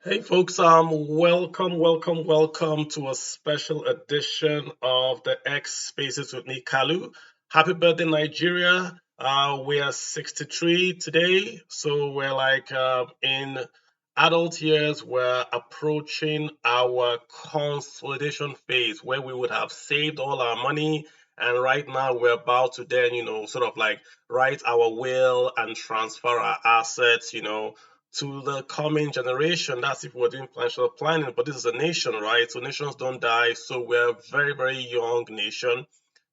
Hey folks, welcome to a special edition of the X Spaces with Nick Kalu. Happy birthday, Nigeria. We are 63 today, so we're in adult years, we're approaching our consolidation phase where we would have saved all our money. And right now, we're about to then, sort of like write our will and transfer our assets, to the coming generation. That's if we're doing financial planning, but this is a nation, right? So nations don't die. So we're a very, very young nation,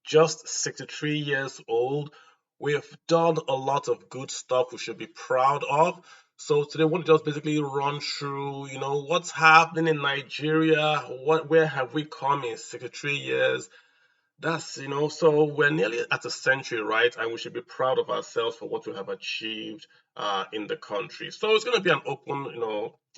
just 63 years old. We've done a lot of good stuff we should be proud of. So today, I want to just basically run through, what's happening in Nigeria, where have we come in 63 years, so we're nearly at a century, right? And we should be proud of ourselves for what we have achieved in the country. So it's going to be an open,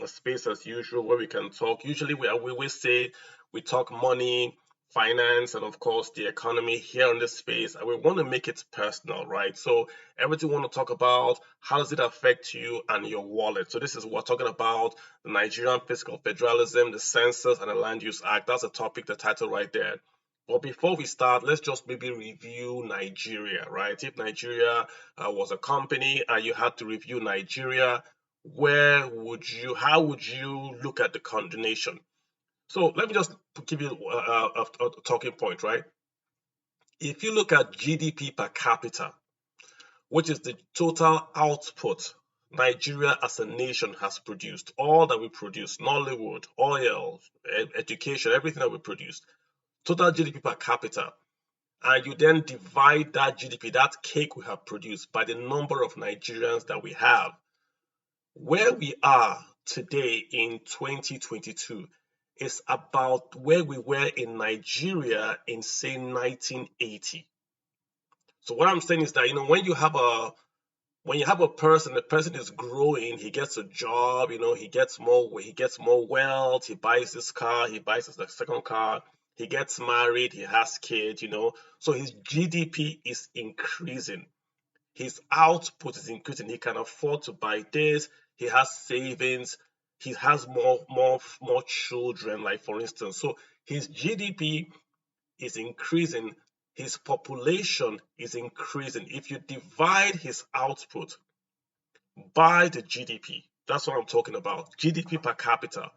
a space as usual where we can talk. Usually we say we talk money, finance, and of course the economy here in this space. And we want to make it personal, right? So everything we want to talk about, how does it affect you and your wallet? So this is what we're talking about, the Nigerian Fiscal Federalism, the Census, and the Land Use Act. That's the topic, the title right there. But before we start, let's just maybe review Nigeria, right? If Nigeria was a company and you had to review Nigeria, how would you look at the coordination? So let me just give you a talking point, right? If you look at GDP per capita, which is the total output Nigeria as a nation has produced, all that we produce, Nollywood, oil, education, everything that we produce, total GDP per capita, and you then divide that GDP, that cake we have produced, by the number of Nigerians that we have, where we are today in 2022 is about where we were in Nigeria in, say, 1980. So what I'm saying is that, when you have a person, the person is growing, he gets a job, he gets more wealth, he buys this car, he buys the second car, he gets married, he has kids, so his GDP is increasing, his output is increasing, he can afford to buy this, he has savings, he has more children, like for instance. So his GDP is increasing, his population is increasing. If you divide his output by the GDP, that's what I'm talking about. GDP per capita,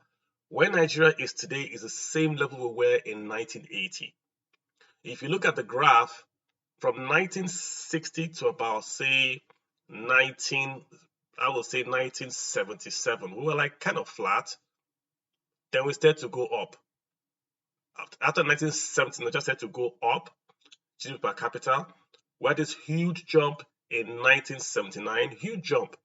where Nigeria is today is the same level we were in 1980. If you look at the graph from 1960 to about, say, 1977, we were like kind of flat. Then we started to go up. After 1970, we just started to go up, GDP per capita. We had this huge jump in 1979, huge jump.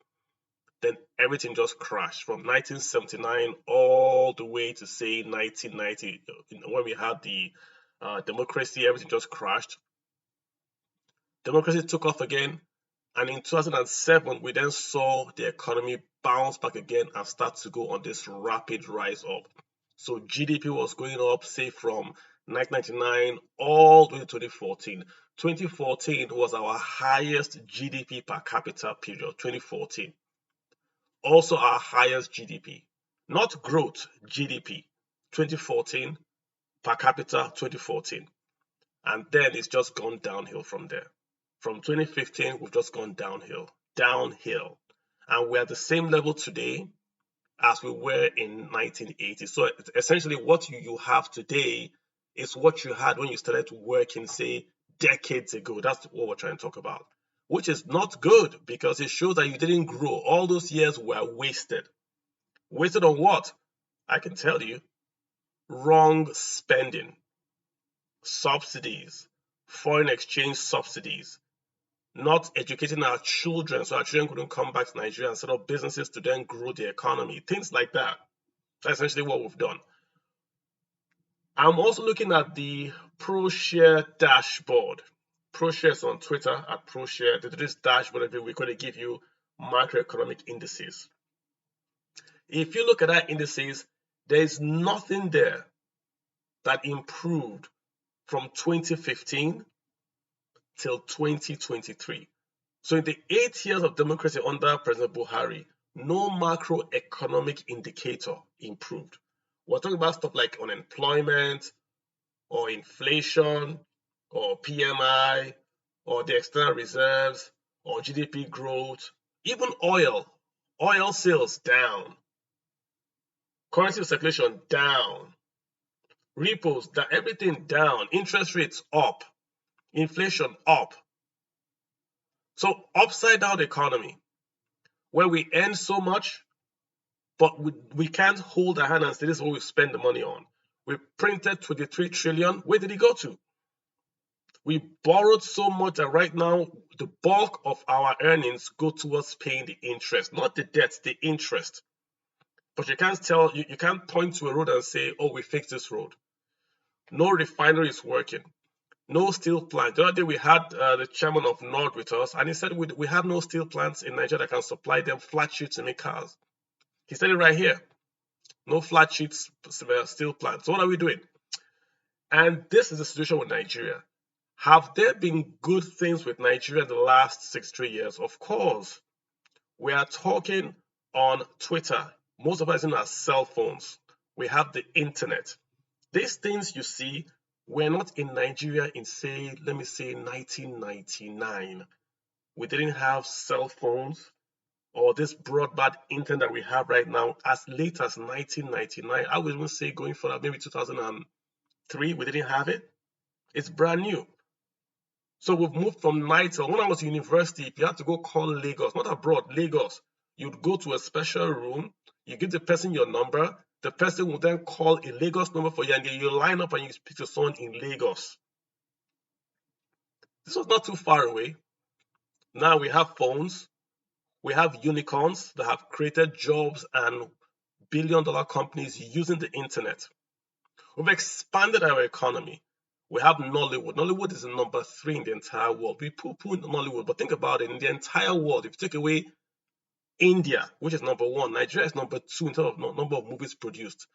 Then everything just crashed from 1979 all the way to, say, 1990. When we had the democracy, everything just crashed. Democracy took off again, and in 2007, we then saw the economy bounce back again and start to go on this rapid rise up. So GDP was going up, say, from 1999 all the way to 2014. 2014 was our highest GDP per capita period, 2014. Also our highest GDP, not growth, GDP, 2014, per capita, 2014. And then it's just gone downhill from there. From 2015, we've just gone downhill. And we're at the same level today as we were in 1980. So essentially, what you have today is what you had when you started working, say, decades ago. That's what we're trying to talk about, which is not good because it shows that you didn't grow. All those years were wasted. Wasted on what? I can tell you. Wrong spending, subsidies, foreign exchange subsidies, not educating our children so our children couldn't come back to Nigeria and set up businesses to then grow the economy, things like that. That's essentially what we've done. I'm also looking at the ProShare dashboard. ProShare is on Twitter at ProShare. They do this dashboard every week where they give you macroeconomic indices. If you look at that indices, there's nothing there that improved from 2015 till 2023. So in the 8 years of democracy under President Buhari, no macroeconomic indicator improved. We're talking about stuff like unemployment or inflation or PMI or the external reserves or GDP growth, even oil sales down, currency circulation down, repos down, everything down, interest rates up, inflation up. So upside down economy where we earn so much, but we can't hold our hand and say this is what we spend the money on. We printed 23 trillion. Where did it go to? We borrowed so much that right now the bulk of our earnings go towards paying the interest, not the debt, the interest. But you can't point to a road and say, oh, we fixed this road. No refinery is working. No steel plant. The other day we had the chairman of Nord with us, and he said we have no steel plants in Nigeria that can supply them flat sheets to make cars. He said it right here. No flat sheets steel plants. So what are we doing? And this is the situation with Nigeria. Have there been good things with Nigeria in the last 63 years? Of course. We are talking on Twitter. Most of us in our cell phones. We have the internet. These things you see, we're not in Nigeria in, say, let me say 1999. We didn't have cell phones or this broadband internet that we have right now as late as 1999. I would even say going forward, maybe 2003, we didn't have it. It's brand new. So we've moved from NITEL. When I was in university, if you had to go call Lagos, not abroad, Lagos, you'd go to a special room, you give the person your number, the person will then call a Lagos number for you, and then you line up and you speak to someone in Lagos. This was not too far away. Now we have phones, we have unicorns that have created jobs and billion-dollar companies using the internet. We've expanded our economy. We have Nollywood. Nollywood is number 3 in the entire world. We poo-poo Nollywood, but think about it. In the entire world, if you take away India, which is number 1, Nigeria is number 2 in terms of number of movies produced.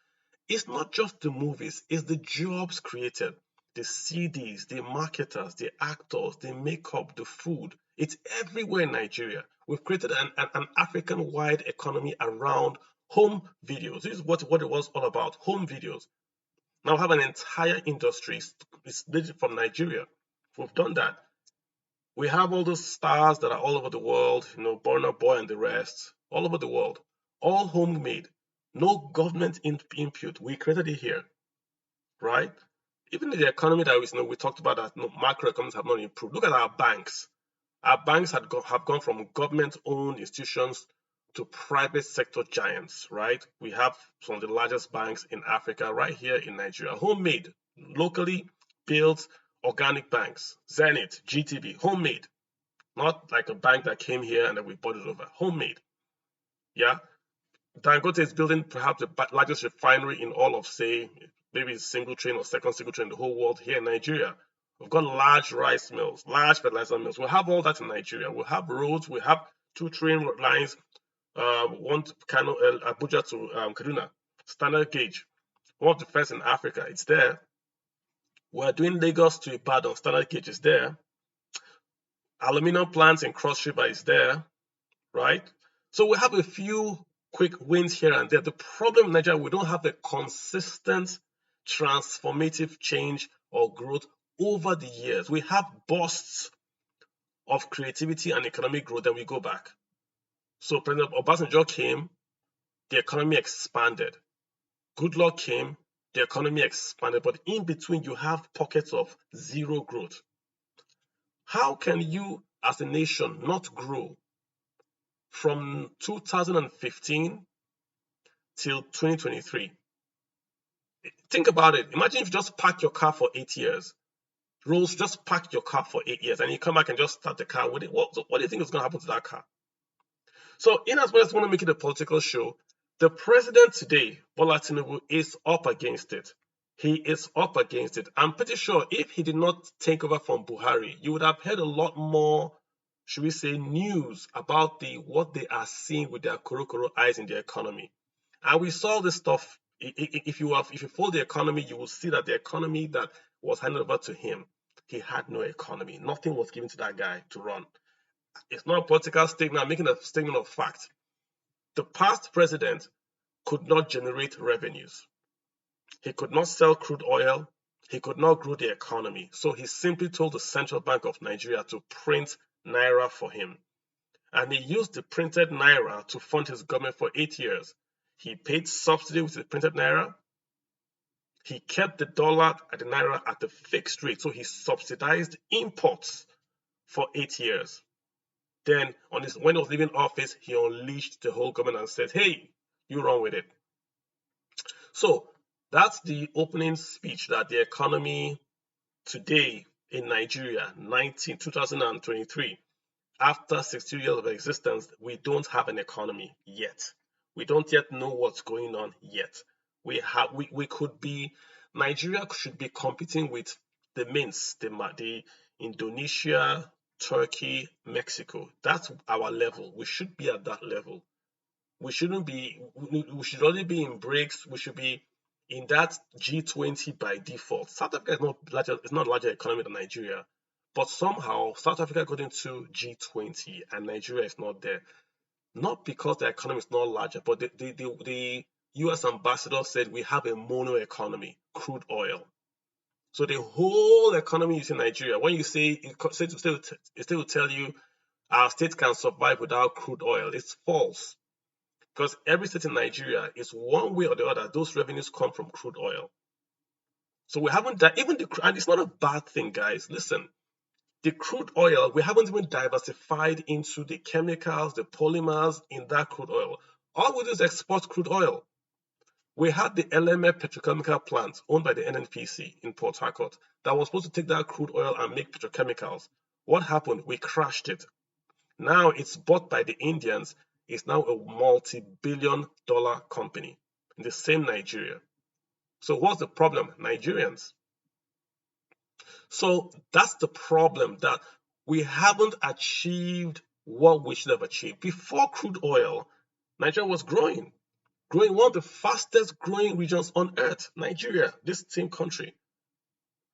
It's not just the movies, it's the jobs created. The CDs, the marketers, the actors, the makeup, the food. It's everywhere in Nigeria. We've created an African-wide economy around home videos. This is what it was all about, home videos. Now we have an entire industry. It's from Nigeria. We've done that. We have all those stars that are all over the world, Burna Boy and the rest, all over the world, all homemade. No government input. We created it here, right? Even in the economy that we talked about, that macroeconomics have not improved. Look at our banks. Our banks have gone from government-owned institutions to private sector giants, right? We have some of the largest banks in Africa right here in Nigeria, homemade, locally built organic banks, Zenith, GTB, homemade, not like a bank that came here and then we bought it over, homemade. Yeah, Dangote is building perhaps the largest refinery in all of, say, maybe single train or second single train in the whole world here in Nigeria. We've got large rice mills, large fertilizer mills. We'll have all that in Nigeria. We'll have roads. We have 2 train lines. One to Abuja to Kaduna, standard gauge. One of the first in Africa. It's there. We're doing Lagos to Ibadan. Standard gauge is there. Aluminum plants in Cross River is there, right? So we have a few quick wins here and there. The problem in Nigeria, we don't have a consistent transformative change or growth over the years. We have bursts of creativity and economic growth, then we go back. So President Obasanjo came, the economy expanded. Goodluck came, the economy expanded. But in between, you have pockets of zero growth. How can you, as a nation, not grow from 2015 till 2023? Think about it. Imagine if you just park your car for 8 years. Rolls, just park your car for 8 years and you come back and just start the car with it. What do you think is going to happen to that car? So in as much as I want to make it a political show, the president today, Bola Tinubu, is up against it. He is up against it. I'm pretty sure if he did not take over from Buhari, you would have heard a lot more, should we say, news about what they are seeing with their korokoro eyes in the economy. And we saw this stuff. If you follow the economy, you will see that the economy that was handed over to him, he had no economy. Nothing was given to that guy to run. It's not a political statement. I'm making a statement of fact. The past president could not generate revenues. He could not sell crude oil. He could not grow the economy. So he simply told the Central Bank of Nigeria to print naira for him. And he used the printed naira to fund his government for 8 years. He paid subsidy with the printed naira. He kept the dollar and the naira at a fixed rate. So he subsidized imports for 8 years. Then, when he was leaving office, he unleashed the whole government and said, hey, you run with it. So that's the opening speech, that the economy today in Nigeria, 2023, after 60 years of existence, we don't have an economy yet. We don't yet know what's going on yet. We could be, Nigeria should be competing with the mints, the Indonesia, Turkey, Mexico. That's our level. We should be at that level. We shouldn't be, we should only be in BRICS. We should be in that G20 by default. South Africa is not a larger economy than Nigeria, but somehow South Africa got into G20 and Nigeria is not there. Not because the economy is not larger, but the US ambassador said we have a mono economy, crude oil. So the whole economy is in Nigeria. When you say, it will tell you our state can survive without crude oil. It's false. Because every state in Nigeria is one way or the other, those revenues come from crude oil. So we haven't, and it's not a bad thing, guys. Listen, the crude oil, we haven't even diversified into the chemicals, the polymers in that crude oil. All we do is export crude oil. We had the LME petrochemical plant owned by the NNPC in Port Harcourt that was supposed to take that crude oil and make petrochemicals. What happened? We crashed it. Now it's bought by the Indians. It's now a multi-billion-dollar company in the same Nigeria. So what's the problem? Nigerians. So that's the problem, that we haven't achieved what we should have achieved. Before crude oil, Nigeria was growing, one of the fastest growing regions on earth, Nigeria, this same country.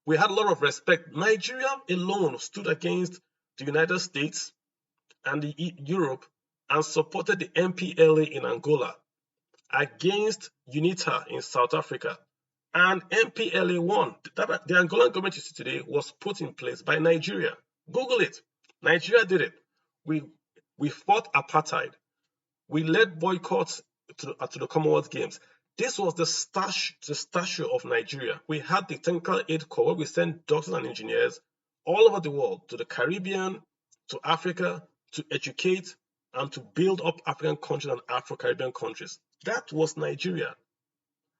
We had a lot of respect. Nigeria alone stood against the United States and Europe and supported the MPLA in Angola, against UNITA in South Africa, and MPLA won. The Angolan government you see today was put in place by Nigeria. Google it. Nigeria did it. We fought apartheid. We led boycotts to the Commonwealth Games. This was the stature of Nigeria. We had the Technical Aid Corps, where we sent doctors and engineers all over the world, to the Caribbean, to Africa, to educate and to build up African countries and Afro-Caribbean countries. That was Nigeria.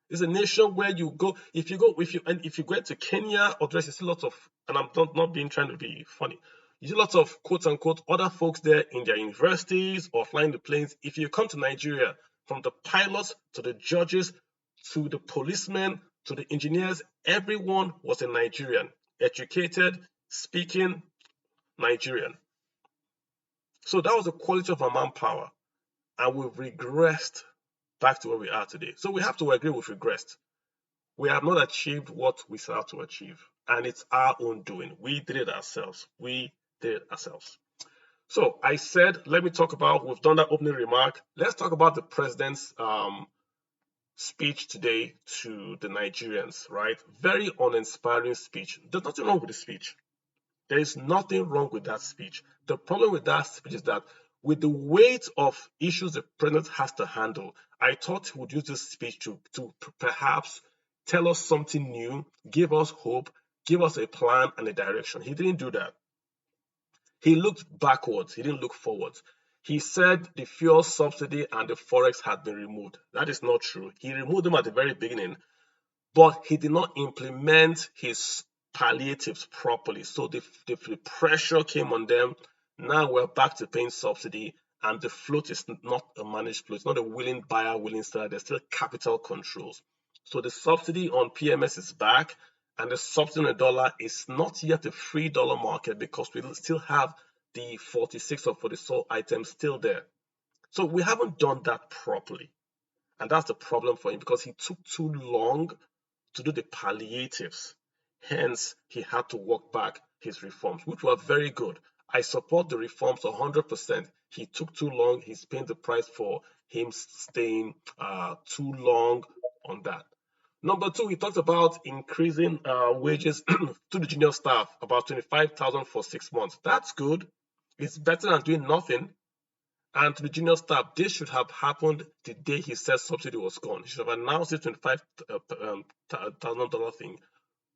It's a nation where you go, if you go to Kenya or there's a lot of, and I'm not being trying to be funny, you see lots of quote unquote other folks there in their universities or flying the planes. If you come to Nigeria, from the pilots to the judges to the policemen to the engineers, everyone was a Nigerian, educated, speaking Nigerian. So that was the quality of our manpower, and we've regressed back to where we are today. So we have to agree we've regressed. We have not achieved what we set out to achieve, and it's our own doing. We did it ourselves. So I said, let me talk about, we've done that opening remark. Let's talk about the president's speech today to the Nigerians, right? Very uninspiring speech. There's nothing wrong with the speech. There is nothing wrong with that speech. The problem with that speech is that with the weight of issues the president has to handle, I thought he would use this speech to perhaps tell us something new, give us hope, give us a plan and a direction. He didn't do that. He looked backwards. He didn't look forwards. He said the fuel subsidy and the forex had been removed. That is not true. He removed them at the very beginning, but he did not implement his palliatives properly. So the pressure came on them. Now we're back to paying subsidy, and the float is not a managed float. It's not a willing buyer, willing seller. There's still capital controls. So the subsidy on PMS is back, and the subsidy on the dollar is not yet a free dollar market because we still have the 46 or 44 items still there. So we haven't done that properly. And that's the problem for him, because he took too long to do the palliatives. Hence, he had to walk back his reforms, which were very good. I support the reforms 100%. He took too long. He's paying the price for him staying too long on that. Number two, he talked about increasing wages to the junior staff, about 25,000 for 6 months. That's good. It's better than doing nothing. And to the junior staff, this should have happened the day he said subsidy was gone. He should have announced the $25,000 thing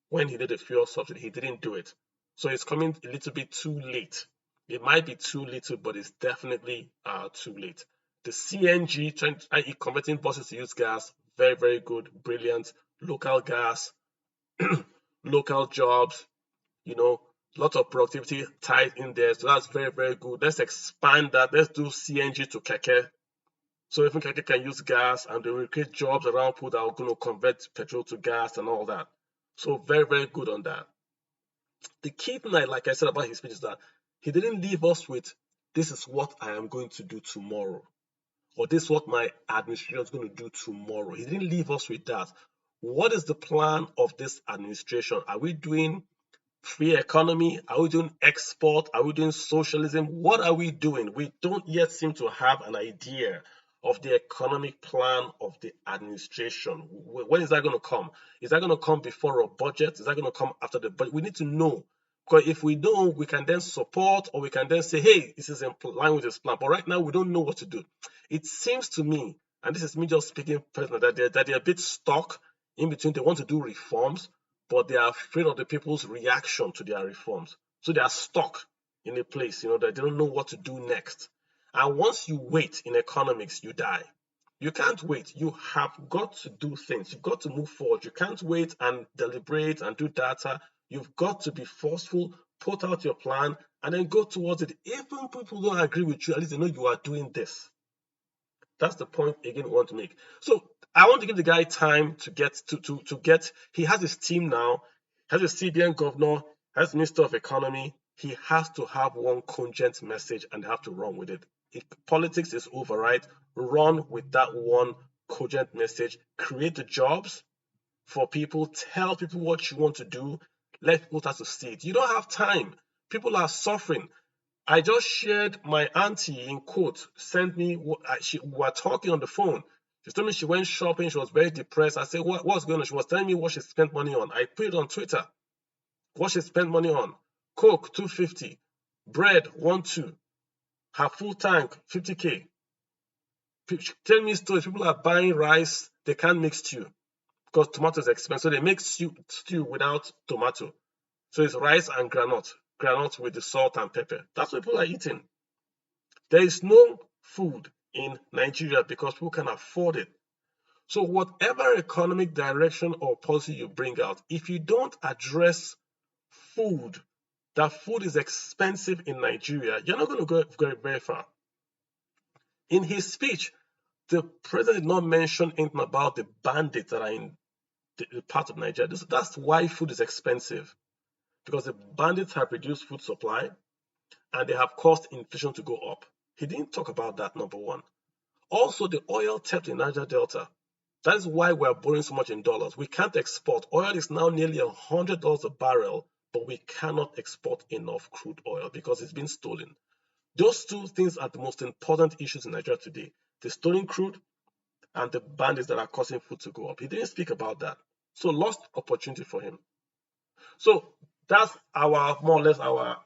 when he did the fuel subsidy. He didn't do it. So it's coming a little bit too late. It might be too little, but it's definitely too late. The CNG, i.e. converting buses to use gas, very, very good, brilliant. Local gas, local jobs, lots of productivity tied in there. So that's very, very good. Let's expand that. Let's do CNG to keke. So even keke can use gas, and they will create jobs around people that are going to convert petrol to gas and all that. So very, very good on that. The key thing, like I said about his speech, is that he didn't leave us with, this is what I am going to do tomorrow, or this is what my administration is going to do tomorrow. He didn't leave us with that. What is the plan of this administration? Are we doing free economy? Are we doing export? Are we doing socialism? What are we doing? We don't yet seem to have an idea of the economic plan of the administration. When is that going to come? Is that going to come before a budget? Is that going to come after the budget? We need to know. Because if we don't, we can then support, or we can then say, hey, this is in line with this plan. But right now, we don't know what to do. It seems to me, and this is me just speaking personally, that they're a bit stuck in between. They want to do reforms, but they are afraid of the people's reaction to their reforms. So they are stuck in a place, that they don't know what to do next. And once you wait in economics, you die. You can't wait. You have got to do things. You've got to move forward. You can't wait and deliberate and do data. You've got to be forceful, put out your plan, and then go towards it. Even people don't agree with you, at least they know you are doing this. That's the point, again, we want to make. So I want to give the guy time to get, he has his team now, has a CBN governor, has Minister of Economy. He has to have one cogent message, and they have to run with it. Politics is over, right? Run with that one cogent message. Create the jobs for people. Tell people what you want to do. Let people start to see it. You don't have time. People are suffering. I just shared my auntie, in quote, sent me, we were talking on the phone. She told me she went shopping. She was very depressed. I said, what's going on? She was telling me what she spent money on. I put it on Twitter. What she spent money on. Coke, $250. Bread, 1.2. Her full tank, 50K. Tell me stories. People are buying rice. They can't make stew because tomato is expensive. So they make stew without tomato. So it's rice and granite with the salt and pepper. That's what people are eating. There is no food in Nigeria because people can afford it. So whatever economic direction or policy you bring out, if you don't address food, that food is expensive in Nigeria, you're not going to go very far. In his speech, the president did not mention anything about the bandits that are in the part of Nigeria. That's why food is expensive, because the bandits have reduced food supply and they have caused inflation to go up. He didn't talk about that, number one. Also, the oil theft in Niger Delta. That is why we're borrowing so much in dollars. We can't export. Oil is now nearly $100 a barrel, but we cannot export enough crude oil because it's been stolen. Those two things are the most important issues in Nigeria today. The stolen crude and the bandits that are causing food to go up. He didn't speak about that. So lost opportunity for him. So that's more or less our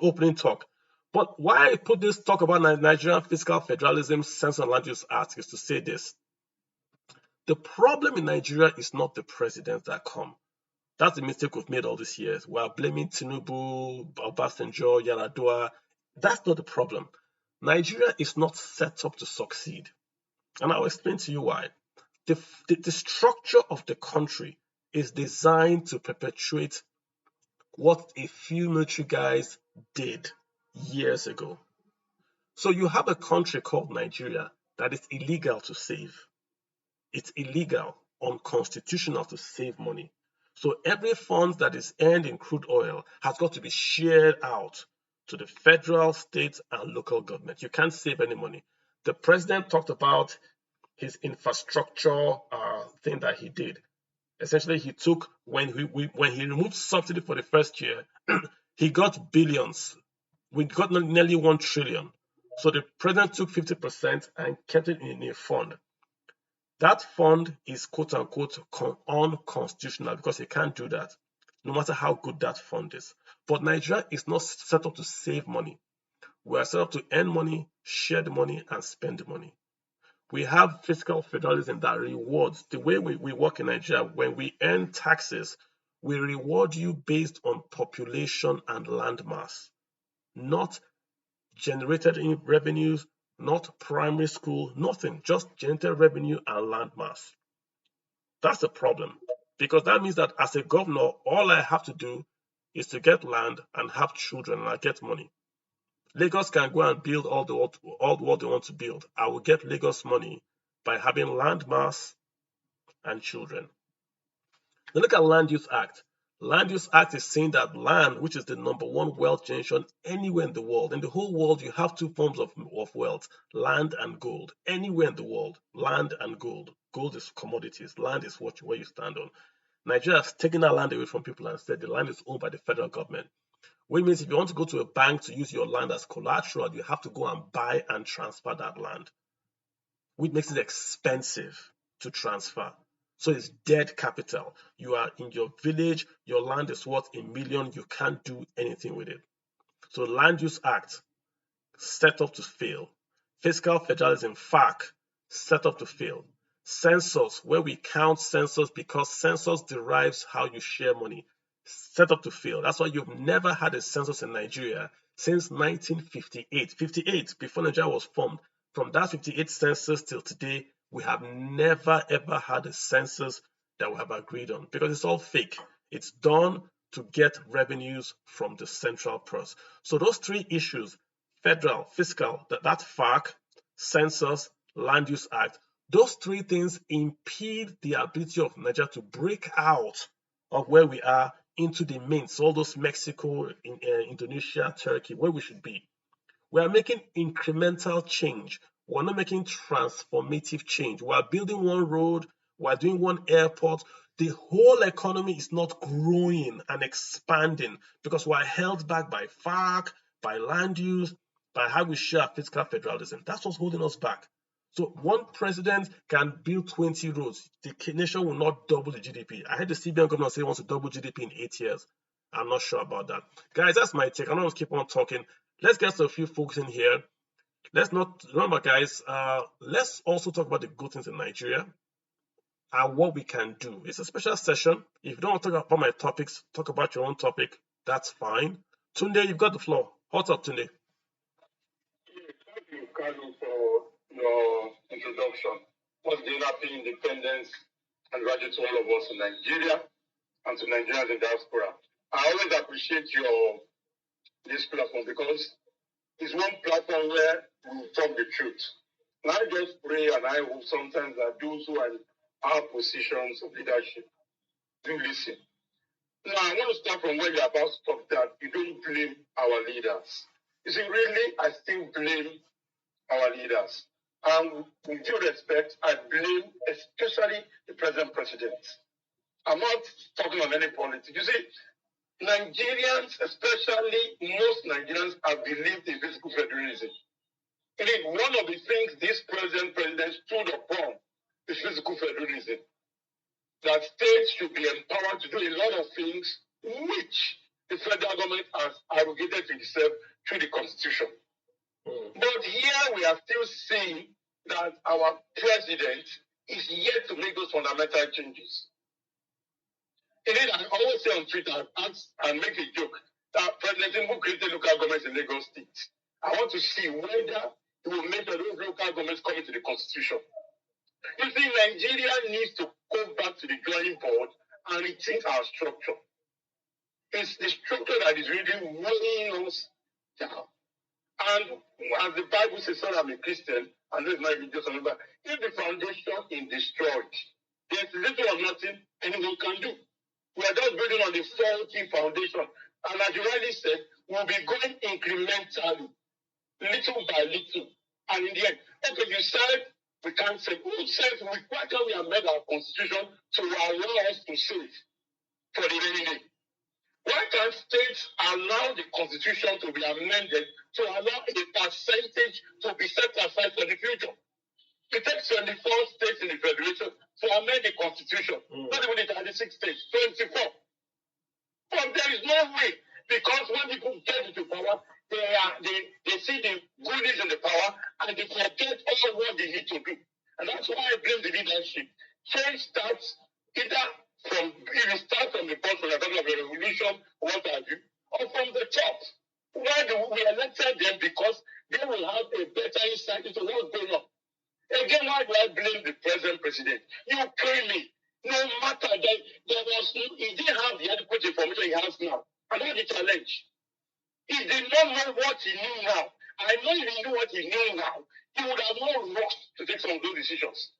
opening talk. But why I put this talk about Nigerian fiscal federalism, Census and Land Use Act is to say this. The problem in Nigeria is not the presidents that come. That's the mistake we've made all these years. We are blaming Tinubu, Obasanjo, Yaradua. That's not the problem. Nigeria is not set up to succeed. And I'll explain to you why. The structure of the country is designed to perpetuate what a few military guys did years ago. So you have a country called Nigeria that is illegal to save. It's illegal, unconstitutional to save money. So every fund that is earned in crude oil has got to be shared out to the federal, state, and local government. You can't save any money. The president talked about his infrastructure thing that he did. Essentially, he took, when he removed subsidy for the first year, he got billions. We got nearly 1 trillion. So the president took 50% and kept it in a fund. That fund is quote unquote unconstitutional because he can't do that, no matter how good that fund is. But Nigeria is not set up to save money. We are set up to earn money, share the money, and spend the money. We have fiscal federalism that rewards the way we work in Nigeria. When we earn taxes, we reward you based on population and land mass, not generated in revenues, not primary school, nothing, just generated revenue and land mass. That's the problem, because that means that as a governor, all I have to do is to get land and have children, and I get money. Lagos can go and build all what they want to build. I will get Lagos money by having land mass and children. Now look at Land Use Act. Land Use Act is saying that land, which is the number one wealth generation anywhere in the world, in the whole world, you have two forms of wealth, land and gold. Anywhere in the world, land and gold. Gold is commodities. Land is where you stand on. Nigeria has taken that land away from people and said the land is owned by the federal government. Which means if you want to go to a bank to use your land as collateral, you have to go and buy and transfer that land, which makes it expensive to transfer. So it's dead capital. You are in your village, your land is worth $1 million, you can't do anything with it. So Land Use Act, set up to fail. Fiscal Federalism, FAC, set up to fail. Census, where we count census because census derives how you share money, set up to fail. That's why you've never had a census in Nigeria since 1958. 58, before Nigeria was formed. From that 58 census till today, we have never ever had a census that we have agreed on because it's all fake. It's done to get revenues from the central purse. So those three issues, federal, fiscal, that FAC, census, Land Use Act, those three things impede the ability of Nigeria to break out of where we are into the mints, all those Mexico, Indonesia, Turkey, where we should be. We are making incremental change. We're not making transformative change. We are building one road, we're doing one airport. The whole economy is not growing and expanding because we're held back by FAC, by land use, by how we share fiscal federalism. That's what's holding us back. So one president can build 20 roads. The nation will not double the GDP. I heard the CBN governor say he wants to double GDP in 8 years. I'm not sure about that. Guys, that's my take. I don't want to keep on talking. Let's get to a few folks in here. Let's not remember, guys. Let's also talk about the good things in Nigeria and what we can do. It's a special session. If you don't want to talk about my topics, talk about your own topic. That's fine. Tunde, you've got the floor. What's up, Tunde? Thank you, Kalu, for your introduction. What's the happy independence and gratitude to all of us in Nigeria and to Nigerians in diaspora. I always appreciate this platform because it's one platform where we talk the truth. And I just pray and I hope sometimes that those who are in our positions of leadership do listen. Now, I want to start from where you're about to talk that you don't blame our leaders. You see, really, I still blame our leaders. And with due respect, I blame especially the present president. I'm not talking on any politics. You see, Nigerians, especially most Nigerians, have believed in fiscal federalism. Indeed, one of the things this present president stood upon is fiscal federalism. That states should be empowered to do a lot of things which the federal government has arrogated to itself through the constitution. But here we are still seeing that our president is yet to make those fundamental changes. Indeed, I always say on Twitter, and make a joke, that President Tinubu created local governments in Lagos State. I want to see whether he will make sure those local governments come into the constitution. You see, Nigeria needs to go back to the drawing board and rethink our structure. It's the structure that is really weighing us down. And as the Bible says, so I'm a Christian, and this might be just another, if the foundation is destroyed, there's little or nothing anyone can do. We are just building on the faulty foundation. And as you rightly said, we'll be going incrementally, little by little. And in the end, okay, you said we can't save. Who said why can't we amend our constitution to allow us to save for the rainy day? Why can't states allow the constitution to be amended to allow a percentage to be set aside for the future? It takes 24 states in the federation to amend the constitution. Not even the 36 states, 24. But there is no way, because when people get into power, they see the goodies in the power and they forget all what they need to do. And that's why I blame the leadership. Change starts either from, if you start from the bottom, you're talking of a revolution, what have you, or from the top. Why do we elected them? Because they will have a better insight into what's going on. Again, why do I blame the present president? You clearly, no matter that there was, he didn't have the adequate information he has now. And that's the challenge. He did not know what he knew now. I know if he knew what he knew now, he would have not rushed to take some of those decisions.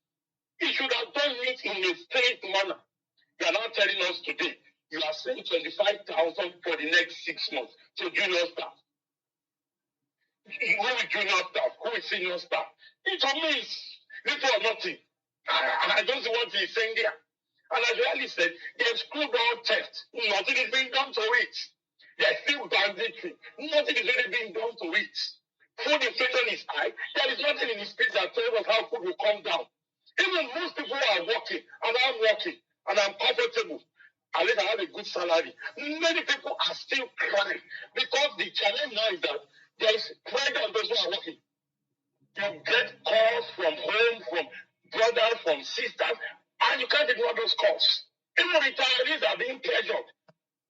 He should have done it in a straight manner. You are now telling us today, you are saying 25,000 for the next 6 months to junior staff. Who is junior staff? Who is senior staff? It to me is little or nothing. I don't see what he's saying there. And as Rally said, they've screwed all theft. Nothing is being done to it. There's still banditry. Nothing is really being done to it. Food inflation is high. There is nothing in his speech that tells us how food will come down. Even most people are working, and I'm working, and I'm comfortable. At least I have a good salary. Many people are still crying because the challenge now is that there is pressure on those who are working. You get calls from home, from brothers, from sisters, and you can't ignore those calls. Even retirees are being pressured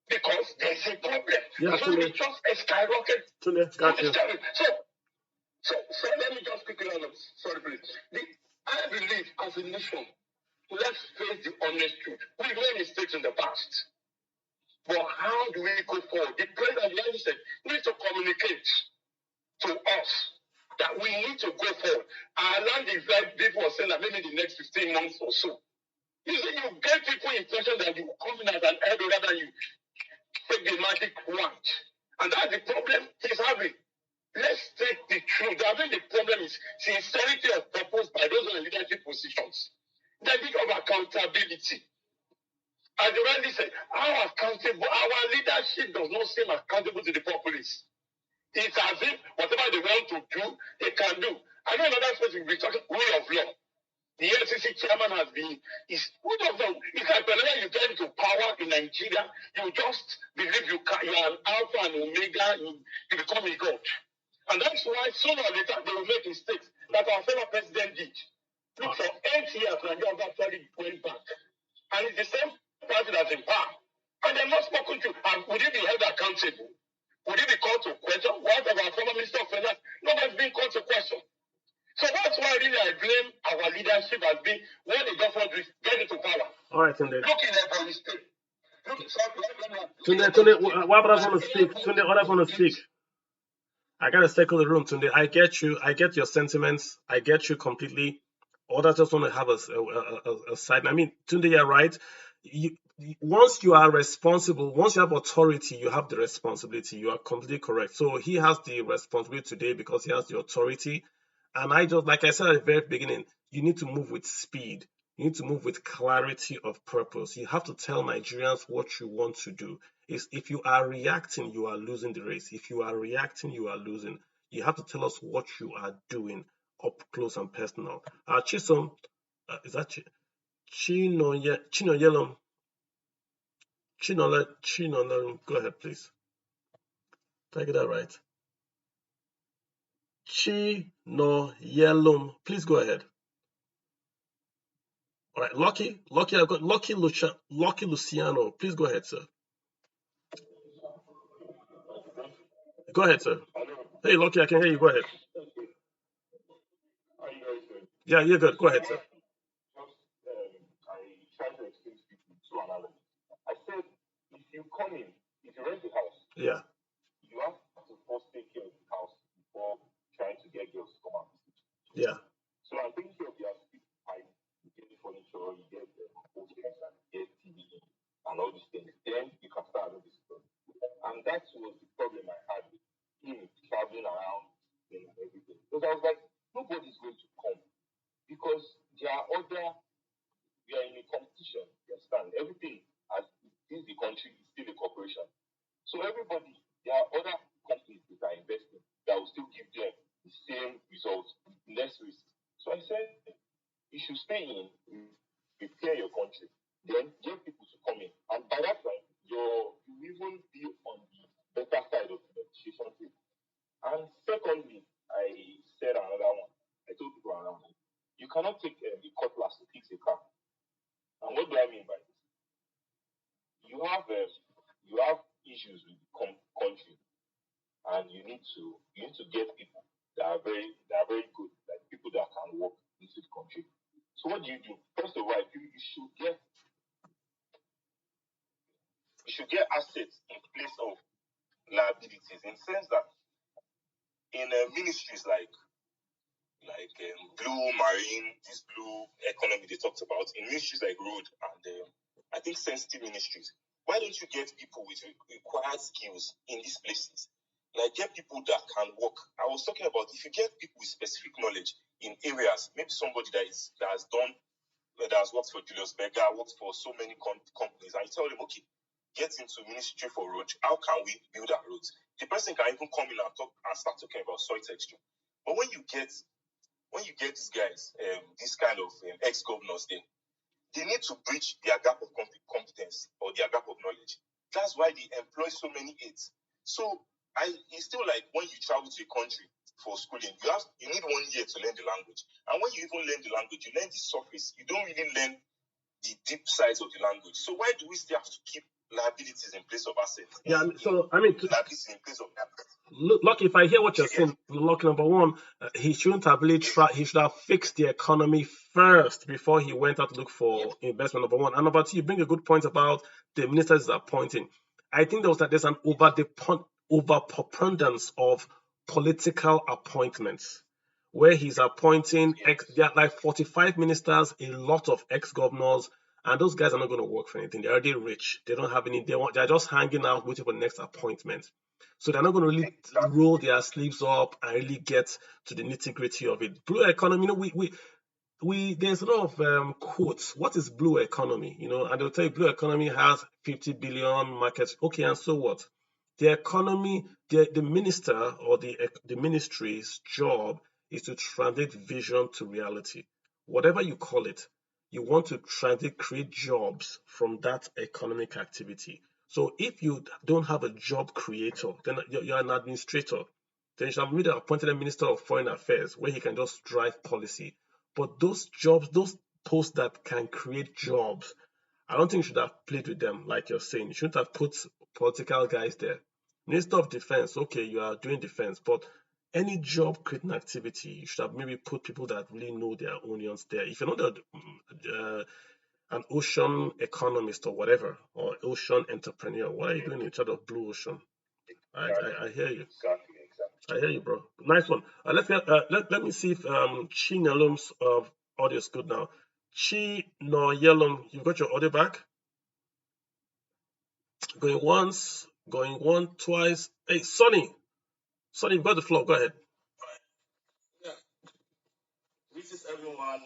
because there's a problem. Yeah, so they just skyrocket. Got you. So let me just quickly on this. Sorry, please. I believe as a nation, let's face the honest truth. We've made mistakes in the past. But how do we go forward? The president, like you said, needs to communicate to us that we need to go forward. Our land is like people are saying that maybe in the next 15 months or so. You see, you get people impression that you come in as an elder rather than you take the magic wand. And that's the problem he's having. Let's take the truth. I think the problem is sincerity of purpose by those in leadership positions. The bit of accountability. As you rightly said, our leadership does not seem accountable to the populace. It's as if whatever they want to do, they can do. I know another person will be talking rule of law. The LCC chairman has been, rule of law. It's like whenever you get into power in Nigeria, you just believe you are an alpha and omega, you become a god. And that's why sooner or later they will make mistakes that our former president did. Look, for 8 years, Nigeria actually went back. And it's the same party that's in power. And they're not spoken to. And would it be held accountable? Would it be called to question? What of our former Minister of Finance? Nobody's being called to question. So that's why really I blame our leadership as being when the government get into power. All right, Tunde. Look in every mistake. Tunde, what others want to speak? Tunde, others want to speak. I gotta circle the room, Tunde. I get you. I get your sentiments. I get you completely. Others just want to have a side. I mean, Tunde, you're right. Once you are responsible, once you have authority, you have the responsibility. You are completely correct. So he has the responsibility today because he has the authority. And I just, like I said at the very beginning, you need to move with speed. You need to move with clarity of purpose. You have to tell Nigerians what you want to do. If you are reacting, you are losing the race. If you are reacting, you are losing. You have to tell us what you are doing up close and personal. Chisom, is that Chinoyelum? Chinoyelum, go ahead, please. Did I get that right? Chinoyelum, please go ahead. All right, Lucky, I've got Lucky Luciano. Please go ahead, sir. Go ahead, sir. Hey, Lucky, I can hear you. Go ahead. Yeah, you're good. Go ahead, sir. I said, if you come in, if you rent a house, yeah, you have to first take care of the house before trying to get girls to come out. Yeah. So I'm taking care of the house. You get the furniture, you get the posters, and you get TV, and all these things. Then you can start another stuff. And that was the problem I had with him traveling around and everything. Because I was like, nobody's going to come. Because there are we are in a competition, you understand? Everything, as this is the country, it's still a corporation. So everybody, there are other companies that are investing that will still give them the same results, less risk. So I said, you should stay in, prepare your country, then get people to come in. And by that time, you even be on the better side of the negotiation table. And secondly, I said another one. I told people around me, you cannot take the cutlass to fix a car. And what do I mean by this? You have issues with the country, and you need to get people that are very good, like people that can work into the country. So what do? First of all, I feel you should get assets in place of liabilities, in the sense that in ministries like blue marine, this blue economy they talked about, in ministries like road and I think sensitive ministries, why don't you get people with required skills in these places? Like, get people that can work. I was talking about, if you get people with specific knowledge in areas, maybe somebody that has worked for Julius Berger, worked for so many companies, and you tell them, okay, get into ministry for road. How can we build our roads? The person can even come in and start talking about soil texture. But when you get these guys, this kind of ex-governors, they need to bridge their gap of competence or their gap of knowledge. That's why they employ so many aides. So it's still like when you travel to a country for schooling, you need 1 year to learn the language. And when you even learn the language, you learn the surface. You don't really learn the deep sides of the language. So why do we still have to keep liabilities in place of assets? Yeah, so I mean, liabilities in place of assets. Look, if I hear what you're saying, look, number one, he shouldn't have really tried. He should have fixed the economy first before he went out to look for investment. Number one, and number two, you bring a good point about the ministers appointing. I think there's an overpreponderance of political appointments, where he's appointing there are like 45 ministers, a lot of ex-governors, and those guys are not going to work for anything. They're already rich. They don't have any. They're just hanging out waiting for the next appointment. So they're not going to really roll their sleeves up and really get to the nitty-gritty of it. Blue economy, we there's a lot of quotes. What is blue economy? And they'll tell you blue economy has 50 billion markets. Okay, and so what? The economy, the minister or the ministry's job is to translate vision to reality. Whatever you call it, you want to create jobs from that economic activity. So if you don't have a job creator, then you're an administrator. Then you should have appointed a minister of foreign affairs where he can just drive policy. But those jobs, those posts that can create jobs, I don't think you should have played with them, like you're saying. You shouldn't have put political guys there. Minister of Defense, okay, you are doing defense, but any job creating activity, you should have maybe put people that really know their onions there. If you're not an ocean economist or whatever, or ocean entrepreneur, what are you doing in charge of blue ocean? I hear you. Exactly. I hear you, bro. Nice one. Let me see if Chi Nyalum's audio is good now. Chi no Yelum, you've got your audio back? Going once, going one, twice. Hey, Sonny, you've got the floor. Go ahead. Yeah. Greetings, everyone.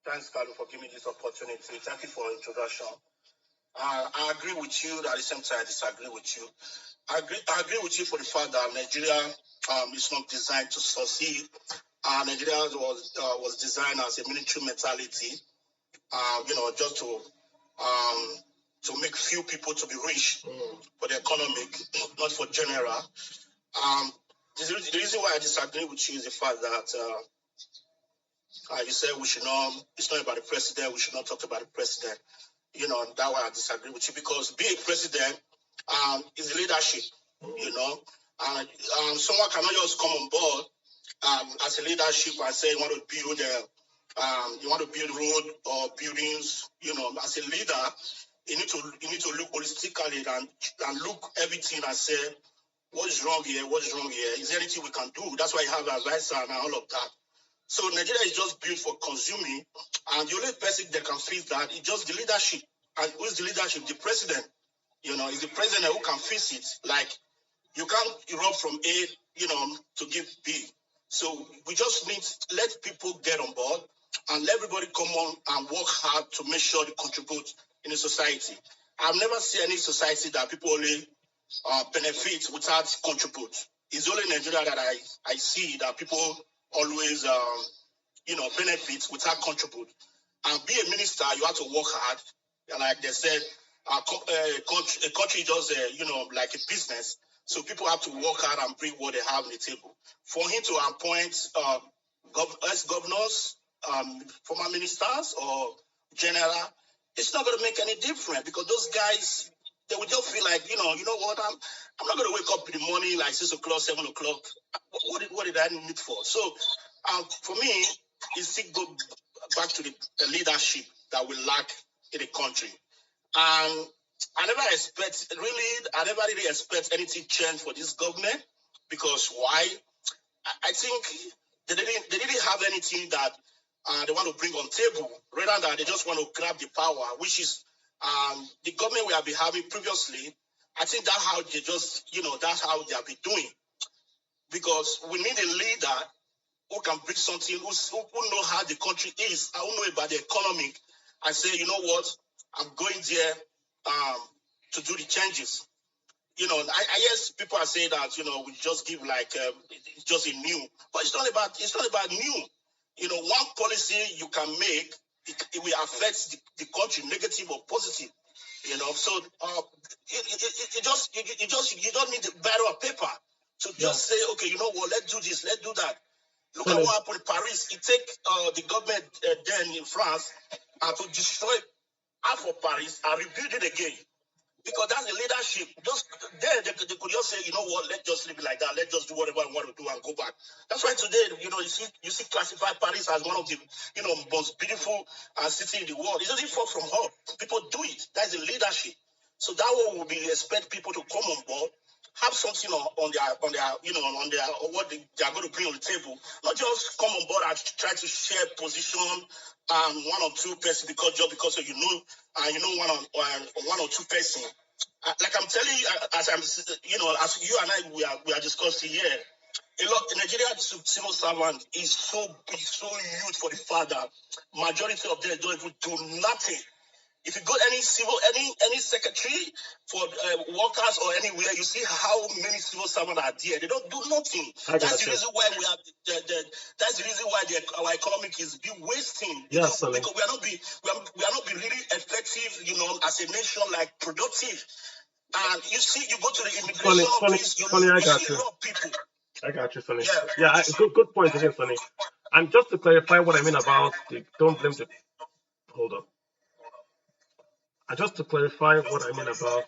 Thanks, Carlo, for giving me this opportunity. Thank you for the introduction. I agree with you. At the same time, I disagree with you. I agree with you for the fact that Nigeria is not designed to succeed. Nigeria was designed as a military mentality, just to make few people to be rich for the economic, not for general. The reason why I disagree with you is the fact that you said it's not about the president, we should not talk about the president. That why I disagree with you, because being a president is leadership, and someone cannot just come on board as a leadership and say you want to build road or buildings. As a leader, you need to look holistically and look everything and say, what is wrong here? What is wrong here? Is there anything we can do? That's why you have an advisor and all of that. So Nigeria is just built for consuming, and the only person that can fix that is just the leadership. And who is the leadership? The president. It's the president who can fix it. Like, you can't erupt from A, to give B. So we just need to let people get on board and let everybody come on and work hard to make sure they contribute in the society. I've never seen any society that people only benefit without contribute. It's only in Nigeria that I see that people always benefit without contribute. And be a minister, you have to work hard. Like they said, a country does like a business. So people have to work hard and bring what they have on the table. For him to appoint ex-governors, former ministers, or general, it's not going to make any difference, because those guys, they will just feel like, you know what, I'm not going to wake up in the morning like 6 o'clock, 7 o'clock. What did I need for? So for me, it still go back to the leadership that we lack in the country. And I never really expect anything change for this government, because why? I think they didn't have anything that they want to bring on table, rather than they just want to grab the power, which is the government we have been having previously. I think that's how they that's how they have been doing, because we need a leader who can bring something, who know how the country is, who know about the economy, and say, you know what, I'm going there to do the changes. I guess people are saying that, we just give like it's just a new, but it's not about new. One policy you can make, it will affect the country, negative or positive. So you don't need a barrel of paper to just say, okay, you know what, let's do this, let's do that. Look at what happened in Paris. It take the government then in France to destroy half of Paris and rebuild it again. Because that's the leadership. Just there, they could just say, you know what, let's just leave it like that. Let's just do whatever we want to do and go back. That's why today, you see classify Paris as one of the, most beautiful city in the world. It doesn't fall from her. People do it. That's the leadership. So that one would be expect people to come on board, have something on their what they are going to bring on the table. Not just come on board and try to share position one or two person because of one or two person. Like I'm telling you, as you and I we are discussing here, a lot in Nigeria, the civil servant is so huge for the father. Majority of them don't even do nothing. If you go any secretary for workers or anywhere, you see how many civil servants are there. They don't do nothing. That's the reason why we have. That's the reason why our economic is be wasting. Yes, because we are not be really effective. As a nation, like productive. And you see, you go to the immigration office. You see a lot of people. I got you, Sonny. Yeah, good point again, Sonny. And just to clarify what I mean about don't blame the. Hold up. And just to clarify what I mean about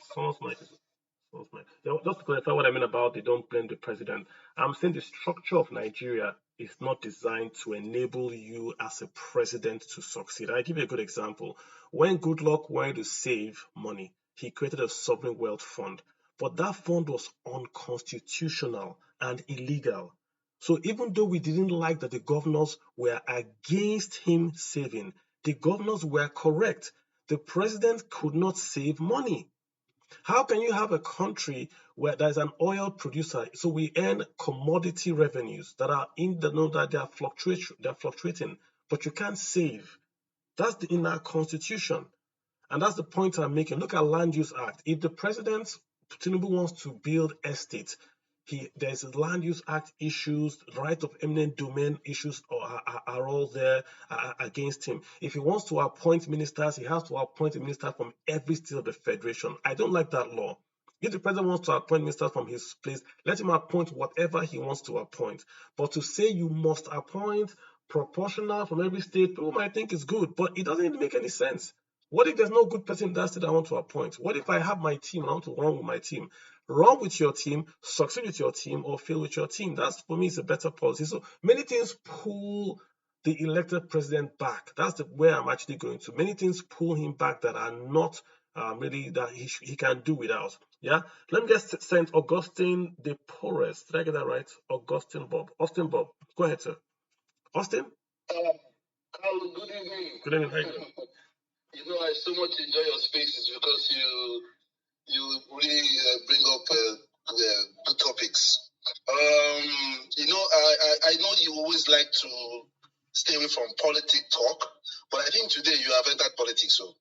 just to clarify what I mean about they don't blame the president. I'm saying the structure of Nigeria is not designed to enable you as a president to succeed. I'll give you a good example. When Goodluck wanted to save money, he created a sovereign wealth fund, but that fund was unconstitutional and illegal. So even though we didn't like that the governors were against him saving, the governors were correct. The president could not save money. How can you have a country where there's an oil producer, so we earn commodity revenues that are that they are fluctuating, but you can't save? That's in our constitution, and that's the point I'm making. Look at Land Use Act. If the president Tinubu wants to build estates, there's Land Use Act issues, right of eminent domain issues are all there against him. If he wants to appoint ministers, he has to appoint a minister from every state of the federation. I don't like that law. If the president wants to appoint ministers from his place, let him appoint whatever he wants to appoint. But to say you must appoint proportional from every state, people might think it's good, but it doesn't even make any sense. What if there's no good person in that state I want to appoint? What if I have my team and I want to run with my team? Run with your team, succeed with your team, or fail with your team. That's, for me, is a better policy. So many things pull the elected president back. That's where I'm actually going to. Many things pull him back that are not really that he can do without. Yeah. Let me get St. Augustine de Porres. Did I get that right? Austin Bob. Go ahead, sir. Austin? Carl, good evening. Good evening. How you doing? I so much enjoy your spaces because you really bring up good topics. I know you always like to stay away from politic talk, but I think today you have entered politics. So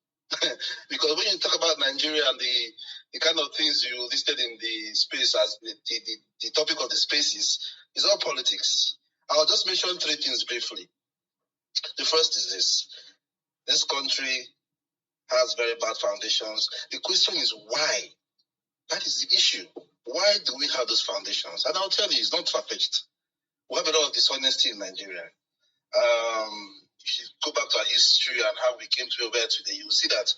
Because when you talk about Nigeria and the kind of things you listed in the space as the topic of the spaces is all politics. I'll just mention three things briefly. The first is this. This country has very bad foundations. The question is why? That is the issue. Why do we have those foundations? And I'll tell you, it's not far-fetched. We have a lot of dishonesty in Nigeria. If you go back to our history and how we came to where today, you'll see that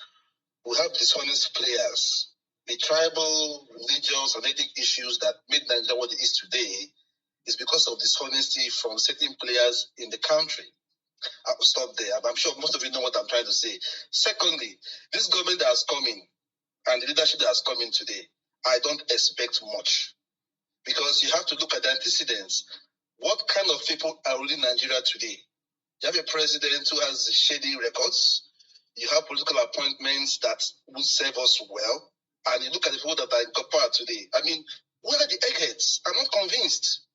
we have dishonest players. The tribal, religious, and ethnic issues that made Nigeria what it is today is because of dishonesty from certain players in the country. I'll stop there. I'm sure most of you know what I'm trying to say. Secondly, this government that has come in and the leadership that has come in today, I don't expect much because you have to look at the antecedents. What kind of people are ruling Nigeria today? You have a president who has shady records. You have political appointments that will serve us well. And you look at the people that are in power today. I mean, where are the eggheads? I'm not convinced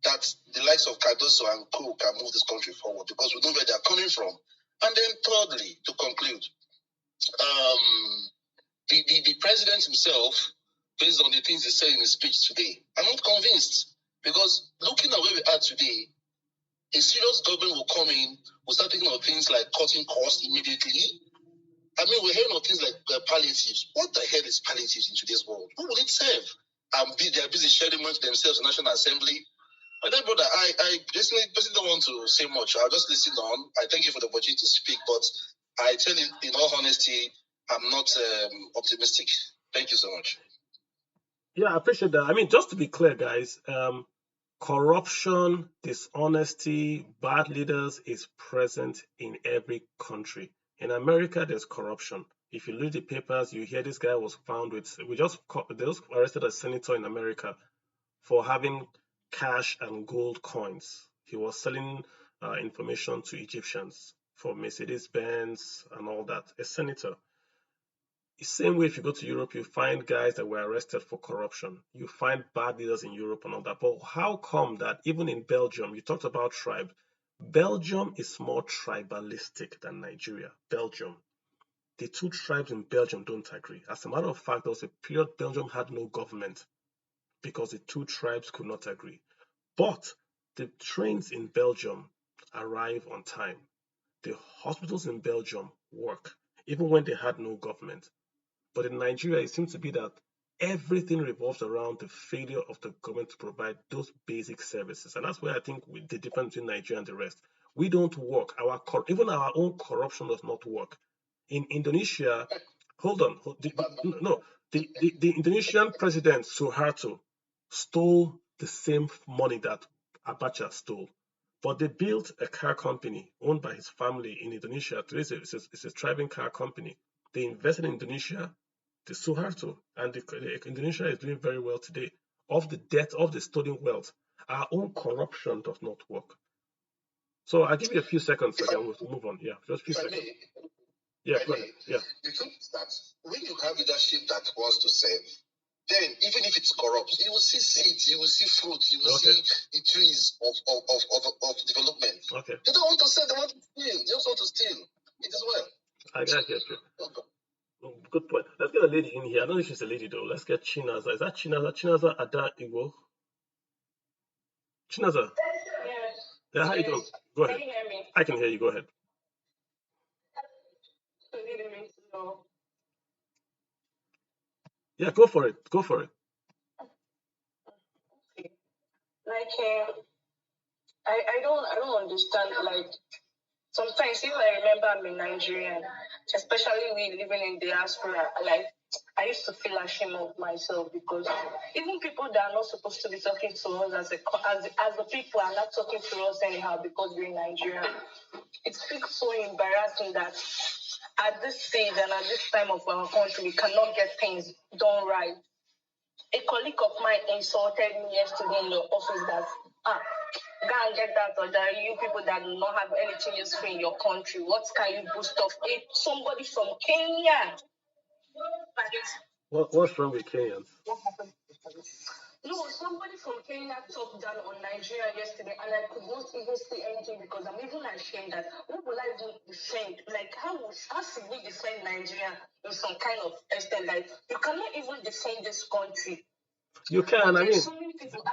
that the likes of Cardoso and Co can move this country forward because we know where they're coming from. And then thirdly, to conclude, the president himself, based on the things he said in his speech today, I'm not convinced because looking at where we are today, a serious government will come in, will start thinking of things like cutting costs immediately. I mean, we're hearing of things like palliatives. What the hell is palliatives in today's world? Who will it serve? They're busy sharing money to themselves in National Assembly. But then, brother, I personally don't want to say much. I'll just listen on. I thank you for the opportunity to speak, but I tell you, in all honesty, I'm not optimistic. Thank you so much. Yeah, I appreciate that. I mean, just to be clear, guys, corruption, dishonesty, bad leaders is present in every country. In America, there's corruption. If you read the papers, you hear this guy was found with, they just arrested a senator in America for having cash and gold coins. He was selling information to Egyptians for Mercedes-Benz and all that. A senator. The same way, if you go to Europe, you find guys that were arrested for corruption. You find bad leaders in Europe and all that. But how come that even in Belgium, you talked about tribe, Belgium is more tribalistic than Nigeria. Belgium. The two tribes in Belgium don't agree. As a matter of fact, there was a period Belgium had no government because the two tribes could not agree. But the trains in Belgium arrive on time. The hospitals in Belgium work, even when they had no government. But in Nigeria, it seems to be that everything revolves around the failure of the government to provide those basic services. And that's where I think the difference between Nigeria and the rest. We don't work. Even our own corruption does not work. In Indonesia, hold on. The Indonesian president, Suharto, stole the same money that Abacha stole. But they built a car company owned by his family in Indonesia. Today it's a thriving car company. They invested in Indonesia, the Suharto, and Indonesia is doing very well today. Of the debt of the stolen wealth, our own corruption does not work. So I'll give you a few seconds and then we'll move on. Yeah, just a few seconds. Yeah, go ahead. Yeah. The truth is that when you have leadership that wants to serve, then even if it's corrupt, you will see seeds, you will see fruit, you will see the trees of development. Okay. They don't want to serve, they want to steal. They just want to steal. It is well. I get you. Okay. Good point. Let's get a lady in here. I don't know if she's a lady though. Let's get Chinaza. Is that Chinaza? Chinaza Ada Igbo? Chinaza? Yes. Yeah, how you doing? Go ahead. Can you hear me? I can hear you. Go ahead. Yeah, go for it. Go for it. Like, I don't understand. Like, sometimes if I remember I'm a Nigerian, especially we living in diaspora, like I used to feel ashamed of myself because even people that are not supposed to be talking to us as the people are not talking to us anyhow because we're in Nigeria. It feels so embarrassing that at this stage and at this time of our country, we cannot get things done right. A colleague of mine insulted me yesterday in the office that, go and get that, or there are you people that do not have anything useful in your country. What can you boost off? Somebody from Kenya. What's wrong with Kenyans? What happened? No, somebody from Kenya talked down on Nigeria yesterday, and I could not even say anything because I'm even ashamed that what will I do defend? Like, how should we defend defend Nigeria in some kind of extent. Like, you cannot even defend this country. You can, I mean. So many people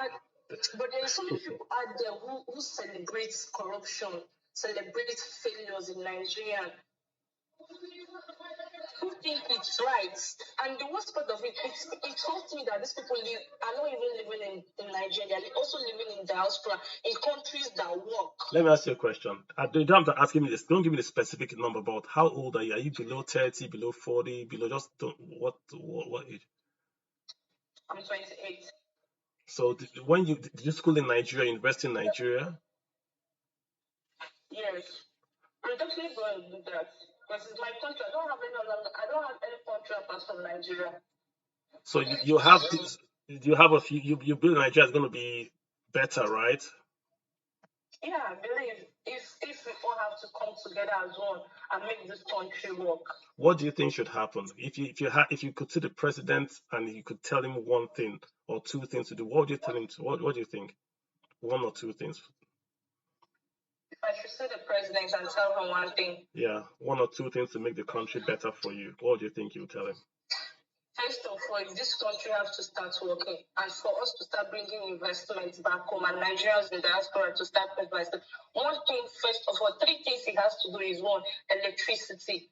but there are so many people out there who celebrate corruption, celebrate failures in Nigeria, who think it's right. And the worst part of it, it hurts me that these people are not even living in Nigeria. They're also living in diaspora, in countries that work. Let me ask you a question. You don't have to ask me this. Don't give me the specific number, but how old are you? Are you below 30, below 40, below what age? I'm 28. So when did you school in Nigeria, university in Nigeria? Yes. I'm definitely going to do that. Because it's my country. I don't have any country apart from Nigeria. So you have this, you have a few, you believe Nigeria is going to be better, right? Yeah, I believe if we all have to come together as one and make this country work. What do you think should happen? If you could see the president and you could tell him one thing or two things to do, what would you tell him to? What do you think? One or two things. If I should see the president and tell him one thing. Yeah, one or two things to make the country better for you. What do you think you would tell him? First of all, this country has to start working, and for us to start bringing investments back home, and Nigerians in diaspora to start investing. One thing, first of all, three things he has to do is one, electricity.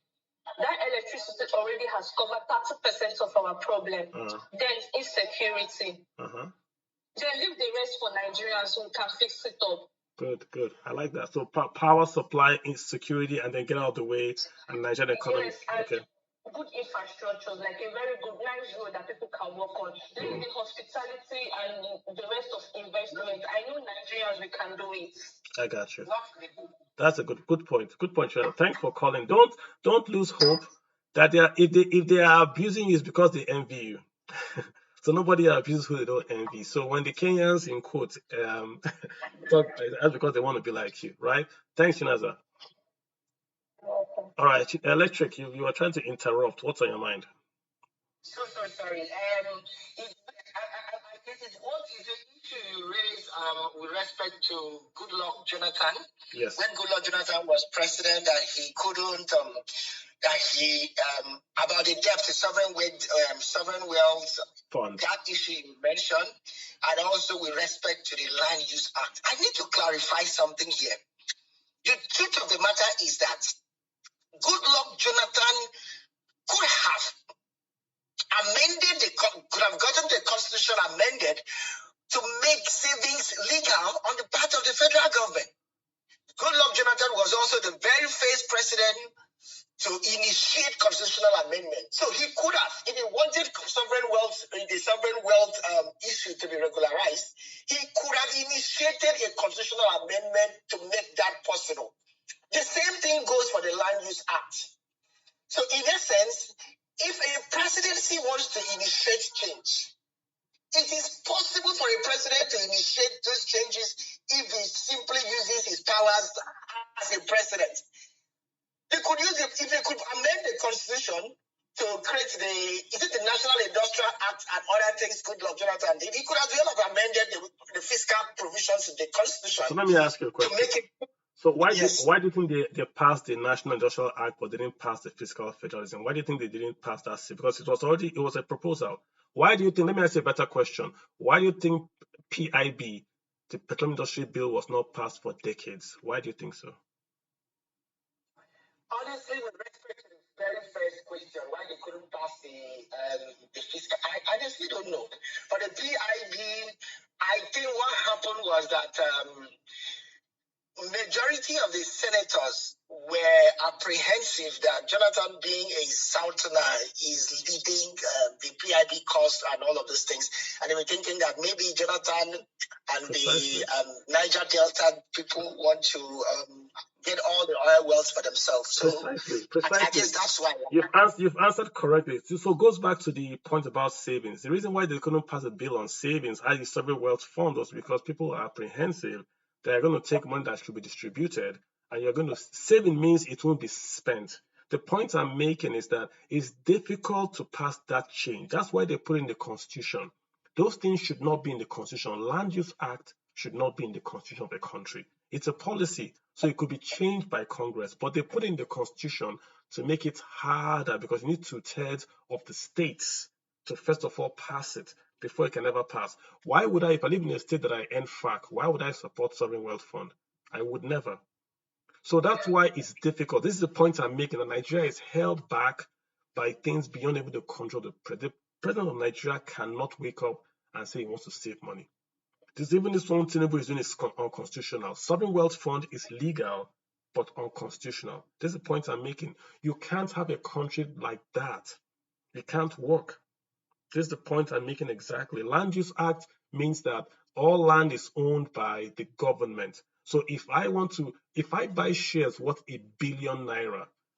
That electricity already has covered 30% of our problem. Then insecurity. Then leave the rest for Nigerians so we can fix it up. Good. I like that. So power supply, insecurity, and then get out of the way, and Nigerian economy. Yes, and good infrastructure, like a very good, nice road that people can work on. Leave the hospitality and the rest of investment. I know Nigerians, we can do it. I got you. That's a good point. Good point, Shana. Thanks for calling. Don't lose hope that if they are abusing you, it's because they envy you. So nobody abuses who they don't envy. So when the Kenyans, in quotes, talk, that's because they want to be like you, right? Thanks, Shinaza. All right, Electric, you are trying to interrupt. What's on your mind? So sorry. I guess it's what is the issue you raise with respect to Goodluck Jonathan? Yes. When Goodluck Jonathan was president, that he couldn't, about the debt to sovereign wealth fund. That issue you mentioned, and also with respect to the Land Use Act. I need to clarify something here. The truth of the matter is that Goodluck Jonathan could have gotten the constitution amended to make savings legal on the part of the federal government. Goodluck Jonathan was also the very first president to initiate constitutional amendment. So he could have, if he wanted the sovereign wealth issue to be regularized, he could have initiated a constitutional amendment to make that possible. The same thing goes for the Land Use Act. So in essence, if a presidency wants to initiate change, it is possible for a president to initiate those changes if he simply uses his powers as a president. They could use it if they could amend the constitution to create the National Industrial Act and other things Goodluck Jonathan did. He could as well have amended the fiscal provisions in the constitution. So let me ask you a question. So why do you think they passed the National Industrial Act but they didn't pass the fiscal federalism? Why do you think they didn't pass that? Because it was a proposal. Why do you think, let me ask you a better question. Why do you think PIB, the Petroleum Industry Bill, was not passed for decades? Why do you think so? Honestly, with respect to the very first question, why they couldn't pass the fiscal, I honestly don't know. For the PIB, I think what happened was that majority of the senators were apprehensive that Jonathan, being a southerner, is leading the PIB cause and all of those things. And they were thinking that maybe Jonathan and the Niger Delta people want to get all the oil wells for themselves. So Precisely. I guess that's why. You've answered correctly. So it goes back to the point about savings. The reason why they couldn't pass a bill on savings, i.e. sovereign wealth fund, was because people are apprehensive. They're going to take money that should be distributed, and you're going to saving means it won't be spent. The point I'm making is that it's difficult to pass that change. That's why they put in the Constitution. Those things should not be in the Constitution. Land Use Act should not be in the Constitution of the country. It's a policy, so it could be changed by Congress, but they put in the Constitution to make it harder because you need 2/3 of the states to first of all pass it before it can ever pass. Why would I, if I live in a state that I earn FAC, why would I support sovereign wealth fund? I would never. So that's why it's difficult. This is the point I'm making, that Nigeria is held back by things beyond able to control. The president of Nigeria cannot wake up and say he wants to save money. Even this one Tinubu is doing is unconstitutional. Sovereign wealth fund is legal, but unconstitutional. This is the point I'm making. You can't have a country like that. It can't work. This is the point I'm making exactly. Land Use Act means that all land is owned by the government. So if I buy shares worth ₦1 billion,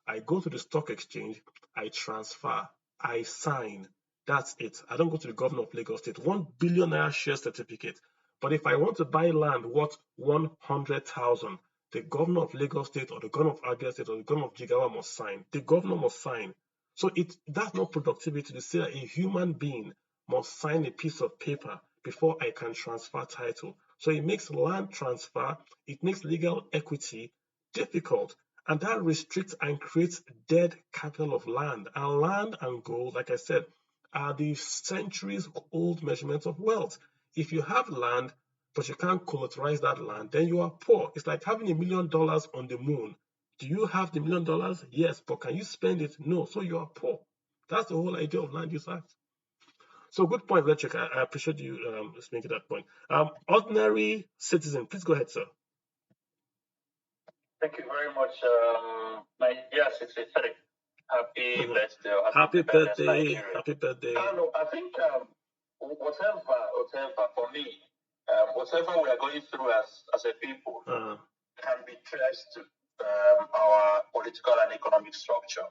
I go to the stock exchange, I transfer, I sign. That's it. I don't go to the governor of Lagos State. ₦1 billion share certificate. But if I want to buy land worth 100,000, the governor of Lagos State or the governor of Abia State or the governor of Jigawa must sign. The governor must sign. So that's not productivity to say that a human being must sign a piece of paper before I can transfer title. So it makes land transfer, it makes legal equity difficult. And that restricts and creates dead capital of land. And land and gold, like I said, are the centuries-old measurements of wealth. If you have land, but you can't collateralize that land, then you are poor. It's like having $1 million on the moon. Do you have the $1 million? Yes, but can you spend it? No, so you are poor. That's the whole idea of Land Use Act. So good point, Electric. I appreciate you making that point. Ordinary citizen, please go ahead, sir. Thank you very much. Yes, it's a very happy birthday. Happy birthday. Happy birthday. I think whatever for me, whatever we are going through as a people can be traced to our political and economic structure.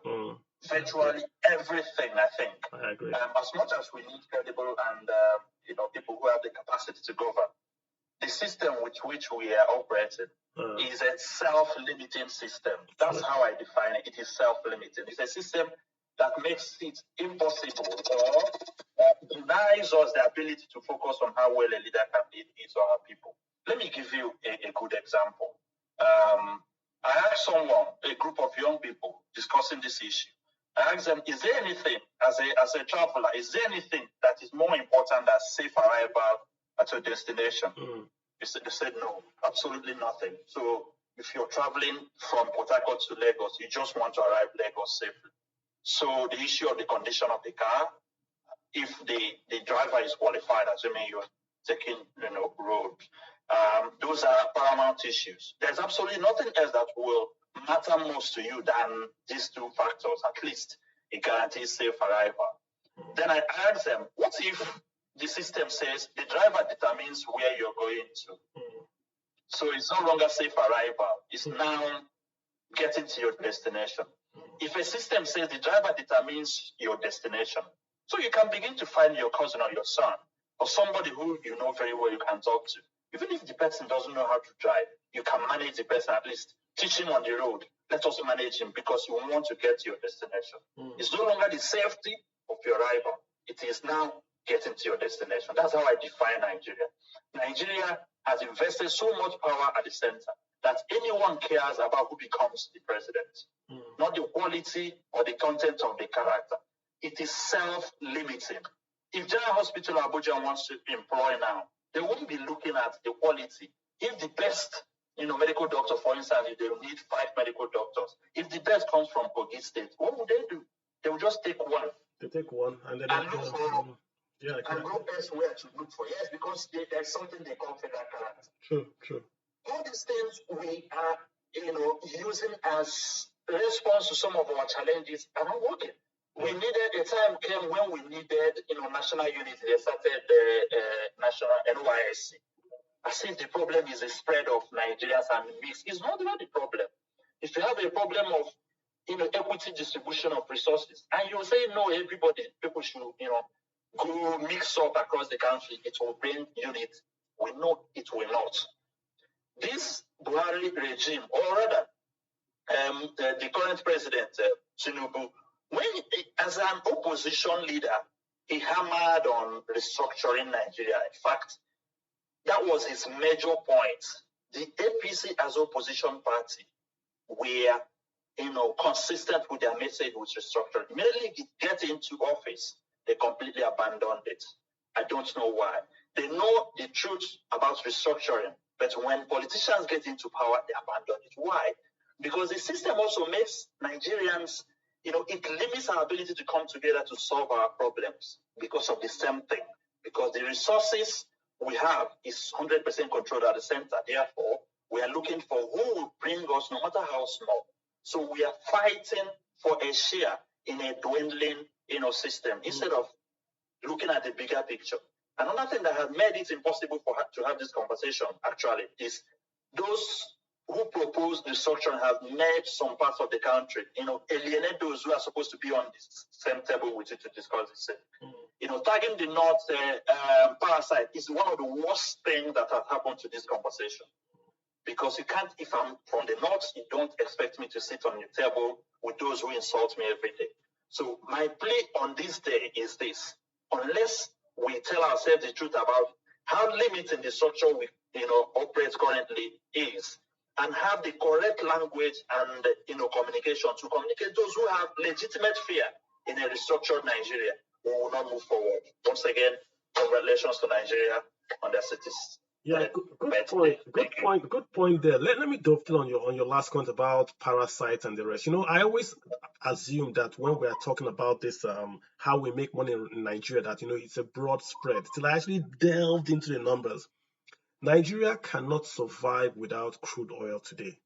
Virtually everything, I think. I agree. As much as we need credible and people who have the capacity to govern, the system with which we are operating is a self-limiting system. That's how I define it. It is self-limiting. It's a system that makes it impossible or denies us the ability to focus on how well a leader can lead his or her people. Let me give you a good example. I asked someone, a group of young people discussing this issue. I asked them, is there anything, as a traveler, is there anything that is more important than safe arrival at your destination? They said no, absolutely nothing. So if you're traveling from Port Harcourt to Lagos, you just want to arrive Lagos safely. So the issue of the condition of the car, if the driver is qualified, assuming you're taking road, those are paramount issues. There's absolutely nothing else that will matter most to you than these two factors. At least it guarantees safe arrival. Then I asked them, what if the system says the driver determines where you're going to? So it's no longer safe arrival. It's now getting to your destination. If a system says the driver determines your destination, so you can begin to find your cousin or your son or somebody who you know very well you can talk to. Even if the person doesn't know how to drive, you can manage the person, at least teach him on the road. Let us manage him because you want to get to your destination. It's no longer the safety of your arrival. It is now getting to your destination. That's how I define Nigeria. Nigeria has invested so much power at the center that anyone cares about who becomes the president, not the quality or the content of the character. It is self-limiting. If General Hospital Abuja wants to employ now, they won't be looking at the quality. If the best, medical doctor, for instance, if they need 5 medical doctors, if the best comes from Kogi State, what would they do? They will just take one. They take one and then look for and go elsewhere to look for. Yes, because there's something they call federal character. True. All these things we are, using as a response to some of our challenges are not working. We needed, a time came when we needed, national unity. They started national NYSC. As if the problem is the spread of Nigerians and mix. It's not the problem. If you have a problem of, equity distribution of resources, and you say no, people should, go mix up across the country, it will bring unity. We know it will not. This Buhari regime, or rather, the current president, Tinubu, when as an opposition leader, he hammered on restructuring Nigeria. In fact, that was his major point the APC as opposition party were, consistent with their message with restructuring. Immediately they get into office, they completely abandoned it. I don't know why. They know the truth about restructuring, but when politicians get into power, they abandon it. Why? Because the system also makes Nigerians, it limits our ability to come together to solve our problems because of the same thing. Because the resources we have is 100% controlled at the center. Therefore, we are looking for who will bring us, no matter how small. So we are fighting for a share in a dwindling, system instead of looking at the bigger picture. Another thing that has made it impossible to have this conversation actually is those who propose the structure have made some parts of the country, alienate those who are supposed to be on the same table with you to discuss this. Tagging the North parasite is one of the worst things that has happened to this conversation. Because you can't, if I'm from the North, you don't expect me to sit on your table with those who insult me every day. So my plea on this day is this: unless we tell ourselves the truth about how limiting the structure we operates currently is, and have the correct language and communication to communicate those who have legitimate fear in a restructured Nigeria, we will not move forward. Once again, congratulations to Nigeria on their cities. Yeah, good point there. Let me dovetail on your last point about parasites and the rest. I always assume that when we are talking about this, how we make money in Nigeria, that it's a broad spread. Till I actually delved into the numbers, Nigeria cannot survive without crude oil today.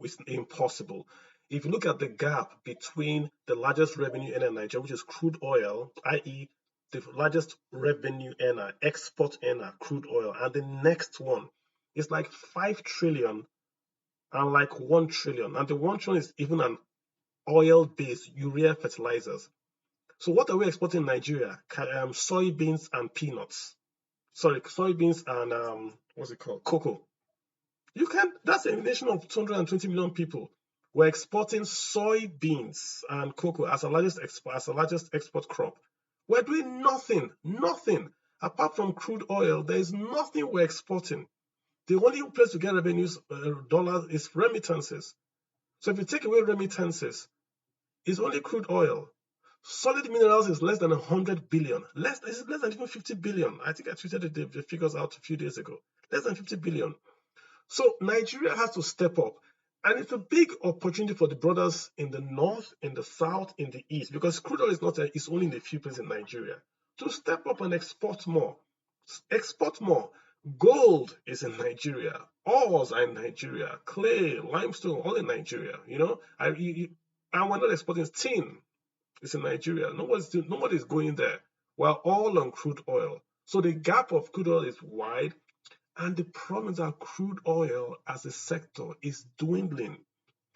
It's impossible. If you look at the gap between the largest revenue earner in Nigeria, which is crude oil, i.e., the largest revenue earner, export earner, crude oil, and the next one is like 5 trillion and like 1 trillion. And the 1 trillion is even an oil-based urea fertilizers. So what are we exporting in Nigeria? Soybeans and peanuts. Sorry, soybeans and what's it called? Cocoa. That's a nation of 220 million people. We're exporting soybeans and cocoa as the largest export crop. We're doing nothing. Apart from crude oil, there is nothing we're exporting. The only place to get revenues, dollars, is remittances. So if you take away remittances, it's only crude oil. Solid minerals is less than 100 billion. It's less than even 50 billion. I think I tweeted the figures out a few days ago. Less than 50 billion. So Nigeria has to step up. And it's a big opportunity for the brothers in the north, in the south, in the east, because crude oil is only in a few places in Nigeria, to step up and export more. Gold is in Nigeria. Ores are in Nigeria. Clay, limestone, all in Nigeria. And we're not exporting tin. It's in Nigeria. Nobody's going there. We're all on crude oil. So the gap of crude oil is wide. And the problem is that crude oil as a sector is dwindling.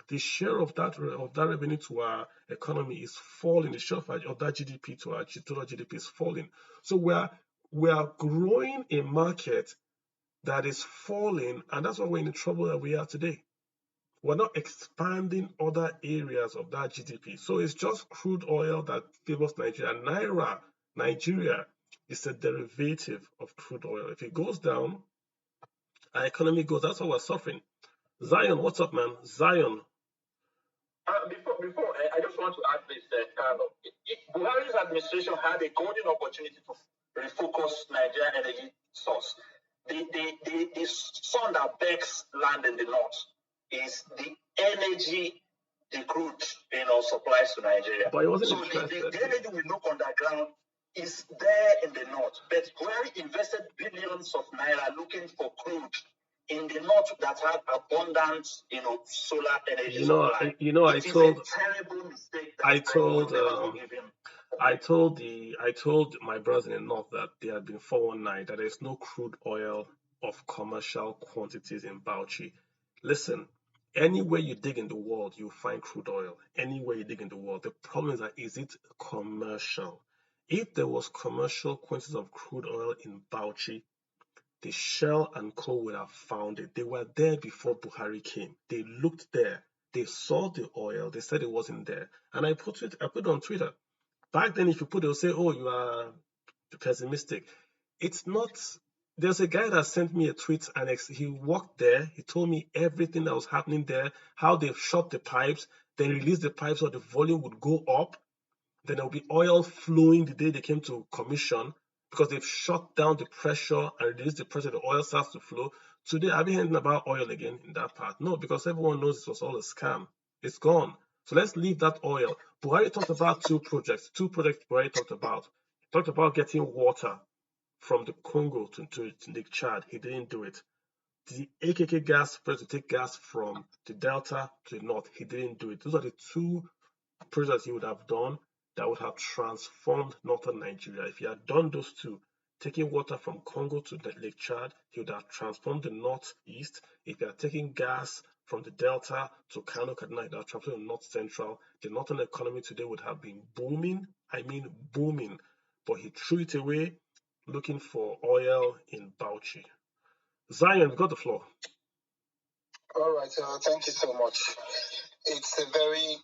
The share of that revenue to our economy is falling. The share of that GDP to our total GDP is falling. So we are growing a market that is falling, and that's why we're in the trouble that we are today. We're not expanding other areas of that GDP. So it's just crude oil that favors Nigeria. Nigeria is a derivative of crude oil. If it goes down, our economy goes. That's why we're suffering. Zion, what's up, man? Zion. Before, I just want to add this, Carlo. Buhari's administration had a golden opportunity to refocus Nigerian energy source. The sun that begs land in the north is the energy, the crude, supplies to Nigeria. But it wasn't the energy we look underground is there in the north. But Buhari invested billions of naira looking for crude in the north that had abundant, solar energy supply. I told my brothers in the north that there had been 419, that there's no crude oil of commercial quantities in Bauchi. Listen, anywhere you dig in the world, you'll find crude oil. Anywhere you dig in the world. The problem is that, is it commercial? If there was commercial quantities of crude oil in Bauchi, the Shell and Co would have found it. They were there before Buhari came. They looked there. They saw the oil. They said it wasn't there. And I put it on Twitter. Back then, if you put it, they'll say, oh, you are pessimistic. It's not There's a guy that sent me a tweet and he walked there. He told me everything that was happening there, how they've shut the pipes, then released the pipes so the volume would go up. Then there'll be oil flowing the day they came to commission because they've shut down the pressure and reduced the pressure. The oil starts to flow. Today, have you heard anything about oil again in that part? No, because everyone knows it was all a scam. It's gone. So let's leave that oil. Buhari talked about two projects. Buhari talked about. He talked about getting water from the Congo to Lake Chad. He didn't do it. The AKK gas project to take gas from the Delta to the north. He didn't do it. Those are the two projects he would have done that would have transformed northern Nigeria. If he had done those two, taking water from Congo to the Lake Chad, he would have transformed the northeast. If he had taken gas from the Delta to Kano, Kaduna, he would have transformed the north central. The northern economy today would have been booming. I mean booming. But he threw it away looking for oil in Bauchi. Zion, you got the floor. All right, thank you so much. It's a very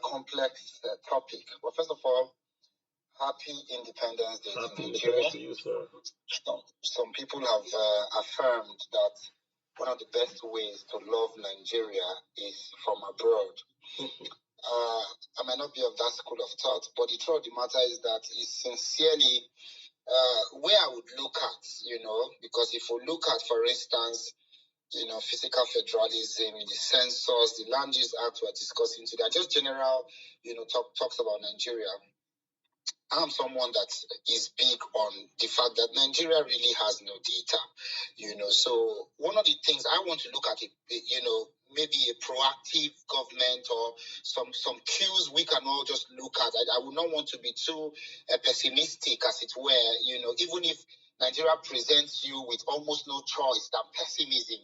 complex topic. Well, first of all, happy Independence Day to Nigeria. To you, sir. Some people have affirmed that one of the best ways to love Nigeria is from abroad. I might not be of that school of thought, but the truth of the matter is that it's sincerely where I would look at, because if we look at, for instance, fiscal federalism, the census, the land use act we're discussing today, just general, talks about Nigeria. I'm someone that is big on the fact that Nigeria really has no data, so one of the things I want to look at, maybe a proactive government or some cues we can all just look at. I would not want to be too pessimistic, as it were, even if Nigeria presents you with almost no choice than pessimism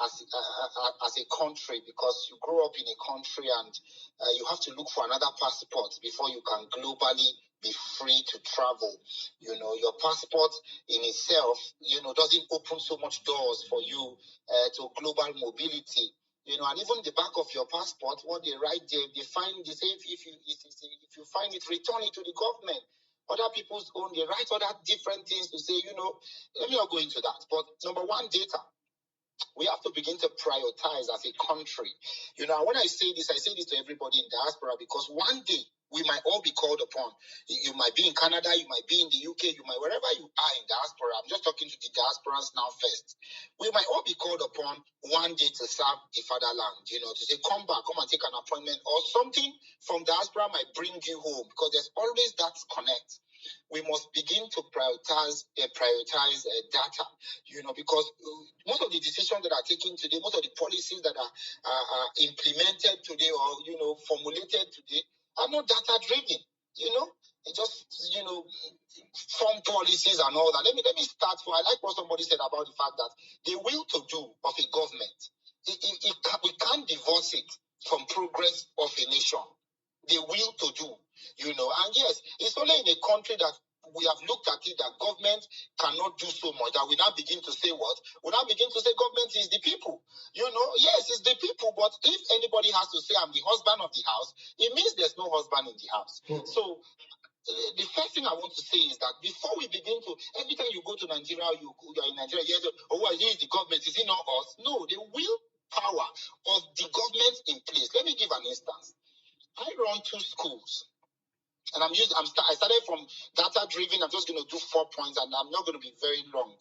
as a country, because you grow up in a country and you have to look for another passport before you can globally be free to travel. Your passport in itself, doesn't open so much doors for you to global mobility. And even the back of your passport, what they write there, they say if you find it, return it to the government. Other people's own, they write other different things to say, let me not go into that. But number one, data. We have to begin to prioritize as a country. When I say this to everybody in diaspora, because one day we might all be called upon. You might be in Canada, you might be in the UK, you might, wherever you are in diaspora. I'm just talking to the diasporans now first. We might all be called upon one day to serve the fatherland, to say, come back, come and take an appointment, or something from diaspora might bring you home, because there's always that connect. We must begin to prioritize data, because most of the decisions that are taken today, most of the policies that are implemented today or, formulated today are not data driven, It just, form policies and all that. Let me start I like what somebody said about the fact that the will to do of a government, we can't divorce it from progress of a nation. The will to do, and yes, it's only in a country that we have looked at it that government cannot do so much that we now begin to say what? We now begin to say government is the people. Yes, it's the people, but if anybody has to say I'm the husband of the house, it means there's no husband in the house. So the first thing I want to say is that before we begin to, every time you go to Nigeria, you're in Nigeria, he is the government, is it not us? No, the will power of the government in place. Let me give an instance. I run 2 schools, and I started from data driven. I'm just going to do 4 points, and I'm not going to be very long.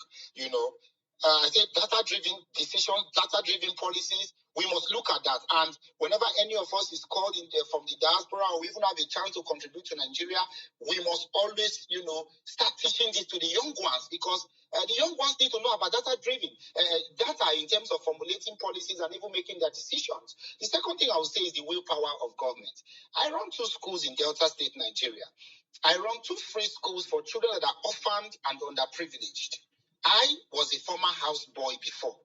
I said data driven decisions, data driven policies. We must look at that, and whenever any of us is called in from the diaspora, or we even have a chance to contribute to Nigeria, we must always, start teaching this to the young ones, because the young ones need to know about data driven data in terms of formulating policies and even making their decisions. The second thing I would say is the willpower of government. I run 2 schools in Delta State, Nigeria. I run 2 free schools for children that are orphaned and underprivileged. I was a former houseboy before.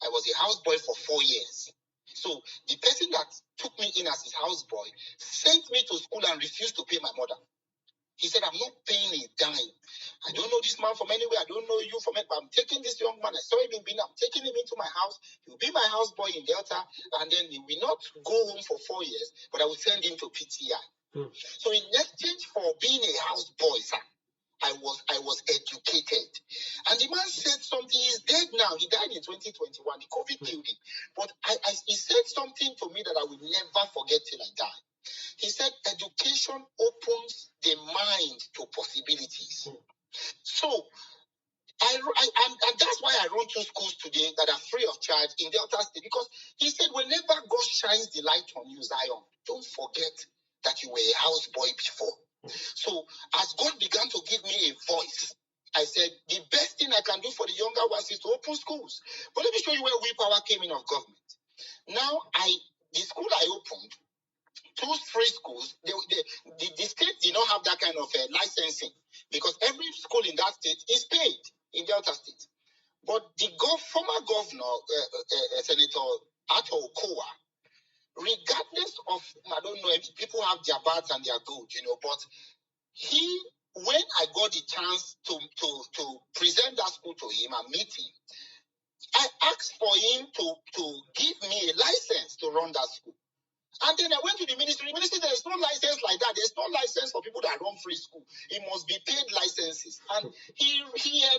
I was a houseboy for 4 years. So the person that took me in as his houseboy sent me to school and refused to pay my mother. He said, I'm not paying a dime. I don't know this man from anywhere. I don't know you from it, but I'm taking this young man. I saw him in Benin. I'm taking him into my house. He will be my houseboy in Delta, and then he will not go home for 4 years, but I will send him to PTI. So in exchange for being a houseboy, sir, I was educated. And the man said something. He's dead now. He died in 2021. The COVID killed him. But he said something to me that I will never forget till I die. He said, education opens the mind to possibilities. So, and that's why I run 2 schools today that are free of charge in Delta State, because he said, whenever God shines the light on you, Zion, don't forget that you were a houseboy before. So as God began to give me a voice, I said, the best thing I can do for the younger ones is to open schools. But let me show you where willpower came in of government. Now, the school I opened, 2 free schools, the state did not have that kind of licensing, because every school in that state is paid in Delta State. But the former governor, Senator Ato Okowa, regardless of, I don't know, if people have their bad and their good, but when I got the chance to present that school to him and meet him, I asked for him to give me a license to run that school. And then I went to the ministry. The ministry, there is no license like that. There's no license for people that run free school. It must be paid licenses. And he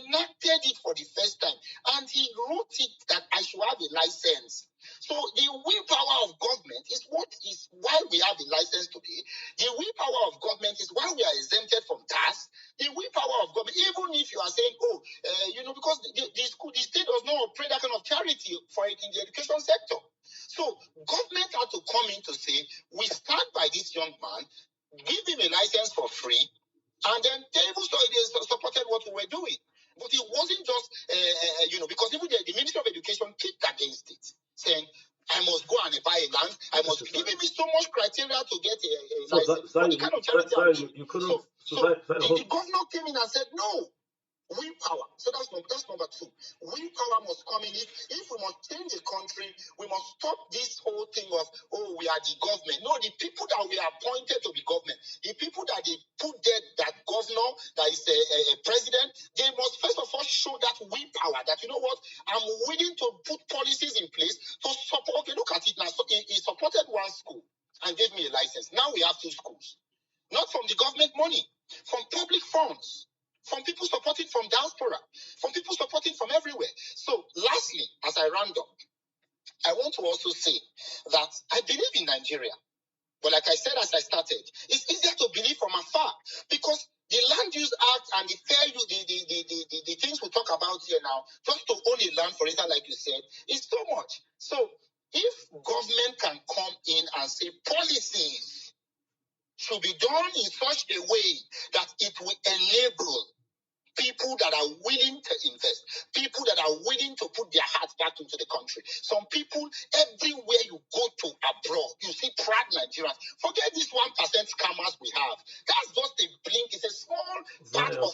enacted it for the first time. And he wrote it that I should have a license. So the willpower of government is why we have a license today. The willpower of government is why we are exempted from tax. The willpower of government, even if you are saying, because the state does not operate that kind of charity for it in the education sector. So government had to come in to say, we stand by this young man, give him a license for free, and then they supported what we were doing. But it wasn't just, because even the Ministry of Education kicked against it, saying, I must go and buy a land. I must be giving me so much criteria to get a license. What kind of charity? The governor came in and said, no. Willpower. So that's number 2. Willpower must come in. If we must change the country, we must stop this whole thing of, we are the government. No, the people that we are appointed to be government, the people that they put there, that governor, that is a president, they must first of all show that willpower, that, you know what, I'm willing to put policies in place to support. Okay, look at it now. So he supported 1 school and gave me a license. Now we have 2 schools. Not from the government money, from public funds. From people supporting from diaspora, from people supporting from everywhere. So lastly, as I round up, I want to also say that I believe in Nigeria. But like I said as I started, it's easier to believe from afar, because the Land Use Act and the fair use, the things we talk about here now, just to own a land, for instance, like you said, is so much. So if government can come in and say policies should be done in such a way that it will enable people that are willing to invest, people that are willing to put their hearts back into the country. Some people, everywhere you go to abroad, you see proud Nigerians. Forget this 1% scammers we have. That's just a blink. It's a small part of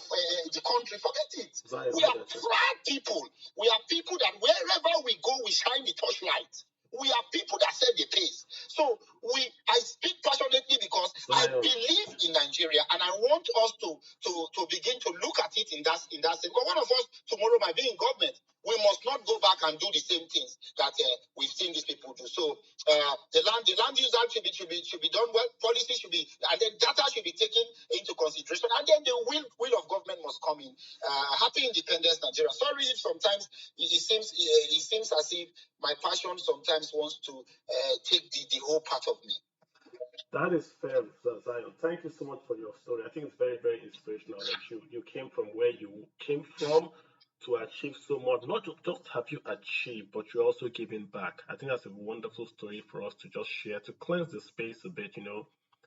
the country. Forget it. We are proud people. We are people that wherever we go, we shine the torchlight. We are people that set the pace. So I speak passionately because I believe in Nigeria, and I want us to begin to look at it in that sense. Because one of us tomorrow might be in government. We must not go back and do the same things that we've seen these people do. So the land use act should be done well. Policy should be, and then data should be taken into consideration, and then the will of government must come in. Happy Independence, Nigeria. Sorry if sometimes it seems as if my passion sometimes wants to take the whole part of me. That is fair, Zion. Thank you so much for your story. I think it's very, very inspirational that you came from where you came from to achieve so much. Not just have you achieved, but you're also giving back. I think that's a wonderful story for us to just share, to cleanse the space a bit,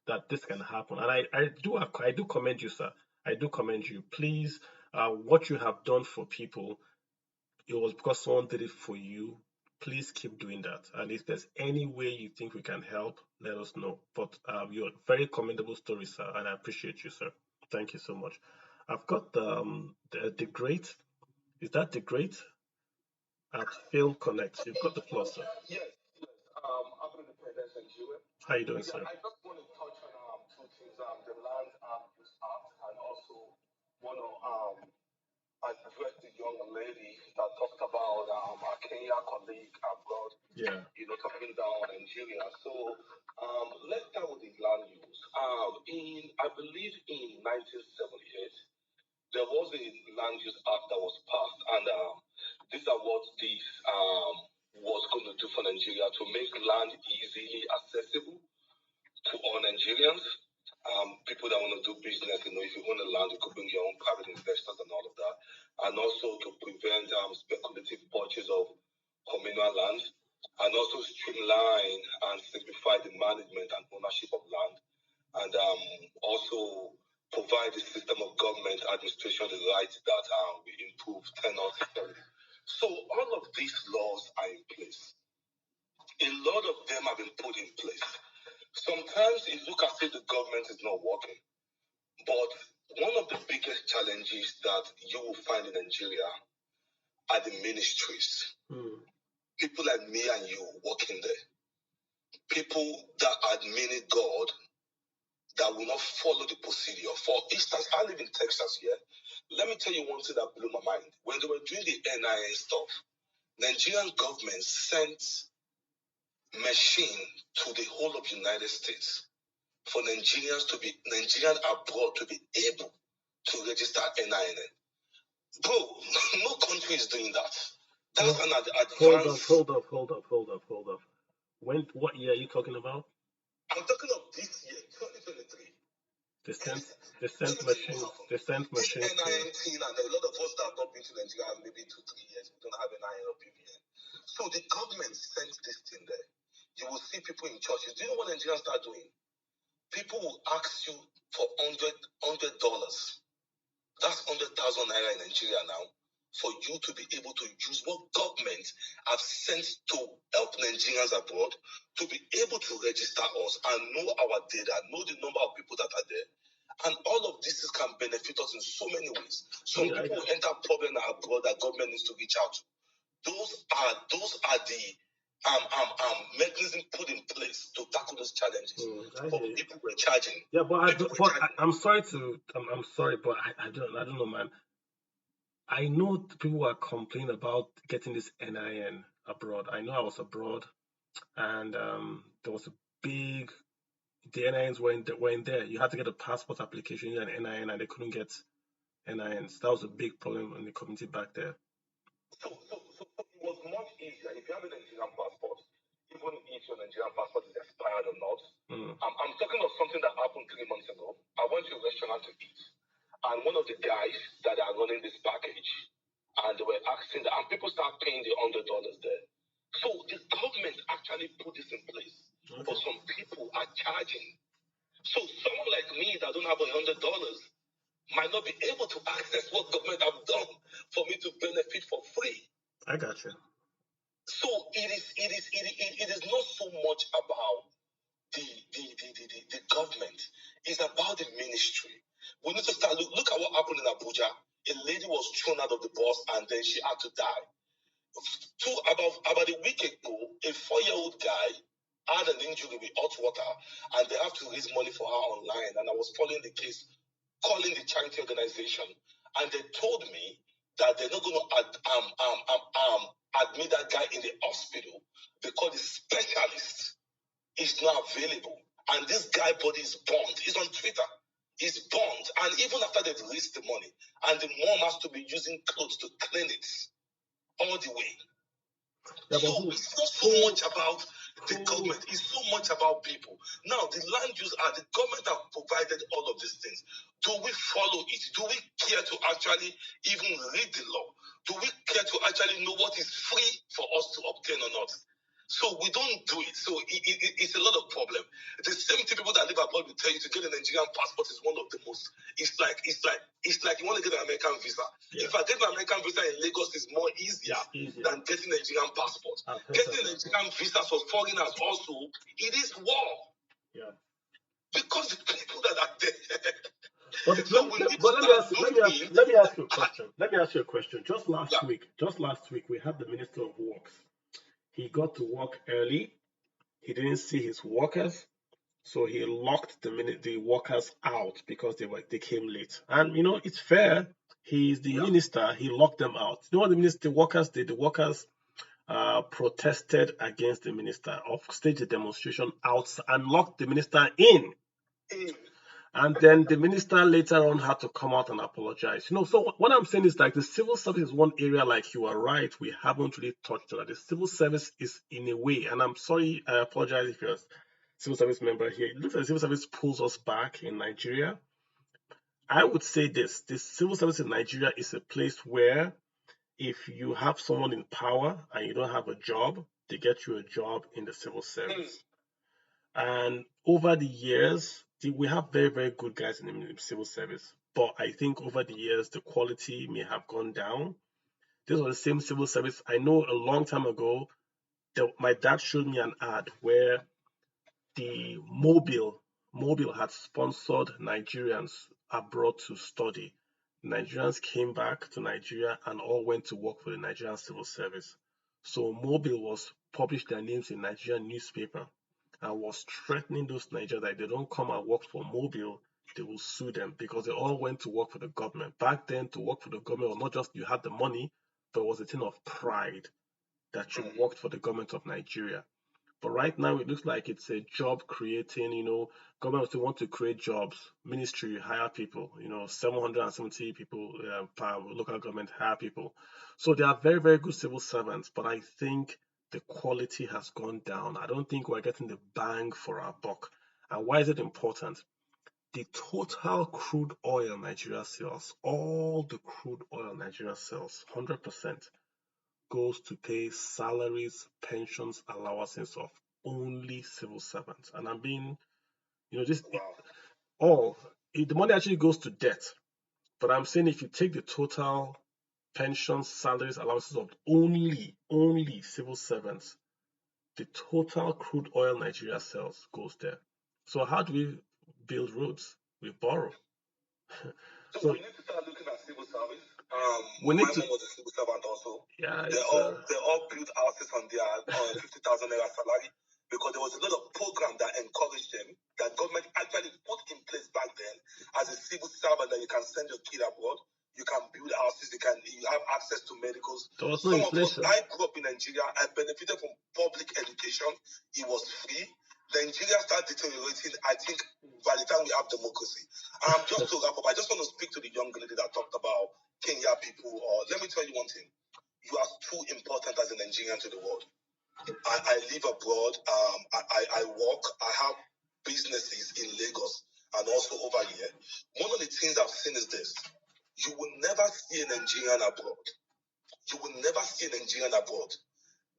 that this can happen. And I do commend you, sir. I do commend you. Please, what you have done for people, it was because someone did it for you. Please keep doing that. And if there's any way you think we can help, let us know. But you're a very commendable story, sir, and I appreciate you, sir. Thank you so much. I've got the great. Is that the great? At Film Connect. You've got the floor, sir. Yes. After Independence and Nigeria. How you doing, sir? I just want to touch on 2 things: the Land Use Act, and also want to address the young lady that talked about our Kenya colleague abroad. Yeah. Talking down Nigeria. So let's start with the land use. I believe in 1978, there was a land use act that was passed, and these are what this was going to do for Nigeria, to make land easily accessible to all Nigerians. People that want to do business, if you own a land, you could bring your own private investors and all of that, and also to prevent speculative purchase of communal land, and also streamline and simplify the management and ownership of land, and also provide a system of government administration the rights that will improve tenure security. So all of these laws are in place. A lot of them have been put in place. Sometimes it looks as if the government is not working. But one of the biggest challenges that you will find in Nigeria are the ministries. People like me and you working there. People that admit God, that will not follow the procedure. For instance, I live in Texas here. Let me tell you one thing that blew my mind. When they were doing the NIN stuff, Nigerian government sent machine to the whole of the United States for Nigerian abroad to be able to register NIN. Bro, no country is doing that. That's an advance. Hold up. What year are you talking about? I'm talking of this year, 2023. They sent machines. This NIN thing, and a lot of us that have not been to Nigeria maybe 2-3 years, we don't have NIN or BVN. So the government sent this thing there. You will see people in churches. Do you know what Nigerians start doing? People will ask you for $100. That's 100,000 naira in Nigeria now, for you to be able to use what government have sent to help Nigerians abroad to be able to register us and know our data, know the number of people that are there. And all of this can benefit us in so many ways. Some people enter problem abroad that government needs to reach out to. Those are the mechanism put in place to tackle those challenges. For people who are charging. Yeah, I'm sorry, but I don't know, man. I know people are complaining about getting this NIN abroad. I know I was abroad, and there was a big. The NINs weren't there. You had to get a passport application and NIN, and they couldn't get NINs. That was a big problem in the community back there. So it was much easier if you have a Nigerian passport, even if your Nigerian passport is expired or not. I'm talking of something that happened 3 months ago. I went to a restaurant to eat, and one of the guys that are running this package, and they were asking, and people start paying the $100 there. So the government actually put this in place. But some people are charging. So someone like me that don't have $100 might not be able to access what government have done for me to benefit for free. I got you. So it is not so much about the government. It's about the ministry. We need to start look at what happened in Abuja. A lady was thrown out of the bus and then she had to die. About a week ago, a 4-year-old guy had an injury with hot water, and they have to raise money for her online. And I was following the case, calling the charity organization, and they told me that they're not going to admit that guy in the hospital because the specialist is not available. And this guy body is burned. He's on Twitter. He's burned. And even after they've raised the money, and the mom has to be using clothes to clean it all the way. Yeah, so it's not so much about the government, it's so much about people. Now, the land use the government have provided all of these things. Do we follow it? Do we care to actually even read the law? Do we care to actually know what is free for us to obtain or not? So we don't do it. So it's a lot of problem. The same thing people that live abroad will tell you to get a Nigerian passport is one of the most. It's like you want to get an American visa. Yeah. If I get an American visa in Lagos, is more easier than getting a Nigerian passport. Getting a Nigerian visa for foreigners also, it is war. Yeah. Because the people that are there. But let me ask you a question. Let me ask you a question. Just last week, we had the Minister of Works. He got to work early. He didn't see his workers, so he locked the workers out because they came late. And it's fair. He's the minister. He locked them out. You know what the workers did? The workers protested against the minister, staged a demonstration outside and locked the minister in. And then the minister later on had to come out and apologize. So what I'm saying is like the civil service is one area, like you are right, we haven't really touched on. The civil service is in a way, and I'm sorry, I apologize if you're a civil service member here. It looks like the civil service pulls us back in Nigeria. I would say this: the civil service in Nigeria is a place where if you have someone in power and you don't have a job, they get you a job in the civil service. And over the years, we have very, very good guys in the civil service. But I think over the years, the quality may have gone down. This was the same civil service. I know a long time ago, my dad showed me an ad where the Mobile had sponsored Nigerians abroad to study. Nigerians came back to Nigeria and all went to work for the Nigerian civil service. So Mobile was published their names in Nigerian newspaper and was threatening those Nigerians that if they don't come and work for Mobile, they will sue them because they all went to work for the government. Back then, to work for the government was not just you had the money, but it was a thing of pride that you worked for the government of Nigeria. But right now, it looks like it's a job creating, government still want to create jobs. Ministry hire people, 770 people per local government hire people. So they are very, very good civil servants, but I think the quality has gone down. I don't think we're getting the bang for our buck. And why is it important? The total crude oil Nigeria sells, all the crude oil Nigeria sells, 100%, goes to pay salaries, pensions, allowances of only civil servants. And I'm being, this the money actually goes to debt. But I'm saying if you take the total pensions, salaries, allowances of only civil servants, the total crude oil Nigeria sells goes there. So how do we build roads? We borrow. So we need to start looking at civil service. We need to. My mom was a civil servant also. Yeah, they all built houses on their 50,000 naira salary because there was a lot of program that encouraged them that government actually put in place back then. As a civil servant, that you can send your kid abroad, you can build houses, you have access to medicals. There was no inflation. I grew up in Nigeria. I benefited from public education. It was free. Nigeria started deteriorating, I think, by the time we have democracy. Just to wrap up, I just want to speak to the young lady that talked about Kenya people. Let me tell you one thing. You are too important as a Nigerian to the world. I live abroad. I work. I have businesses in Lagos and also over here. One of the things I've seen is this. You will never see a Nigerian abroad. You will never see a Nigerian abroad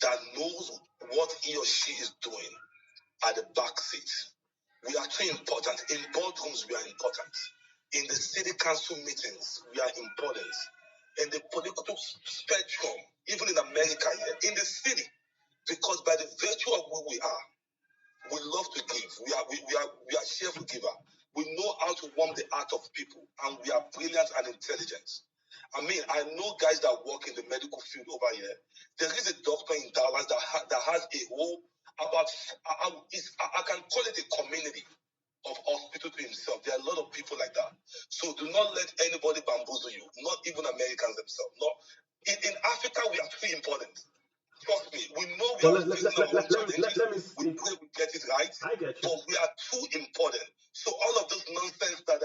that knows what he or she is doing at the back seat. We are too important. In boardrooms, we are important. In the city council meetings, we are important. In the political spectrum, even in America here, in the city, because by the virtue of who we are, we love to give. We are cheerful giver. We know how to warm the heart of people, and we are brilliant and intelligent. I mean, I know guys that work in the medical field over here. There is a doctor in Dallas that has a whole about I can call it a community of hospital to himself. There are a lot of people like that. So do not let anybody bamboozle you, not even Americans themselves. No. In Africa, we are too important. Trust me, we know we are facing our own challenges. We pray we get it right, but we are too important. So all of those nonsense that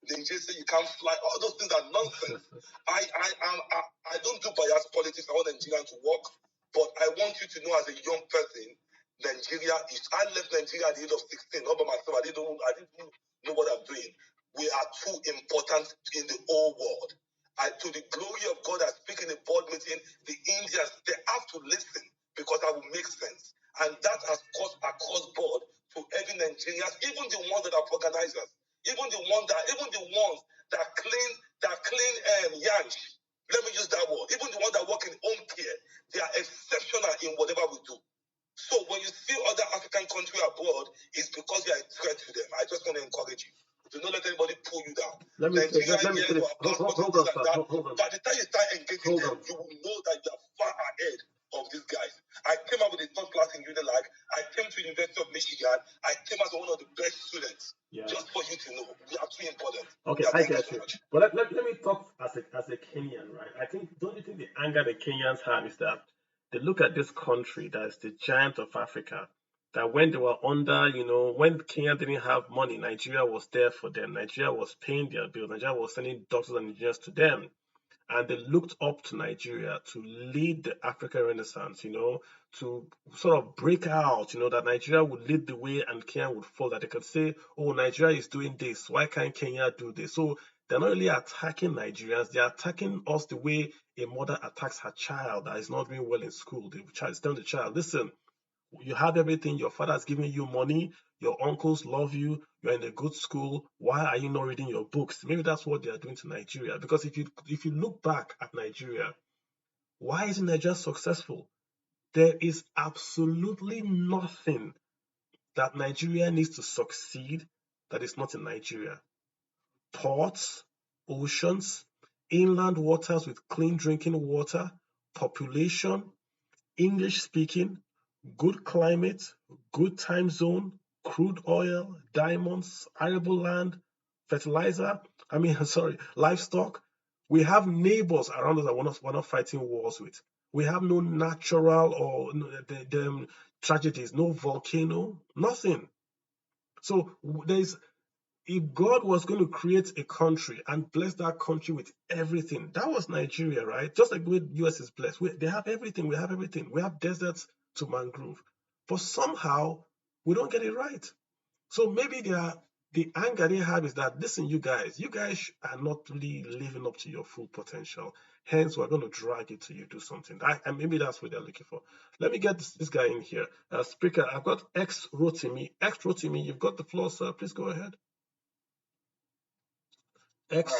Nigeria say you can't fly, all those things are nonsense. I don't do bias politics. I want Nigeria to work, but I want you to know as a young person, I left Nigeria at the age of 16, not by myself. I didn't know what I'm doing. We are too important in the whole world. To the glory of God, I speak in a board meeting, the Indians, they have to listen because that will make sense. And that has caused across board to every Nigerian, even the ones that are organizers, even the ones that clean yansh. Let me use that word. Even the ones that work in home care, they are exceptional in whatever we do. So when you see other African countries abroad, it's because you are a threat to them. I just want to encourage you. Do not let anybody pull you down. Let me finish. Hold on. By the time you start engaging them, you will know that you are far ahead of these guys. I came out with a third class in Unilag. I came to the University of Michigan. I came as one of the best students. Yeah. Just for you to know, we are too important. Okay, I get you. But let me talk as a Kenyan, right? Don't you think the anger the Kenyans have is that they look at this country that is the giant of Africa, that when they were under, when Kenya didn't have money, Nigeria was there for them. Nigeria was paying their bills. Nigeria was sending doctors and engineers to them. And they looked up to Nigeria to lead the African Renaissance, to sort of break out, that Nigeria would lead the way and Kenya would follow, that they could say, oh, Nigeria is doing this. Why can't Kenya do this? So they're not really attacking Nigerians. They're attacking us the way a mother attacks her child that is not doing well in school. The child is telling the child, listen, you have everything. Your father's giving you money. Your uncles love you. You're in a good school. Why are you not reading your books? Maybe that's what they are doing to Nigeria. Because if you look back at Nigeria, why isn't Nigeria successful? There is absolutely nothing that Nigeria needs to succeed that is not in Nigeria. Ports, oceans, inland waters with clean drinking water, population, English speaking, good climate, good time zone, crude oil, diamonds, arable land, fertilizer, livestock. We have neighbors around us that we're not fighting wars with. We have no natural or the tragedies, no volcano, nothing. So if God was going to create a country and bless that country with everything, that was Nigeria, right? Just like the way the US is blessed. They have everything. We have everything. We have deserts to mangrove. But somehow, we don't get it right. So maybe the anger they have is that, listen, you guys are not really living up to your full potential. Hence, we're going to drag it to you do something. And maybe that's what they're looking for. Let me get this guy in here. Speaker, I've got X Rotimi. X Rotimi, you've got the floor, sir. Please go ahead. X.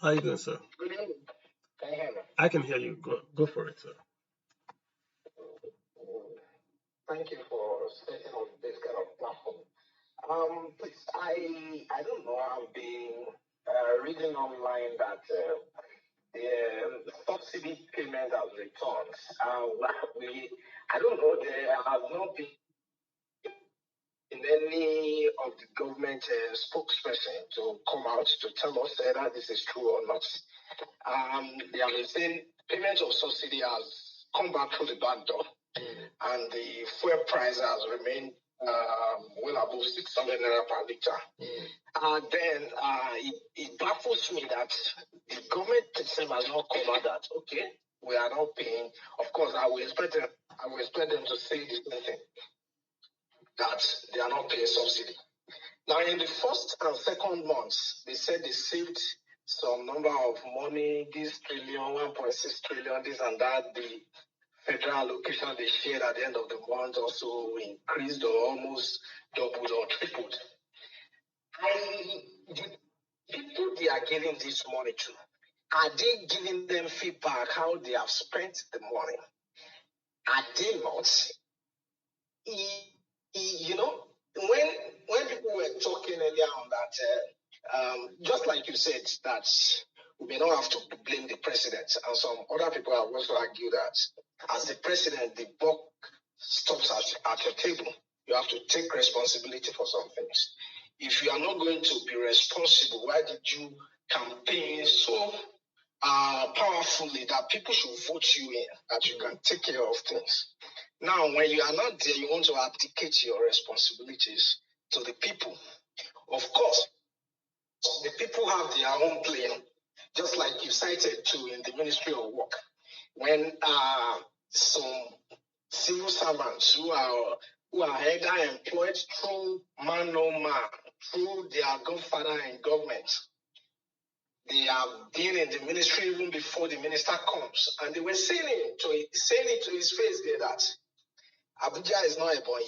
How are you doing, sir? Good evening. Can you hear me? I can hear you. Go for it, sir. Thank you for stepping on this kind of platform. Please, I don't know. I've been reading online that the subsidy payment has returned. I don't know. There has not been in any of the government spokesperson to come out to tell us whether this is true or not. They have been saying payment of subsidy has come back through the back door, and the fuel price has remained well above 600 naira per liter. Then it baffles me that the government system has not come out that, okay, we are not paying. Of course, I will expect them to say the same thing, that they are not paying subsidy. Now, in the first and second months, they said they saved some number of money, this trillion, 1.6 trillion, this and that. The federal allocation they shared at the end of the month also increased or almost doubled or tripled. The people they are giving this money to, are they giving them feedback how they have spent the money? Are they not? When people were talking earlier on that, just like you said, that we may not have to blame the president, and some other people have also argued that as the president, the buck stops at your table. You have to take responsibility for some things. If you are not going to be responsible, why did you campaign so powerfully that people should vote you in, that you can take care of things? Now, when you are not there, you want to abdicate your responsibilities to the people. Of course, the people have their own plan, just like you cited too in the Ministry of Work, when some civil servants who are either employed through man or man, through their godfather in government, they have been in the ministry even before the minister comes, and they were saying it to his face there that Abuja is not a boy.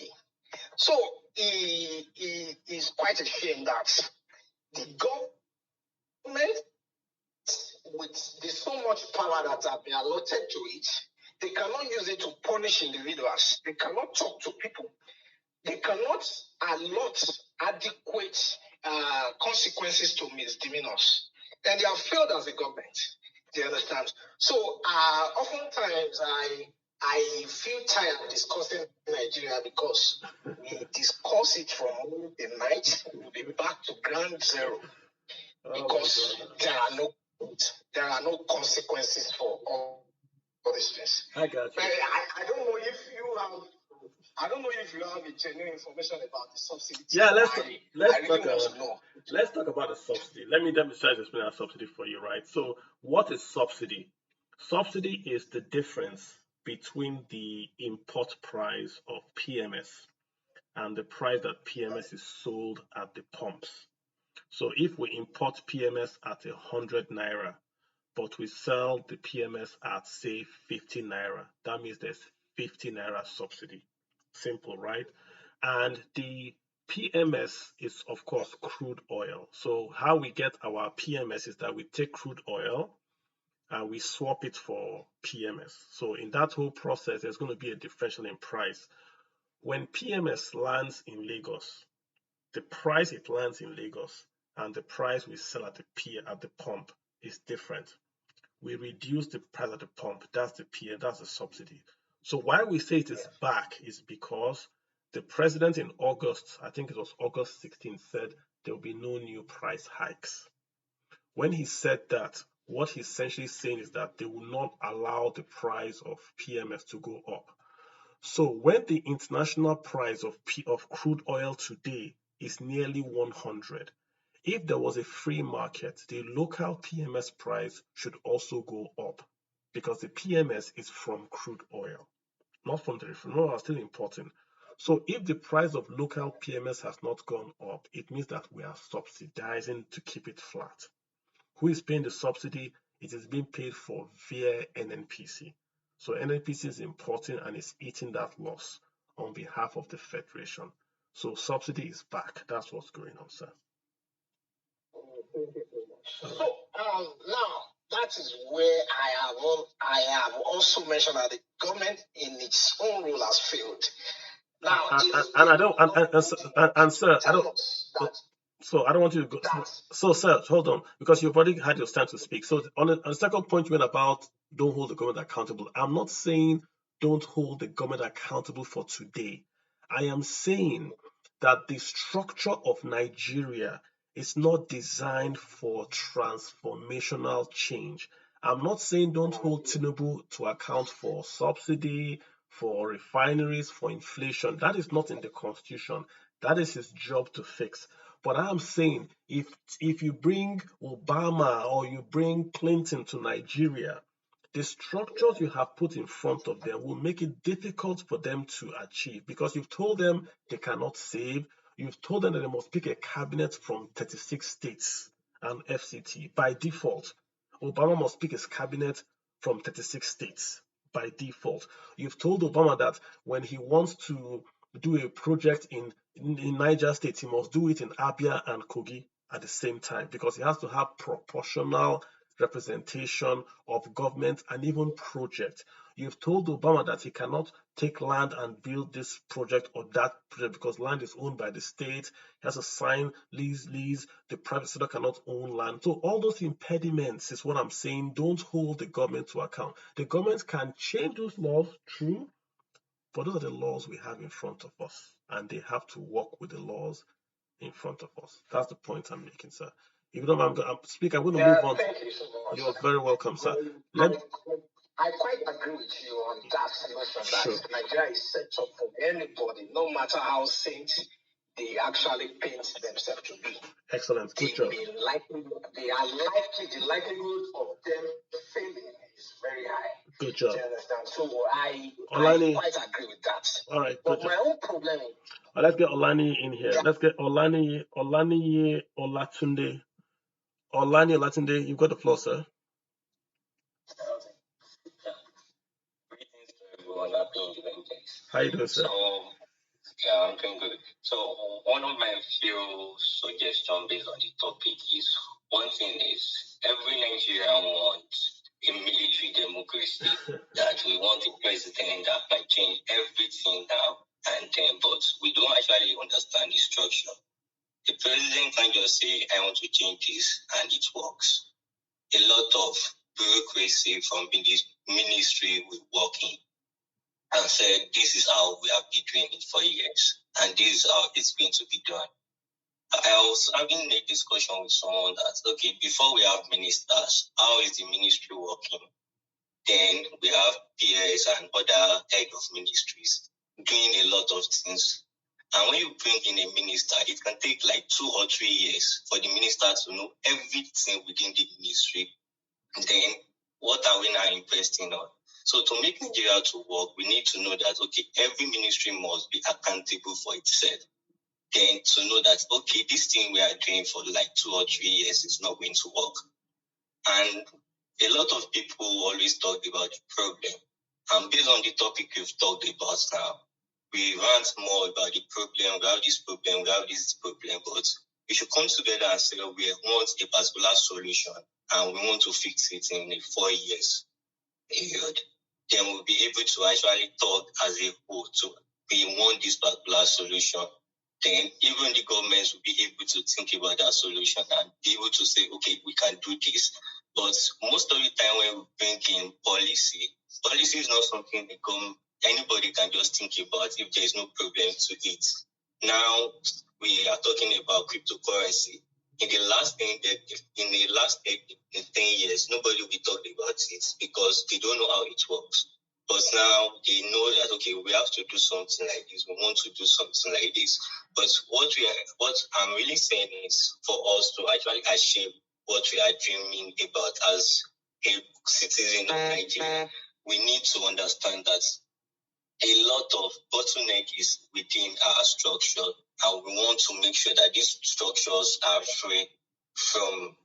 So he is quite ashamed that the government, with the so much power that have been allotted to it, they cannot use it to punish individuals. They cannot talk to people. They cannot allot adequate consequences to misdemeanors. And they have failed as a government. Do you understand? So oftentimes I feel tired discussing Nigeria because we discuss it from the night, we'll be back to ground zero because there are no consequences for all these things. I got you. I don't know if you have I don't know if you have a genuine information about the subsidy. Yeah, let's Let's talk about the subsidy. Let me try to explain our subsidy for you, right? So, what is subsidy? Subsidy is the difference between the import price of PMS and the price that PMS is sold at the pumps. So, if we import PMS at 100 naira, but we sell the PMS at say 50 naira, that means there's 50 naira subsidy. Simple, right? And the PMS is, of course, crude oil. So how we get our PMS is that we take crude oil and we swap it for PMS. So in that whole process, there's going to be a differential in price. When PMS lands in Lagos, the price it lands in Lagos and the price we sell at the pump is different. We reduce the price at the pump. That's the PM, that's the subsidy. So why we say it is back is because the president in August, I think it was August 16th, said there will be no new price hikes. When he said that, what he's essentially saying is that they will not allow the price of PMS to go up. So when the international price of crude oil today is nearly 100, if there was a free market, the local PMS price should also go up because the PMS is from crude oil, not from the refinery. No, still important. So if the price of local PMS has not gone up, it means that we are subsidizing to keep it flat. Who is paying the subsidy? It is being paid for via NNPC. So NNPC is importing and is eating that loss on behalf of the Federation. So subsidy is back. That's what's going on, sir. So now that is where I have also mentioned that the government in its own role has failed. Now, sir, I don't. So I don't want you to go. So sir, hold on, because you've already had your stand to speak. So on the second point you made about don't hold the government accountable. I'm not saying don't hold the government accountable for today. I am saying that the structure of Nigeria is not designed for transformational change. I'm not saying don't hold Tinubu to account for subsidy, for refineries, for inflation. That is not in the constitution. That is his job to fix. But I'm saying if you bring Obama or you bring Clinton to Nigeria, the structures you have put in front of them will make it difficult for them to achieve because you've told them they cannot save. You've told them that they must pick a cabinet from 36 states and FCT by default. Obama must pick his cabinet from 36 states by default. You've told Obama that when he wants to do a project in Niger State, he must do it in Abia and Kogi at the same time because he has to have proportional representation of government and even project. You've told Obama that he cannot take land and build this project or that project because land is owned by the state. He has to sign lease. The private sector cannot own land. So all those impediments is what I'm saying. Don't hold the government to account. The government can change those laws, true, but those are the laws we have in front of us, and they have to work with the laws in front of us. That's the point I'm making, sir. If you don't mind, I'm going to move on. Thank you so much. You're very welcome, sir. I quite agree with you on that notion that Nigeria is set up for anybody, no matter how saint they actually paint themselves to be. Excellent. Good job. The likelihood of them failing is very high. Good job. Do you understand? So I quite agree with that. All right. But my own problem is... let's get Olani in here. Yeah. Let's get Olani Olatunde. Olani Olatunde, you've got the floor, sir. How you doing, sir? Yeah, I'm doing good. So one of my few suggestions based on the topic is, one thing is every Nigerian wants a military democracy, that we want a president that can change everything now and then, but we don't actually understand the structure. The president can just say, I want to change this, and it works. A lot of bureaucracy from the ministry will work in and said, this is how we have been doing it for years, and this is how it's going to be done. I was having a discussion with someone that, okay, before we have ministers, how is the ministry working? Then we have PS and other head of ministries. doing a lot of things. And when you bring in a minister, it can take like 2 or 3 years for the minister to know everything within the ministry. Then what are we now investing on? So to make Nigeria to work, we need to know that, okay, every ministry must be accountable for itself. Then to know that, okay, this thing we are doing for like 2 or 3 years is not going to work. And a lot of people always talk about the problem. And based on the topic we've talked about now, we rant more about the problem, we have this problem, we have this problem, but we should come together and say, we want a particular solution and we want to fix it in a 4 years period. Then we'll be able to actually talk as a whole to we want this particular solution. Then even the governments will be able to think about that solution and be able to say, okay, we can do this. But most of the time when we bring in policy is not something anybody can just think about if there is no problem to it. Now we are talking about cryptocurrency. In the last 10 years, nobody will talk about it because they don't know how it works. But now they know that, okay, we have to do something like this. We want to do something like this. But what I'm really saying is for us to actually achieve what we are dreaming about as a citizen of Nigeria, we need to understand that a lot of bottleneck is within our structure, and we want to make sure that these structures are free from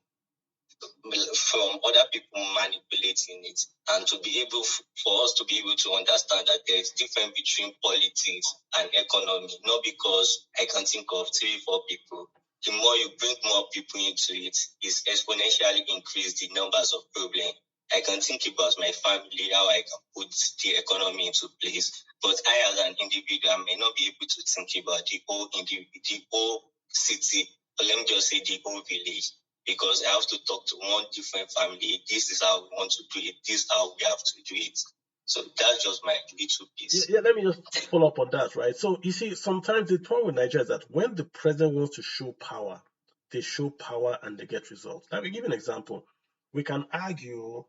other people manipulating it, and to be able for us to be able to understand that there is difference between politics and economy. Not because I can think of 3-4 people. The more you bring more people into it, is exponentially increase the numbers of problems. I can think about my family, how I can put the economy into place, but I as an individual may not be able to think about the whole city, or let me just say the whole village, because I have to talk to one different family. This is how we want to do it. This is how we have to do it. So that's just my little piece. Yeah, let me just follow up on that, right? So you see, sometimes the problem with Nigeria is that when the president wants to show power, they show power and they get results. Let me give you an example. We can argue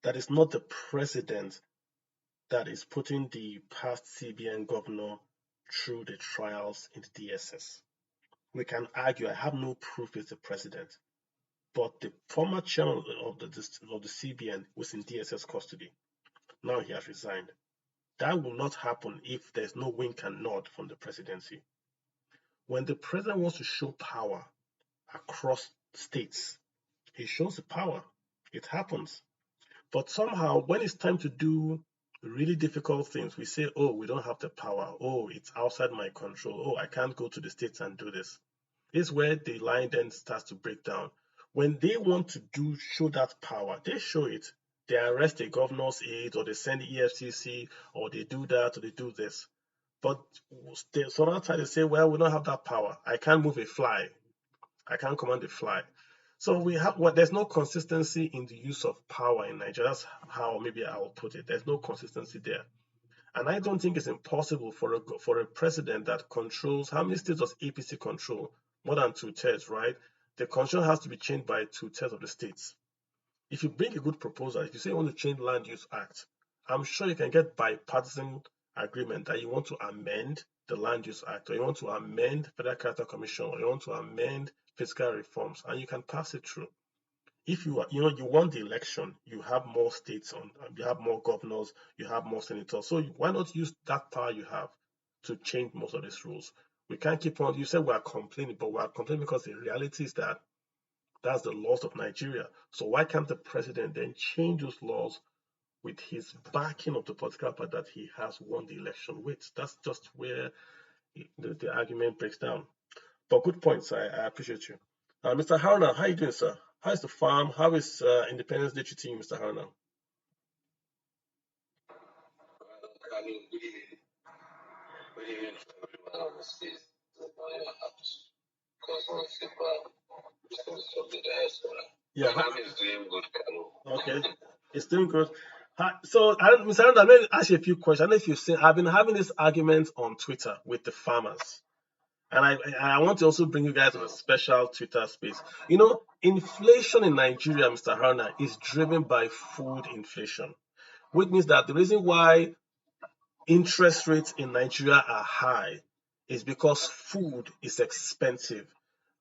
that it's not the president that is putting the past CBN governor through the trials in the DSS. We can argue, I have no proof it's the president, but the former chairman of the CBN was in DSS custody. Now he has resigned. That will not happen if there's no wink and nod from the presidency. When the president wants to show power across states, he shows the power. It happens. But somehow, when it's time to do really difficult things, we say, oh, we don't have the power. Oh, it's outside my control. Oh, I can't go to the states and do this. This is where the line then starts to break down. When they want to show that power, they show it. They arrest a governor's aide, or they send the EFCC, or they do that, or they do this. But so now try to say, well, we don't have that power. I can't move a fly. I can't command a fly. So there's no consistency in the use of power in Nigeria. That's how maybe I'll put it. There's no consistency there. And I don't think it's impossible for a president that controls, how many states does APC control? More than 2/3, right? The constitution has to be changed by 2/3 of the states. If you bring a good proposal, if you say you want to change Land Use Act, I'm sure you can get bipartisan agreement that you want to amend the Land Use Act, or you want to amend Federal Character Commission, or you want to amend fiscal reforms, and you can pass it through. If you won the election, you have more states you have more governors, you have more senators. So why not use that power you have to change most of these rules? We can't keep on. You said we are complaining, but we are complaining because the reality is that that's the laws of Nigeria. So why can't the president then change those laws with his backing of the political party that he has won the election with? That's just where the argument breaks down. But good points. I appreciate you. Mr. Haruna, how are you doing, sir? How is the farm? How is Independence Day treating you, Mr. Haruna? Good evening to everyone on the space. Yeah, is doing good, Carlo. Okay, it's doing good. So, Mr. Haruna, I'm going to ask you a few questions. I don't know if you've seen, I've been having this argument on Twitter with the farmers. And I want to also bring you guys on a special Twitter space. You know, inflation in Nigeria, Mr. Haruna, is driven by food inflation, which means that the reason why interest rates in Nigeria are high is because food is expensive.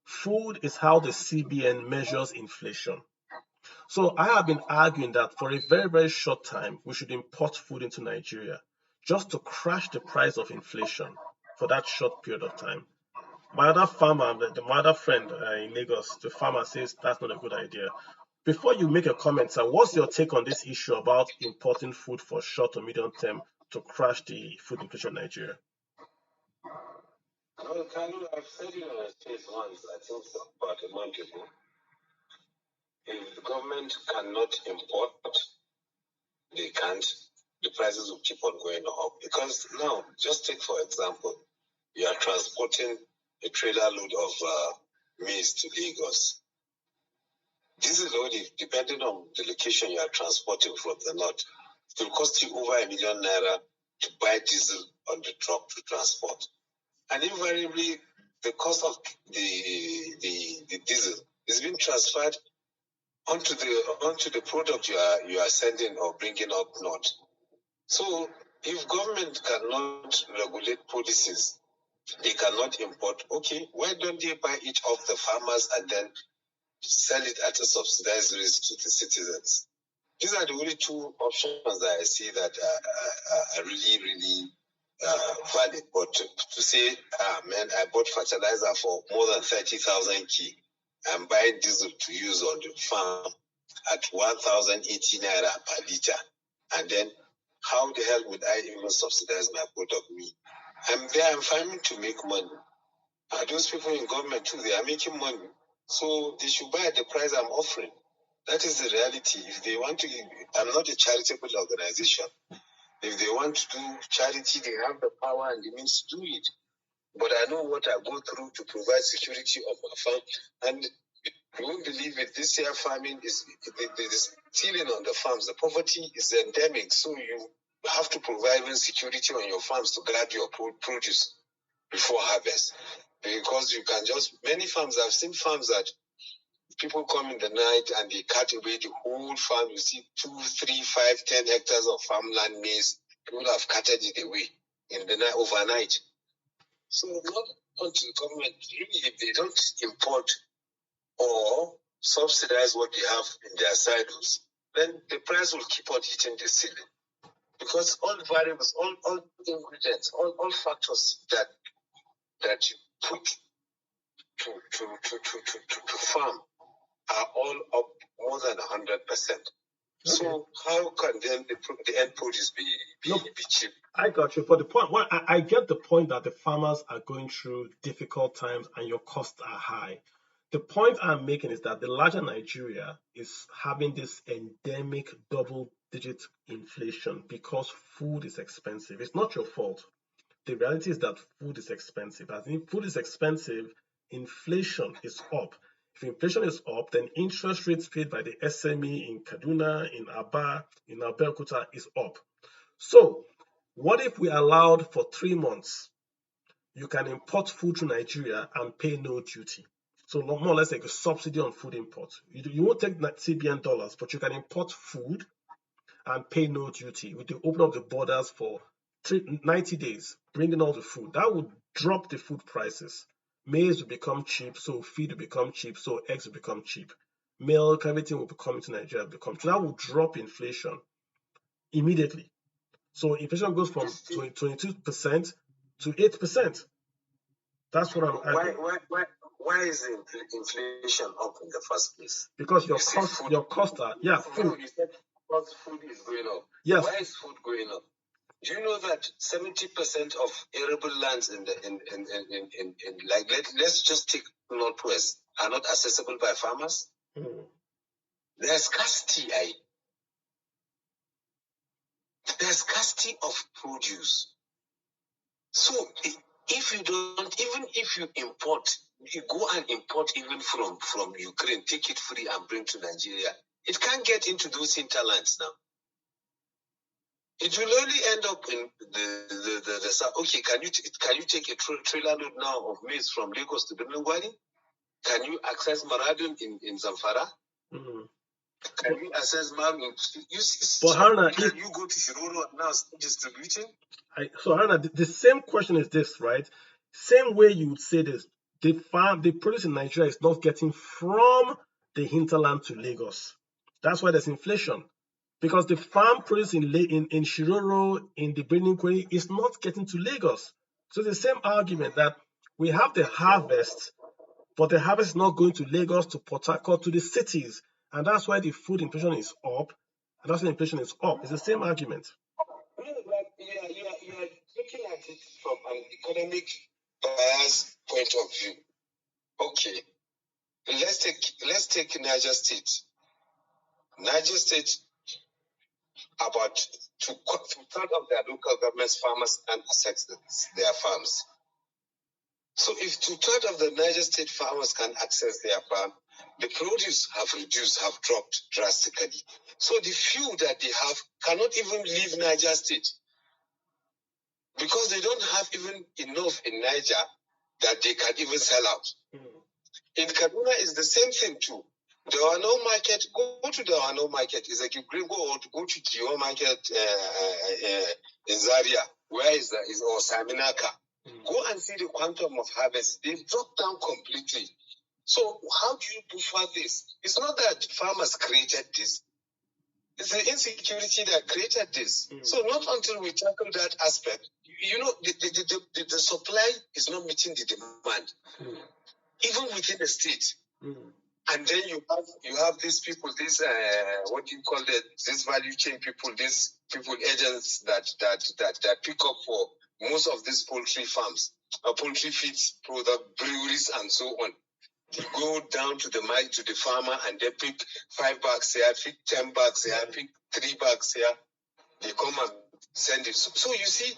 Food is how the CBN measures inflation. So I have been arguing that for a very, very short time, we should import food into Nigeria just to crash the price of inflation for that short period of time. My other farmer, my other friend in Lagos, the farmer says that's not a good idea. Before you make a comment, sir, what's your take on this issue about importing food for short or medium term to crash the food inflation in Nigeria? Well, Kalu, I've said it on a stage once, I think so, about a month ago. If the government cannot import, they can't, the prices will keep on going up. Because now, just take for example, you are transporting a trailer load of maize to Lagos. Diesel load, depending on the location you are transporting from the north, it will cost you over ₦1 million to buy diesel on the truck to transport. And invariably, the cost of the diesel is being transferred onto the product you are sending or bringing up north. So if government cannot regulate policies, they cannot import. Okay, why don't they buy it off the farmers and then sell it at a subsidized rate to the citizens? These are the only two options that I see that are really, really valid. But to say, man, I bought fertilizer for more than 30,000 key. I'm buying diesel to use on the farm at 1,080 naira per liter. And then how the hell would I even subsidize my product? I'm farming to make money. Those people in government too, they are making money. So they should buy at the price I'm offering. That is the reality. If they want to, I'm not a charitable organization. If they want to do charity, they have the power and the means to do it. But I know what I go through to provide security of my farm. And you won't believe it, this year farming is stealing on the farms. The poverty is endemic. So you have to provide security on your farms to guard your produce before harvest. Because you can many farms, I've seen farms that people come in the night and they cut away the whole farm. You see 2, 3, 5, 10 hectares of farmland maize. People have cutted it away in the night, overnight. So not onto the government, really, if they don't import or subsidize what they have in their silos, then the price will keep on hitting the ceiling. Because all variables, all ingredients, all factors that you put to farm are all up more than 100%. Okay. So how can then the end produce be cheap? I got you. But the point, I get the point that the farmers are going through difficult times and your costs are high. The point I'm making is that the larger Nigeria is having this endemic double-digit inflation because food is expensive. It's not your fault. The reality is that food is expensive. As if food is expensive, inflation is up. If inflation is up, then interest rates paid by the SME in Kaduna, in Aba, in Abeokuta is up. So what if we allowed for 3 months, you can import food to Nigeria and pay no duty? So more or less like a subsidy on food import. You won't take CBN dollars, but you can import food and pay no duty. We can open up the borders for 90 days, bringing all the food. That would drop the food prices. Maize will become cheap, so feed will become cheap, so eggs will become cheap. Milk, everything will be coming to Nigeria. So that will drop inflation immediately. So inflation goes from 22% to 8%. That's what I'm arguing. Why is inflation up in the first place? Because your costs are, food. No, you said food is going up. Yes. Why is food going up? Do you know that 70% of arable lands let's just take Northwest are not accessible by farmers? There's scarcity. There's scarcity of produce. So if you don't, even if you import, you go and import even from Ukraine, take it free and bring to Nigeria, it can't get into those hinterlands now. It will only end up in the south. Okay, can you take a trailer load now of maize from Lagos to Birnin Gwari? Can you access Maradun in Zamfara? Can we assess market? But Haruna, can you go to Shiroro and now start distributing? So Haruna, the same question is this, right? Same way you would say this: the produce in Nigeria is not getting from the hinterland to Lagos. That's why there's inflation, because the farm produce in Shiroro, in the Benin Quarry, is not getting to Lagos. So the same argument that we have the harvest, but the harvest is not going to Lagos, to Port Harcourt, to the cities, and that's why the food inflation is up, and that's why inflation is up. It's the same argument. No, but you are looking at it from an economic bias point of view. Okay, let's take Niger State. Niger State, about two-thirds of their local government's farmers can access their farms. So if two-thirds of the Niger State farmers can access their farm, the produce have dropped drastically. So the few that they have cannot even leave Niger State, because they don't have even enough in Niger that they can even sell out. In Kaduna, it's the same thing too. There are no market. Go to the Wano market. It's like you go to Geo market in Zaria. Where is that? Or Saminaka. Go and see the quantum of harvest. They've dropped down completely. So how do you buffer this? It's not that farmers created this. It's the insecurity that created this. So not until we tackle that aspect, the supply is not meeting the demand, even within the state. And then you have these people, these what do you call it? These value chain people, these people agents that pick up for most of these poultry farms, poultry feeds, product breweries, and so on. You go down to the farmer and they pick 5 bags here, pick 10 bags here, pick 3 bags here. They come and send it. So you see,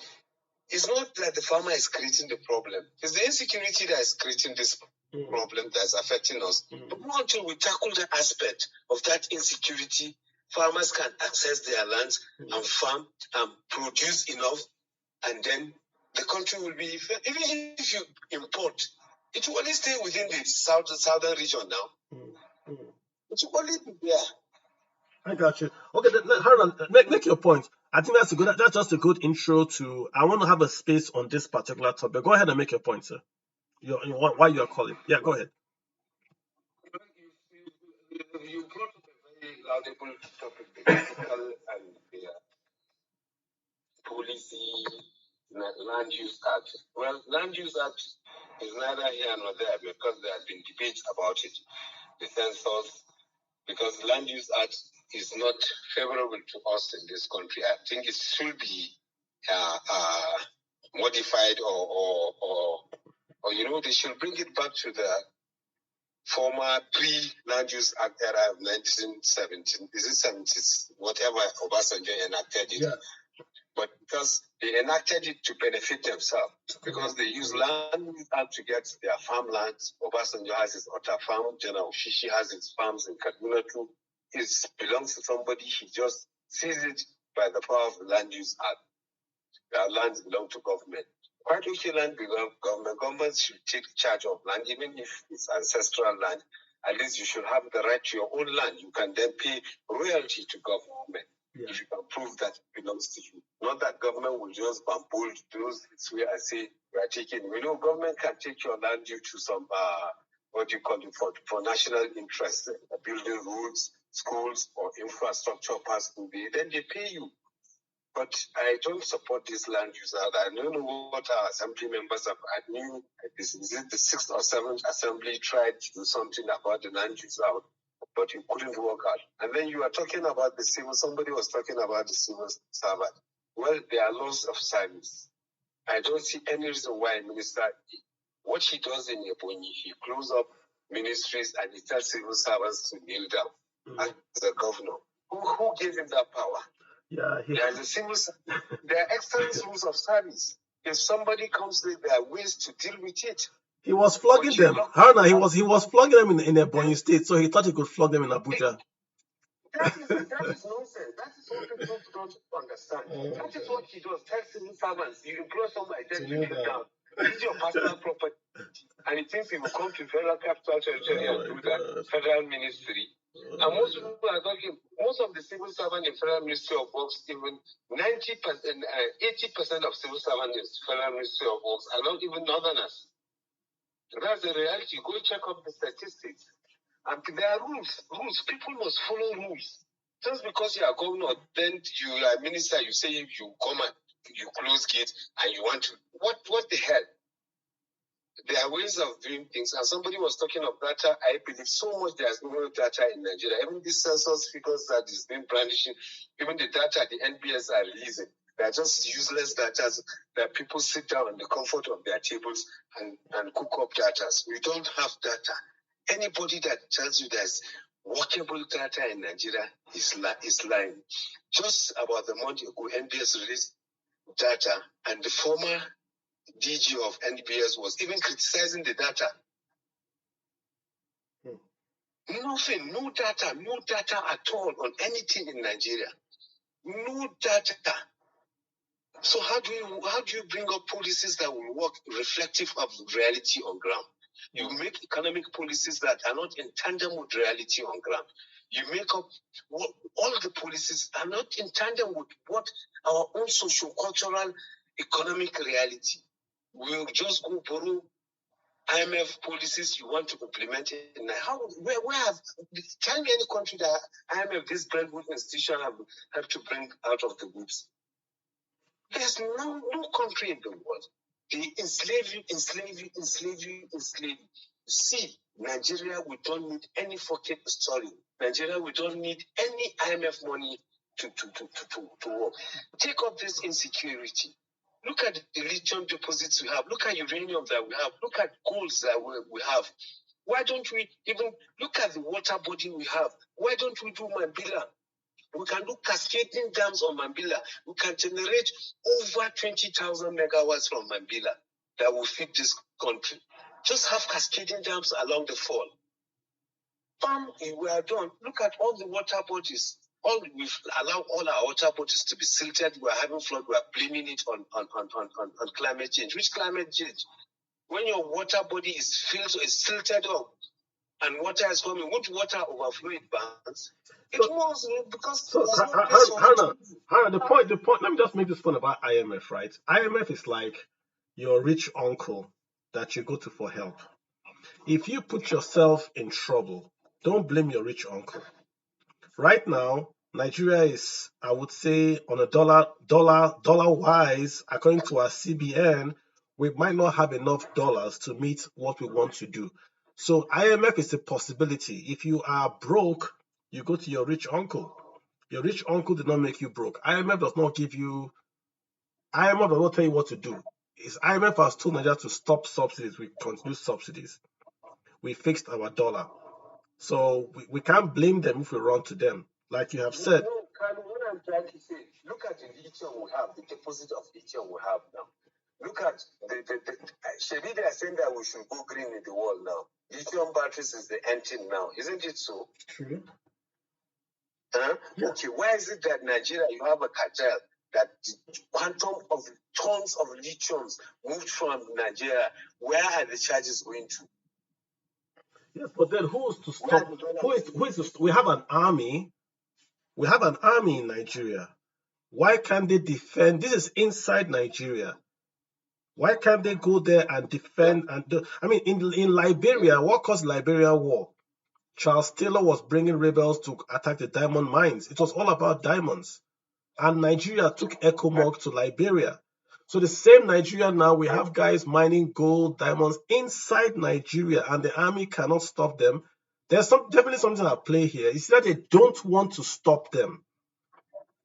it's not that the farmer is creating the problem. It's the insecurity that is creating this problem that's affecting us. But not until we tackle the aspect of that insecurity, farmers can access their lands and farm and produce enough, and then the country will be, even if you import, it will only stay within the southern region now. It will only be there. I got you. Okay, Harlan, make your point. I think that's just a good intro to. I want to have a space on this particular topic. Go ahead and make your point, sir. Why you are calling? Yeah, go ahead. You brought up a very laudable topic, the fiscal and the policy, land use act. Well, land use act is neither here nor there, because there have been debates about it. The census, because land use act is not favorable to us in this country. I think it should be modified, or they should bring it back to the former pre-land use act era of 1917. Is it 70s? Whatever Obasanjo enacted it. Yeah. But because they enacted it to benefit themselves, because they use land use act to get their farmlands. Obasanjo has his Otta farm. General Shishi has his farms in Kaduna too. It belongs to somebody. He just sees it by the power of the land use act. Their lands belong to government. Why do land belong to government? Government should take charge of land, even if it's ancestral land. At least you should have the right to your own land. You can then pay royalty to government if you can prove that it belongs to you. Not that government will just bamboozle those where I say we are taking. Government can take your land due to some for national interest, building roads, schools, or infrastructure parts. Then they pay you. But I don't support this land use act. I don't know what our assembly members have. I knew this is the 6th or 7th assembly tried to do something about the land use act, but it couldn't work out. And then you are talking about the civil. Somebody was talking about the civil servant. Well, there are laws of service. I don't see any reason why a minister, what he does in Ebonyi, he closes up ministries and he tells civil servants to kneel down as the governor. Who gave him that power? Yeah, there are excellent rules of service. If somebody comes with there are ways to deal with it. He was flogging them. Haruna, he was flogging them in Ebonyi State, so he thought he could flog them in Abuja. That is nonsense. That is what people don't understand. That is what he does. Tell civil servants, you employ somebody just to kneel down. This is your personal property. And he thinks he will come to federal capital territory and do that. Federal ministry And most people are talking, most of the civil servants in Federal Ministry of Works, even 90%, 80% of civil servants in Federal Ministry of Works are not even northerners. That's the reality. Go check up the statistics. And there are rules. People must follow rules. Just because you are governor, then you are minister, you say you come and you close gates and you want to. What the hell? There are ways of doing things, and somebody was talking of data. I believe so much there's no data in Nigeria. Even these census figures that is being brandishing, even the data the NBS are releasing, they are just useless data that people sit down in the comfort of their tables and cook up data. We don't have data. Anybody that tells you there's workable data in Nigeria is lying. Just about the month ago, NBS released data, and the former DG of NBS was even criticizing the data. Nothing, no data at all on anything in Nigeria. No data. So how do you bring up policies that will work reflective of reality on ground? You make economic policies that are not in tandem with reality on ground. You make up all the policies are not in tandem with what our own socio-cultural economic reality. We'll just go borrow IMF policies you want to implement it. Tell me any country that IMF, this Brentwood institution, have to bring out of the woods. There's no country in the world. They enslave you. See, Nigeria, we don't need any Nigeria, we don't need any IMF money to work. Take up this insecurity. Look at the lithium deposits we have. Look at uranium that we have. Look at golds that we have. Why don't we even look at the water body we have? Why don't we do Mambila? We can do cascading dams on Mambila. We can generate over 20,000 megawatts from Mambila that will feed this country. Just have cascading dams along the fall. We are done. Look at all the water bodies. We've allowed all our water bodies to be silted. We're having flood. We're blaming it on climate change. Which climate change? When your water body is silted up and water is coming, won't water overflow it banks? It was because Hannah, the point. Let me just make this point about IMF, right? IMF is like your rich uncle that you go to for help. If you put yourself in trouble, don't blame your rich uncle. Right now, Nigeria is, I would say, on a dollar wise, according to our CBN, we might not have enough dollars to meet what we want to do. So IMF is a possibility. If you are broke, you go to your rich uncle. Your rich uncle did not make you broke. IMF does not tell you what to do. IMF has told Nigeria to stop subsidies. We continue subsidies. We fixed our dollar. So we can't blame them if we run to them. Like you have said. No, Carlo, what I'm trying to say, look at the lithium we have, the deposit of lithium we have now. Look at Shady, they are saying that we should go green in the world now. Lithium batteries is the end thing now, isn't it so? True. Yeah. Okay, why is it that Nigeria, you have a cartel that the quantum of tons of lithiums moved from Nigeria? Where are the charges going to? Yes, but then who's to stop? We have an army. We have an army in Nigeria. Why can't they defend? This is inside Nigeria. Why can't they go there and defend? In Liberia, what caused Liberia war? Charles Taylor was bringing rebels to attack the diamond mines. It was all about diamonds. And Nigeria took ECOMOG to Liberia. So the same Nigeria now, we have guys mining gold, diamonds inside Nigeria, and the army cannot stop them. There's definitely something at play here. It's that they don't want to stop them.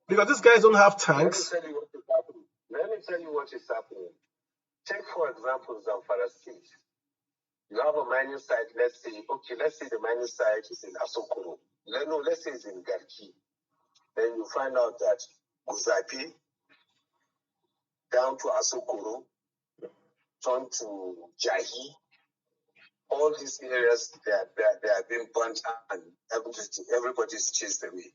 Because these guys don't have tanks. Let me tell you what is happening. Take, for example, Zamfara State. You have a mining site, let's say the mining site is in Asokoro. Let's say it's in Garki. Then you find out that Guzapi, down to Asokoro, turn to Jahi, all these areas, they are being burnt and everybody's chased away.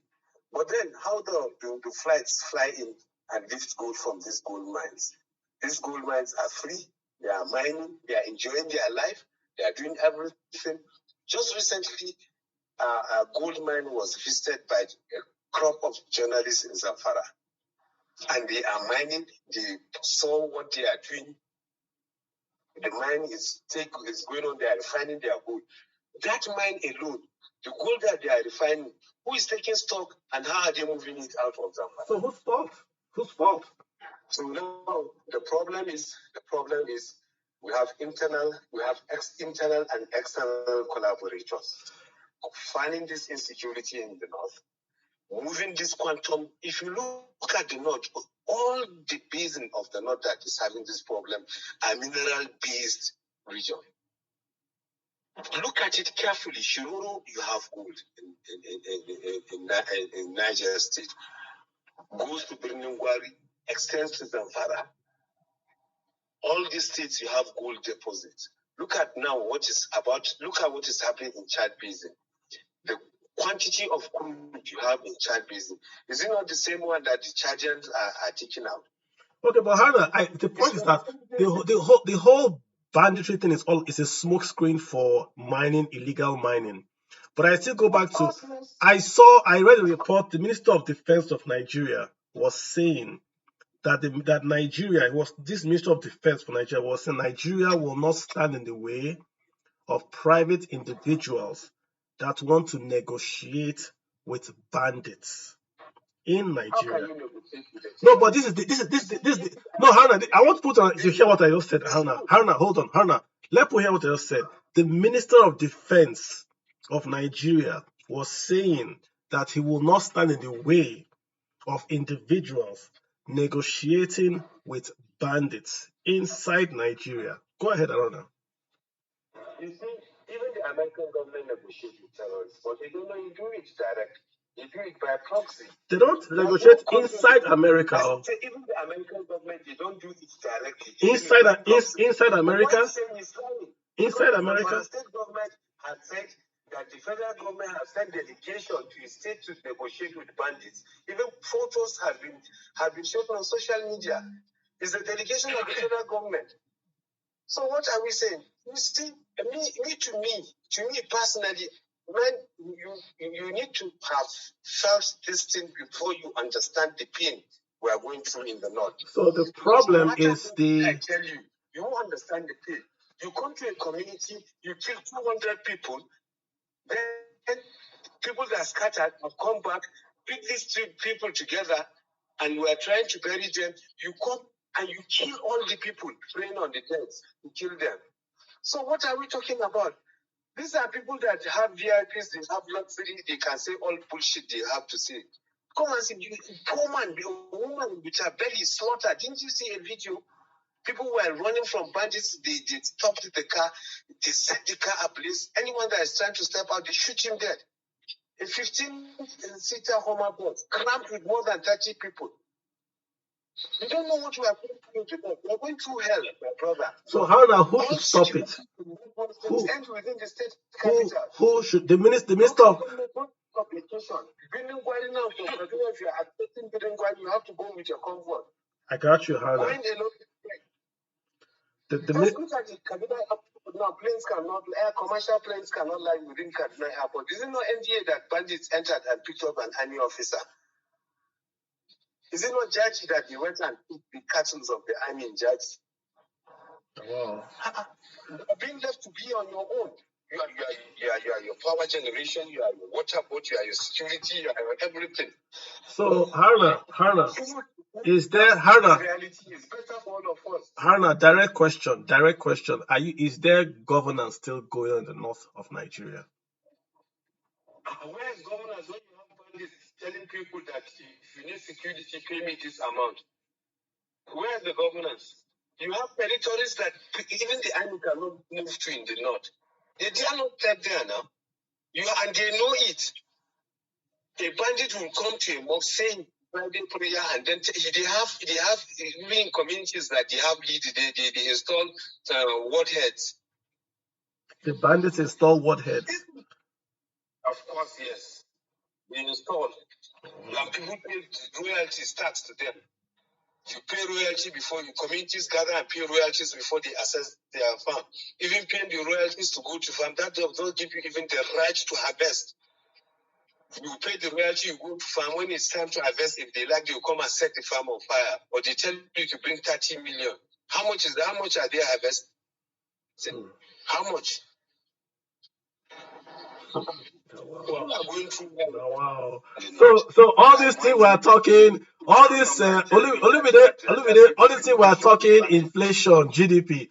But then how the flights fly in and lift gold from these gold mines? These gold mines are free, they are mining, they are enjoying their life, they are doing everything. Just recently, a gold mine was visited by a crop of journalists in Zamfara. And they are mining, they saw what they are doing. The mine is going on, they are refining their gold. That mine alone, the gold that they are refining, who is taking stock and how are they moving it out of Zamfara? So whose fault? Whose fault? So now the problem is we have internal and external collaborators finding this insecurity in the north, moving this quantum. If you look at the north, all the basin of the north that is having this problem are mineral-based region. Look at it carefully. Shiroro, you have gold in Niger State. Goes to Birnin Gwari, extends to Zamfara. All these states you have gold deposits. Look at what is happening in Chad Basin. The quantity of crude you have in Chad Basin, is it not the same one that the Chadians are taking out? Okay, but Hannah, the point is that the whole banditry thing is a smokescreen for illegal mining. But I still go back to, I read a report, the Minister of Defense of Nigeria was saying that this Minister of Defense for Nigeria was saying Nigeria will not stand in the way of private individuals that want to negotiate with bandits in Nigeria. No, but this is no, Hannah. I want to put on. You hear what I just said, Hannah, hold on, Hannah. Let me hear what I just said. The Minister of Defense of Nigeria was saying that he will not stand in the way of individuals negotiating with bandits inside Nigeria. Go ahead, Hannah. You see, even the American government negotiates with terrorists, but they don't know you do it directly. You do it by proxy. They don't negotiate inside America. Even the American government, they don't do it directly. Inside America? Inside America? The state government has said that the federal government has sent delegation to a state to negotiate with bandits. Even photos have been shown on social media. It's a delegation of the federal government. So what are we saying? You see, to me personally, when you need to have felt this thing before you understand the pain we are going through in the north. So the problem is I tell you, you won't understand the pain. You come to a community, you kill 200 people, then people that scattered have come back, pick these three people together, and we are trying to bury them. You come and you kill all the people praying on the dead. You kill them. So what are we talking about? These are people that have VIPs, they have luxury, they can say all bullshit they have to say. Come and see, poor man, a woman with her belly slaughtered. Didn't you see a video? People were running from bandits, they stopped the car, they set the car ablaze. Anyone that is trying to step out, they shoot him dead. A 15-seater Hummer bus, cramped with more than 30 people. You don't know what we are going through today. We are going through hell, my brother. So how now? Who should stop it? Who should? The minister of. You have to go with your comfort. I got you, Hannah. Look at the Kaduna airport now. Commercial planes cannot lie within Kaduna airport. Is it not NDA that bandits entered and picked up an army officer? Is it not Judge that he went and took the cattle of the army in Judge? Wow. You are being left to be on your own. You are your power generation, you are your water boat, you are your security, you are your everything. So, Hannah, is there, reality is better for all of us. Hannah, direct question. Is there governance still going on in the north of Nigeria? Where is governance when you have bandits telling people that if you need security, pay me this amount? Where is the governance? You have territories that even the army cannot move to in the north. They are not there now. And they know it. A bandit will come to a mosque saying private prayer, and then they have even in communities that they have leads, they install warheads. The bandits install warheads. Of course, yes. They install. And people pay royalties tax to them. You pay royalty before communities gather and pay royalties before they access their farm. Even paying the royalties to go to farm, that does not give you even the right to harvest. You pay the royalty, you go to farm. When it's time to harvest, if they like, they'll come and set the farm on fire. Or they tell you to bring 30 million. How much is that? How much are they harvesting? How much? Wow. So all these things we're talking, all this Olumide, all these things we're talking, inflation, GDP.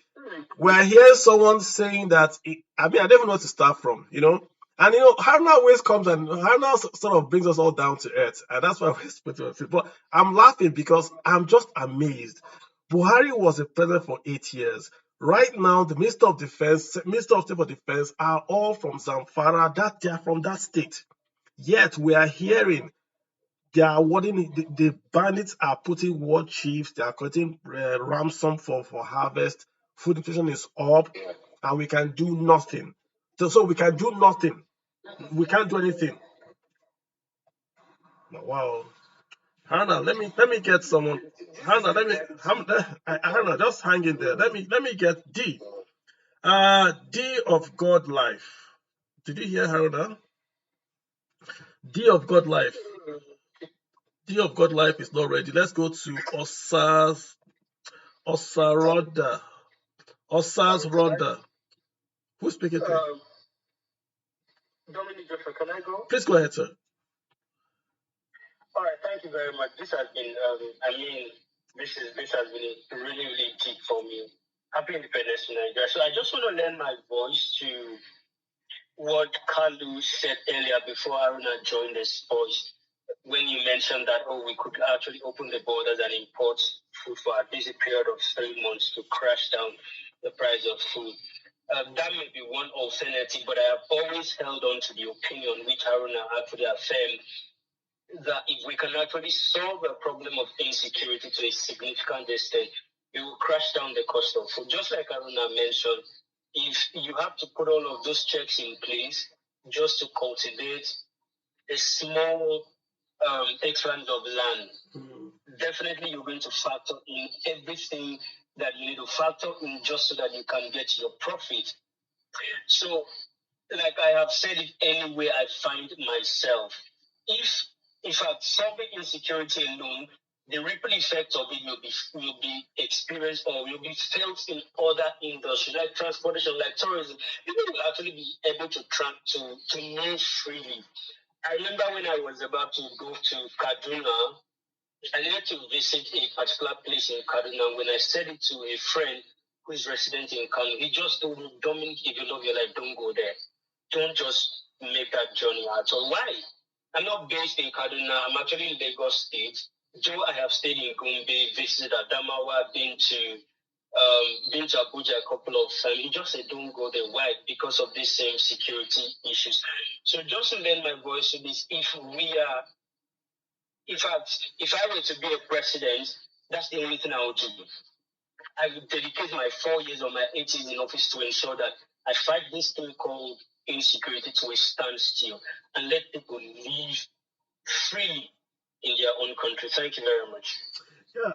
We're hearing someone saying that I don't even know where to start from, And Haruna always comes and Haruna sort of brings us all down to earth, and that's why we're speaking of it. But I'm laughing because I'm just amazed. Buhari was a president for 8 years. Right now, the Minister of Defense, Minister of State for Defense are all from Zamfara, that they are from that state. Yet we are hearing they are awarding the bandits are putting war chiefs, they are collecting ransom for harvest. Food nutrition is up, and we can do nothing. So we can do nothing. We can't do anything. Wow. Hannah, let me get someone. Hannah, Hannah, just hang in there. Let me get D. D of God Life. Did you hear Hannah? D of God Life. D of God Life is not ready. Let's go to Osaroda. Roda. Who's speaking to? Dominic Jeffrey, can I go? Please go ahead, sir. All right, thank you very much. This has been, this has been really, really deep for me. Happy Independence to Nigeria. So I just want to lend my voice to what Kalu said earlier before Aruna joined this voice, when you mentioned that, we could actually open the borders and import food for a busy period of 3 months to crash down the price of food. That may be one alternative, but I have always held on to the opinion which Haruna actually affirmed, that if we can actually solve a problem of insecurity to a significant extent, it will crash down the cost of food. Just like Haruna mentioned, if you have to put all of those checks in place just to cultivate a small expanse of land, definitely you're going to factor in everything that you need to factor in just so that you can get your profit. So, like I have said it anywhere I find myself, if I'm solving insecurity alone, the ripple effect of it will be experienced or will be felt in other industries like transportation, like tourism. People will actually be able to move freely. I remember when I was about to go to Kaduna, I needed to visit a particular place in Kaduna. When I said it to a friend who is resident in Kano, he just told me, Dominic, if you love your life, don't go there. Don't just make that journey at all. Why? I'm not based in Kaduna. I'm actually in Lagos State. Though I have stayed in Gombe, visited Adamawa, been to Abuja a couple of times. He just said, don't go there. Why? Because of these same security issues. So just to lend my voice to this, if I were to be a president, that's the only thing I would do. I would dedicate my 4 years or my 8 years in office to ensure that I fight this thing called insecurity to a standstill and let people live freely in their own country. Thank you very much. Yeah,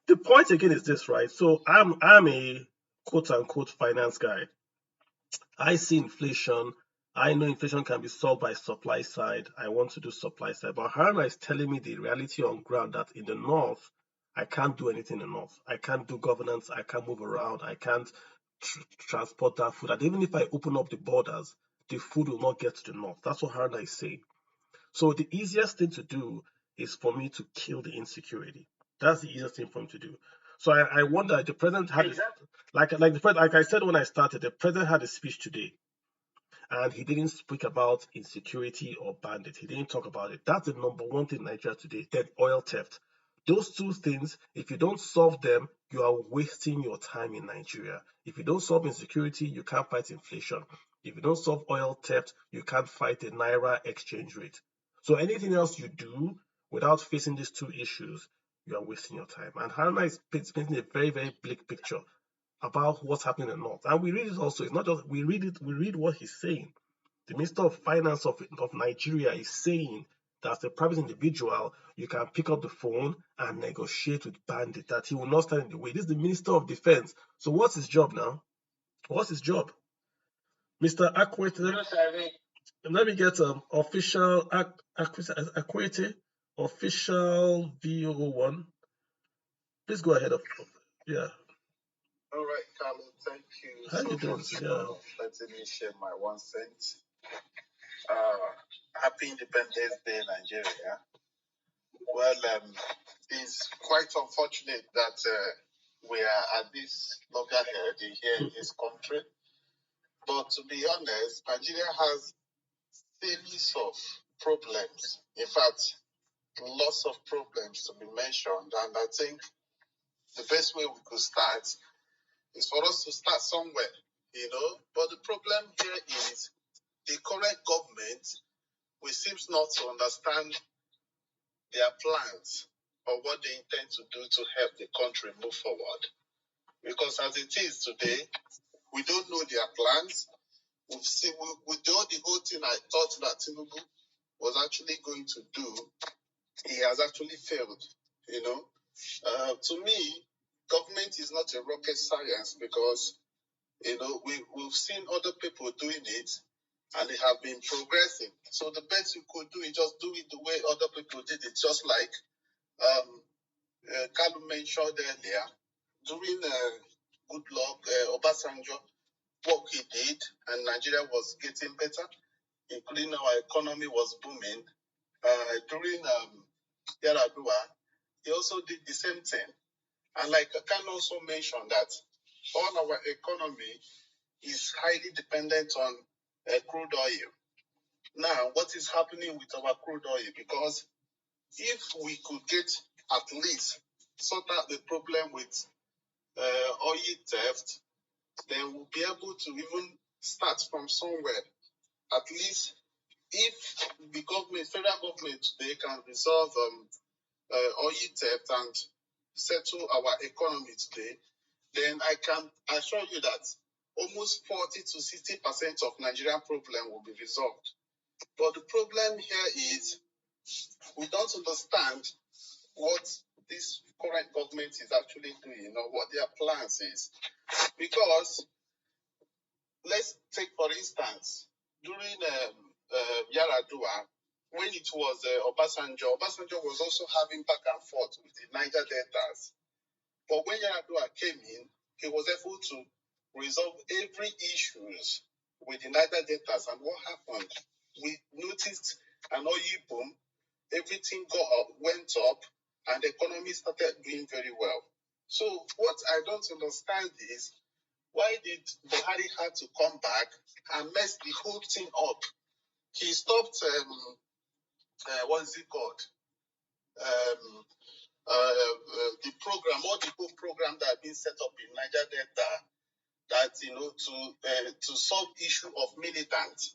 the point again is this, right? So I'm a quote unquote finance guy. I see inflation. I know inflation can be solved by supply side. I want to do supply side. But Haruna is telling me the reality on ground that in the north, I can't do anything in the north. I can't do governance. I can't move around. I can't transport that food. And even if I open up the borders, the food will not get to the north. That's what Haruna is saying. So the easiest thing to do is for me to kill the insecurity. That's the easiest thing for me to do. So I wonder, the president had like I said when I started, the president had a speech today, and he didn't speak about insecurity or bandit. He didn't talk about it. That's the number one thing in Nigeria today. Then oil theft. Those two things, if you don't solve them, you are wasting your time in Nigeria. If you don't solve insecurity, you can't fight inflation. If you don't solve oil theft, you can't fight the Naira exchange rate. So anything else you do without facing these two issues, you are wasting your time. And Haruna is painting a very, very bleak picture about what's happening in the north. And we read it also. It's not just we read it, we read what he's saying. The Minister of Finance of Nigeria is saying that as a private individual, you can pick up the phone and negotiate with bandits, that he will not stand in the way. This is the Minister of Defense. So what's his job now? What's his job? Mr. Akwete. Let me get official Akwete, official VO1. Please go ahead. Yeah. All right, Carlo, thank you How so you doing? much Yeah. for letting me share my 1 cent. Happy Independence Day, Nigeria. Well, it's quite unfortunate that we are at this loggerhead here in this country. But to be honest, Nigeria has series of problems. In fact, lots of problems to be mentioned. And I think the best way we could start is for us to start somewhere, But the problem here is the current government, we seems not to understand their plans or what they intend to do to help the country move forward. Because as it is today, we don't know their plans. We've seen, with the whole thing I thought that Tinubu was actually going to do, he has actually failed, To me, government is not a rocket science because, we've seen other people doing it and they have been progressing. So the best you could do is just do it the way other people did it, just like Kalu mentioned earlier, during Goodluck, Obasanjo, what he did, and Nigeria was getting better, including our economy was booming. During Yaradua, he also did the same thing. And like Kalu also mentioned that all our economy is highly dependent on crude oil. Now, what is happening with our crude oil? Because if we could get at least sort out the problem with oil theft, then we'll be able to even start from somewhere. At least if the federal government today can resolve oil theft and settle our economy today, then I can assure you that almost 40 to 60% of Nigerian problem will be resolved. But the problem here is we don't understand what this current government is actually doing or what their plans is. Because let's take, for instance, during Yaradua, when it was Obasanjo was also having back and forth with the Niger Deltas. But when Yaradua came in, he was able to resolve every issues with the Niger Deltas. And what happened? We noticed an oil boom, everything went up, and the economy started doing very well. So what I don't understand is, why did Buhari have to come back and mess the whole thing up? He stopped, what is it called? The program, all the whole program that had been set up in Niger Delta, that, to solve issue of militants.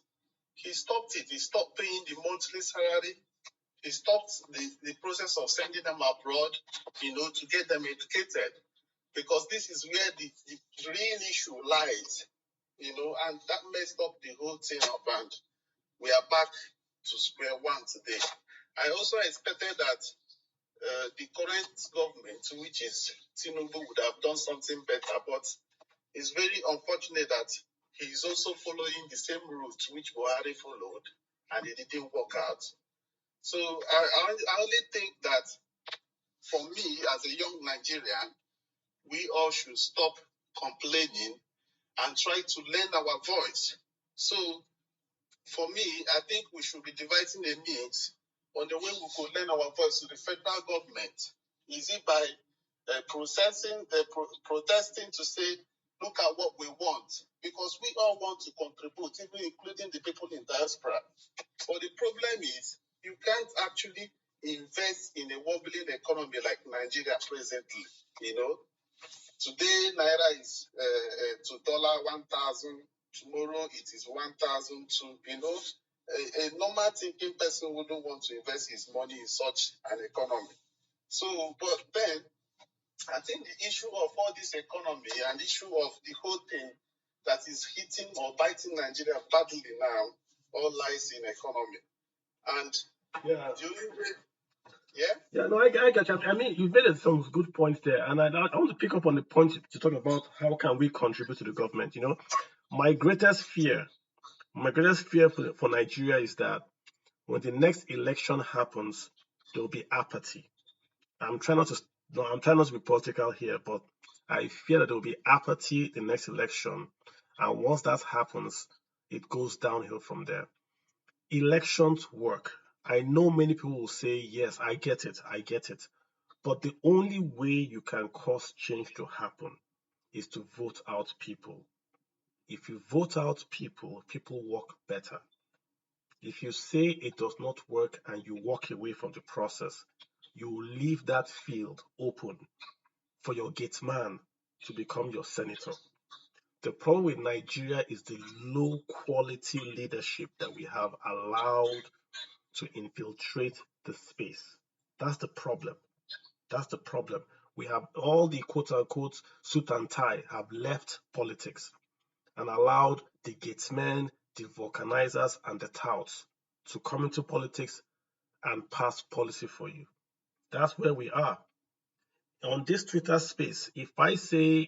He stopped it. He stopped paying the monthly salary. He stopped the process of sending them abroad, to get them educated. Because this is where the real issue lies, and that messed up the whole thing up, and we are back to square one today. I also expected that the current government, which is Tinubu, would have done something better, but it's very unfortunate that he's also following the same route which Buhari followed, and it didn't work out. So I only think that for me, as a young Nigerian, we all should stop complaining and try to lend our voice. So for me, I think we should be devising a means on the way we could lend our voice to the federal government. Is it by protesting to say, look at what we want? Because we all want to contribute, even including the people in diaspora. But the problem is, you can't actually invest in a wobbling economy like Nigeria presently, Today, Naira is to $1,000. Tomorrow, it is 1,000 to, a normal thinking person wouldn't want to invest his money in such an economy. So, but then, I think the issue of all this economy and the issue of the whole thing that is hitting or biting Nigeria badly now all lies in economy. And Yeah, no, I get you. I mean, you made some good points there, and I want to pick up on the point to talk about how can we contribute to the government. My greatest fear My greatest fear for Nigeria is that when the next election happens, there will be apathy. I'm trying not to be political here, but I fear that there will be apathy the next election. And once that happens, it goes downhill from there. Elections work. I know many people will say, yes, I get it. But the only way you can cause change to happen is to vote out people. If you vote out people, people work better. If you say it does not work and you walk away from the process, you will leave that field open for your gate man to become your senator. The problem with Nigeria is the low quality leadership that we have allowed to infiltrate the space. That's the problem. We have all the quote unquote suit and tie have left politics and allowed the gatesmen, the vulcanizers, and the touts to come into politics and pass policy for you. That's where we are. On this Twitter space, if I say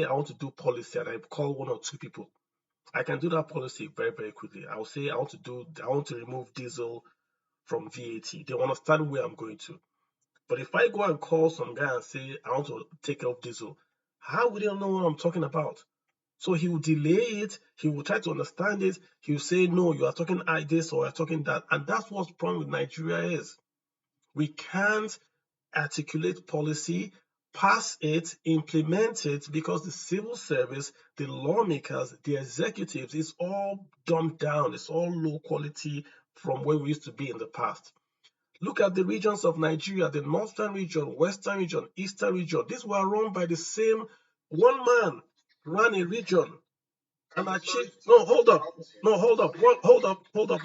I want to do policy and I call one or two people, I can do that policy very, very quickly. I'll say I want to remove diesel from VAT. They understand where I'm going to. But if I go and call some guy and say I want to take off diesel, how would they know what I'm talking about? So he will delay it. He will try to understand it. He will say, no, you are talking this or you are talking that. And that's what's the problem with Nigeria is. We can't articulate policy, pass it, implement it, because the civil service, the lawmakers, the executives, it's all dumbed down. It's all low quality from where we used to be in the past. Look at the regions of Nigeria, the northern region, western region, eastern region. These were run by the same one man ran a region and achieved. No, hold up.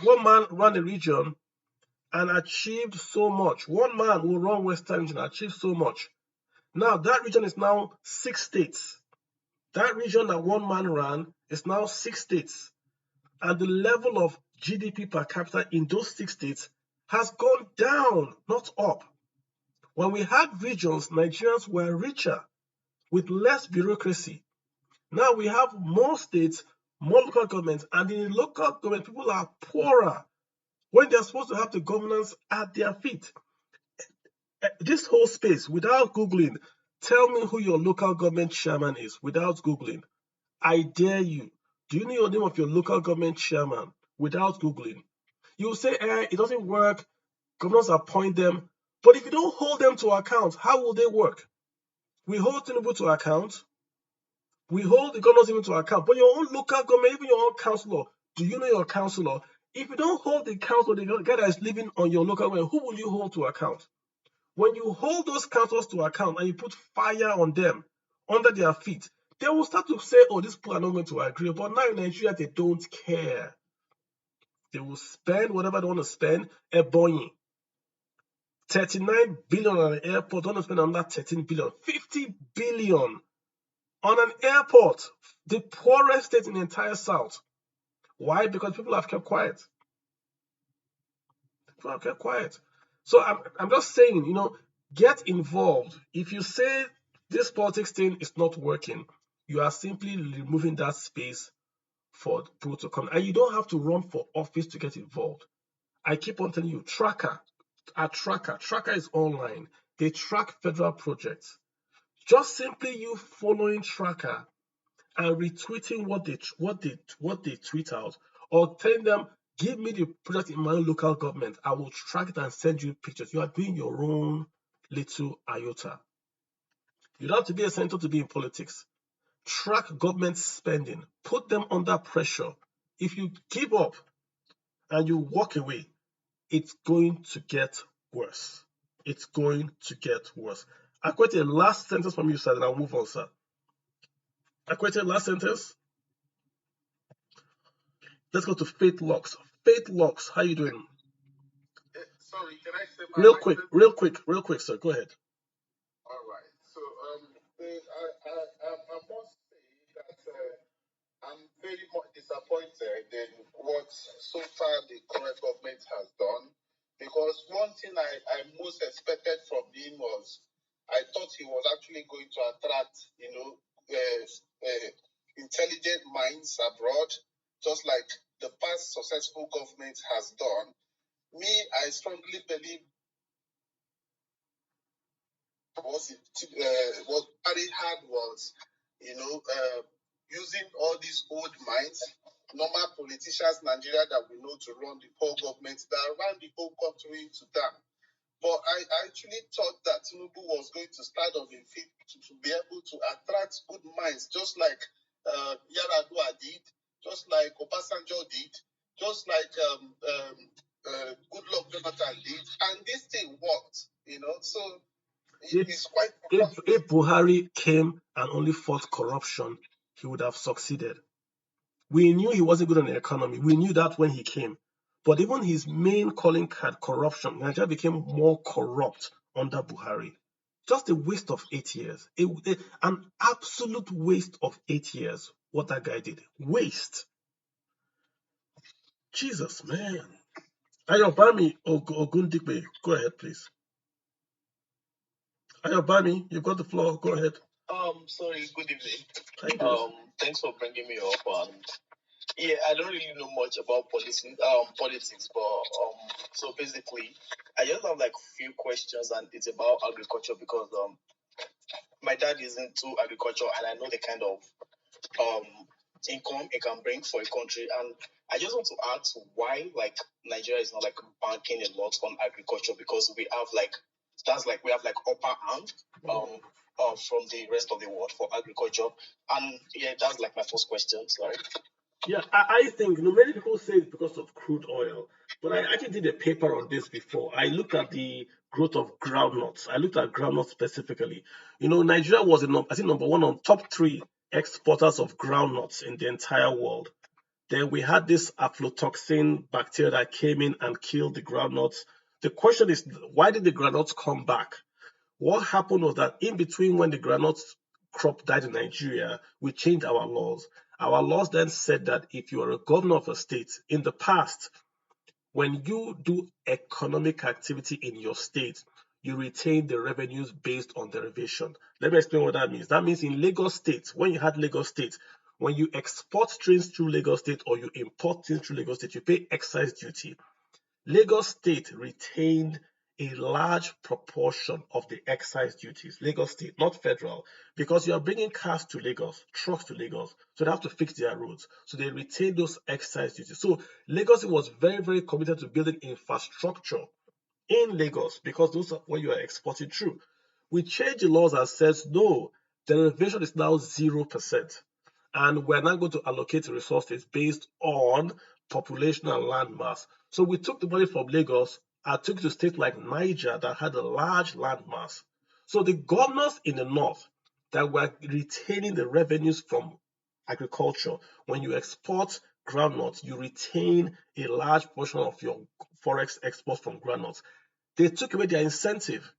One man ran a region and achieved so much. One man will run western region and achieve so much. Now that region is now 6 states. That region that one man ran is now 6 states. And the level of GDP per capita in those 6 states has gone down, not up. When we had regions, Nigerians were richer with less bureaucracy. Now we have more states, more local governments, and in the local government, people are poorer when they're supposed to have the governance at their feet. This whole space, without Googling, tell me who your local government chairman is without Googling. I dare you. Do you know the name of your local government chairman without Googling? You say, it doesn't work. Governors appoint them. But if you don't hold them to account, how will they work? We hold Tinubu to account. We hold the governors even to account. But your own local government, even your own councillor, do you know your councillor? If you don't hold the councillor, the guy that is living on your local government, who will you hold to account? When you hold those councillors to account and you put fire on them, under their feet, they will start to say, oh, these people are not going to agree. But now in Nigeria, they don't care. They will spend whatever they want to spend. Ebonyi, 39 billion on an airport, don't spend another 13 billion, 50 billion on an airport, the poorest state in the entire South. Why? Because people have kept quiet. So I'm just saying, get involved. If you say this politics thing is not working, you are simply removing that space for people to come. And you don't have to run for office to get involved. I keep on telling you, Tracker is online. They track federal projects. Just simply you following Tracker and retweeting what they tweet out, or telling them, give me the project in my own local government. I will track it and send you pictures. You are doing your own little iota. You don't have to be a senator to be in politics. Track government spending. Put them under pressure. If you give up and you walk away, it's going to get worse. Akwete, last sentence from you, sir, and I'll move on, sir. Akwete, last sentence. Let's go to Faith Locks. Faith Locks, how you doing? Sorry, can I say real quick, sir. Go ahead. All right. So I must say that I'm very much disappointed in what so far the current government has done, because one thing I most expected from him was, I thought he was actually going to attract, intelligent minds abroad, just like the past successful government has done, I strongly believe what Buhari had was, using all these old minds, normal politicians, Nigeria that we know to run the whole government, that ran the whole country to down. But I actually thought that Tinubu was going to stand on his feet to be able to attract good minds, just like Yaradua did, just like Obasanjo did, just like Goodluck Jonathan did, and this thing worked, So it's quite. If Buhari came and only fought corruption, he would have succeeded. We knew he wasn't good on the economy. We knew that when he came. But even his main calling card, corruption, Nigeria became more corrupt under Buhari. Just a waste of 8 years. An absolute waste of 8 years, what that guy did. Waste. Jesus, man. Ayobami Ogundipe, go ahead, please. Ayobami, you've got the floor. Go ahead. Sorry, good evening. Thanks for bringing me up. And yeah, I don't really know much about politics, but so basically, I just have like a few questions, and it's about agriculture because my dad is into agriculture, and I know the kind of income it can bring for a country, and I just want to ask why like Nigeria is not like banking a lot on agriculture, because we have like upper hand from the rest of the world for agriculture, and yeah, that's like my first question. Sorry. Yeah, I think many people say it's because of crude oil, but I actually did a paper on this before. I looked at the growth of groundnuts. I looked at groundnuts specifically. Nigeria was I think number one on top 3 exporters of groundnuts in the entire world. Then we had this aflatoxin bacteria that came in and killed the groundnuts. The question is, why did the groundnuts come back? What happened was that in between when the groundnuts crop died in Nigeria, we changed our laws. Our laws then said that if you are a governor of a state, in the past, when you do economic activity in your state, you retain the revenues based on derivation. Let me explain what that means. That means in Lagos State, when you had Lagos State, when you export trains through Lagos State or you import things through Lagos State, you pay excise duty. Lagos State retained a large proportion of the excise duties. Lagos State, not federal, because you are bringing cars to Lagos, trucks to Lagos, so they have to fix their roads. So they retain those excise duties. So Lagos was very, very committed to building infrastructure in Lagos because those are what you are exporting through. We changed the laws and says no, derivation is now 0%. And we're now going to allocate resources based on population and land mass. So we took the money from Lagos and took it to states like Niger that had a large land mass. So the governors in the north that were retaining the revenues from agriculture, when you export groundnuts, you retain a large portion of your forex exports from groundnuts. They took away their incentive.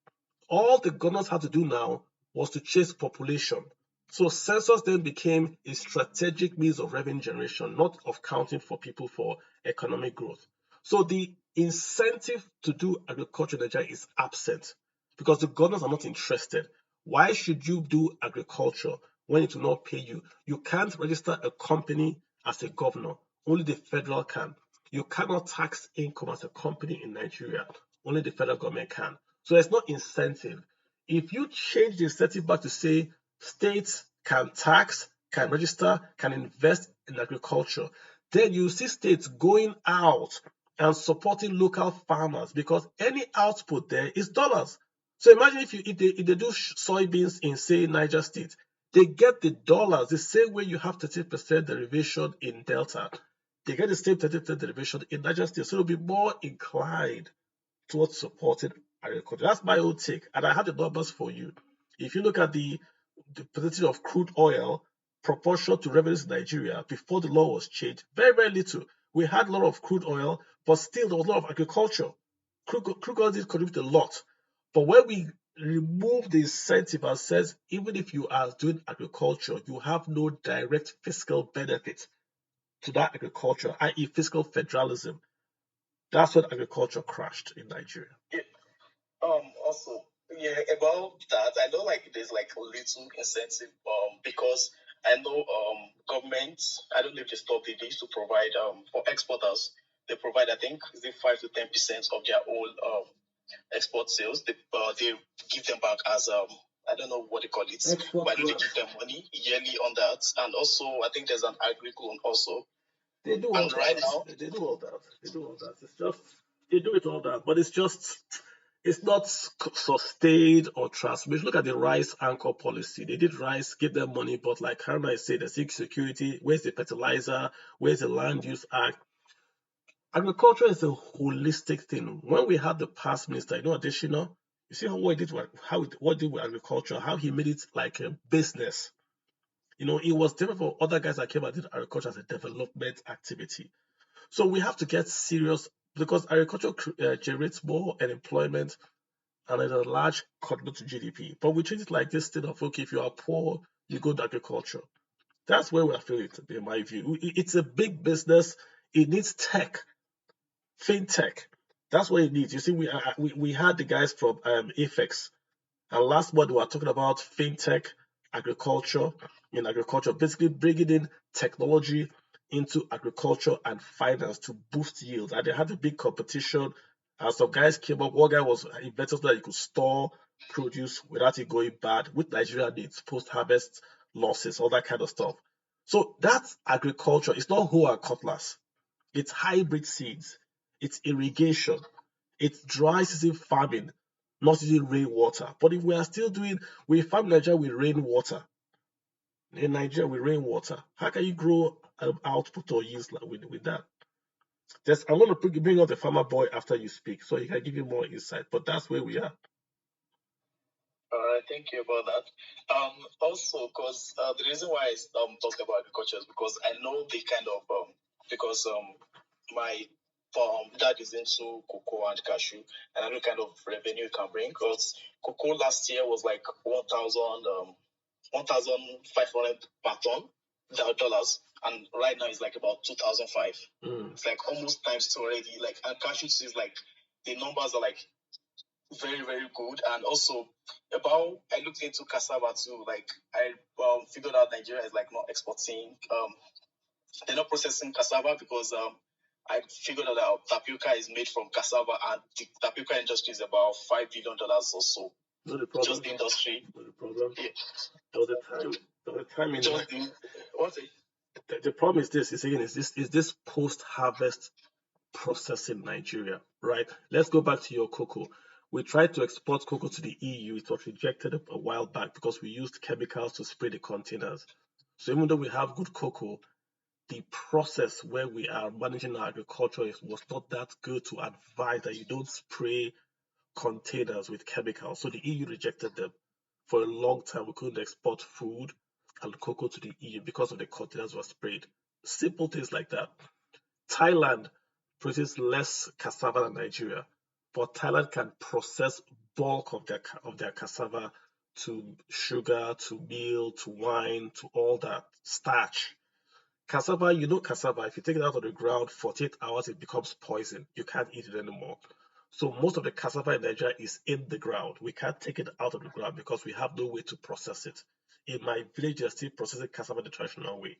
All the governors had to do now was to chase population. So census then became a strategic means of revenue generation, not of counting for people for economic growth. So the incentive to do agriculture in Nigeria is absent because the governors are not interested. Why should you do agriculture when it will not pay you? You can't register a company as a governor. Only the federal can. You cannot tax income as a company in Nigeria. Only the federal government can. So there's no incentive. If you change the incentive back to say states can tax, can register, can invest in agriculture, then you see states going out and supporting local farmers because any output there is dollars. So imagine if they do soybeans in, say, Niger State, they get the dollars the same way you have 30% derivation in Delta. They get the same 30% derivation in Niger State. So they'll be more inclined towards supporting agriculture. That's my own take. And I have the numbers for you. If you look at the percentage of crude oil proportional to revenues in Nigeria before the law was changed, very, very little. We had a lot of crude oil, but still there was a lot of agriculture. Crude oil did contribute a lot. But when we remove the incentive and says, even if you are doing agriculture, you have no direct fiscal benefit to that agriculture, i.e. fiscal federalism, that's when agriculture crashed in Nigeria. Yeah. Also, yeah, about that, I know like there's like a little incentive because I know governments, I don't know if they stopped it, they used to provide for exporters, they provide, I think, is it 5 to 10% of their own export sales. They give them back as I don't know what they call it, Export but I know they grant. give them money yearly on that. And also, I think there's an agri loan also. They do all And right that. now, They do all that. They do all that. It's just they do it all that, but it's not sustained or transformed. Look at the rice anchor policy. They did rice, give them money, but like Haruna is saying, the security. Where's the fertilizer? Where's the land use act? Agriculture is a holistic thing. When we had the past minister, additional, you see what he did, what he did with agriculture, how he made it like a business. It was different for other guys that came and did agriculture as a development activity. So we have to get serious because agriculture generates more employment and is a large contributor to GDP. But we treat it like this thing of, okay, if you are poor, you go to agriculture. That's where we are feeling it, in my view. It's a big business. It needs tech, fintech. That's what it needs. You see, we had the guys from Apex, and last month we were talking about fintech, agriculture, basically bringing in technology into agriculture and finance to boost yields. And they had a big competition. And some guys came up. One guy was invented so that he could store produce without it going bad, with Nigeria needs, post-harvest losses, all that kind of stuff. So that's agriculture. It's not hoe and cutlass. It's hybrid seeds. It's irrigation. It's dry season farming, not using rainwater. But if we are still we farm Nigeria with rainwater. In Nigeria with rainwater, how can you grow output or yields with that? I'm going to bring out the farmer boy after you speak, so he can give you more insight. But that's where we are. All right, thank you about that. Also, because the reason why I talked about agriculture is because I know the kind of because my dad is into cocoa and cashew, and I know kind of revenue it can bring. Because cocoa last year was like 1,500 per ton dollars, and right now it's like about 2,005. It's like almost times two already. Like, and cashew is like the numbers are like very, very good. And also I looked into cassava too. Like, I figured out Nigeria is like not exporting. They're not processing cassava because I figured out that tapioca is made from cassava, and the tapioca industry is about $5 billion or so. Not the problem. Just the industry. Not the problem. Yeah. There was a time in just what's it? The problem is this post-harvest processing Nigeria, right? Let's go back to your cocoa. We tried to export cocoa to the EU. It was rejected a while back because we used chemicals to spray the containers. So even though we have good cocoa, the process where we are managing our agriculture was not that good to advise that you don't spray containers with chemicals. So the EU rejected them. For a long time, we couldn't export food and cocoa to the EU because of the containers were sprayed. Simple things like that. Thailand produces less cassava than Nigeria, but Thailand can process bulk of their cassava to sugar, to meal, to wine, to all that starch. Cassava, cassava, if you take it out of the ground 48 hours, it becomes poison. You can't eat it anymore. So most of the cassava in Nigeria is in the ground. We can't take it out of the ground because we have no way to process it. In my village, they're still processing cassava the traditional way.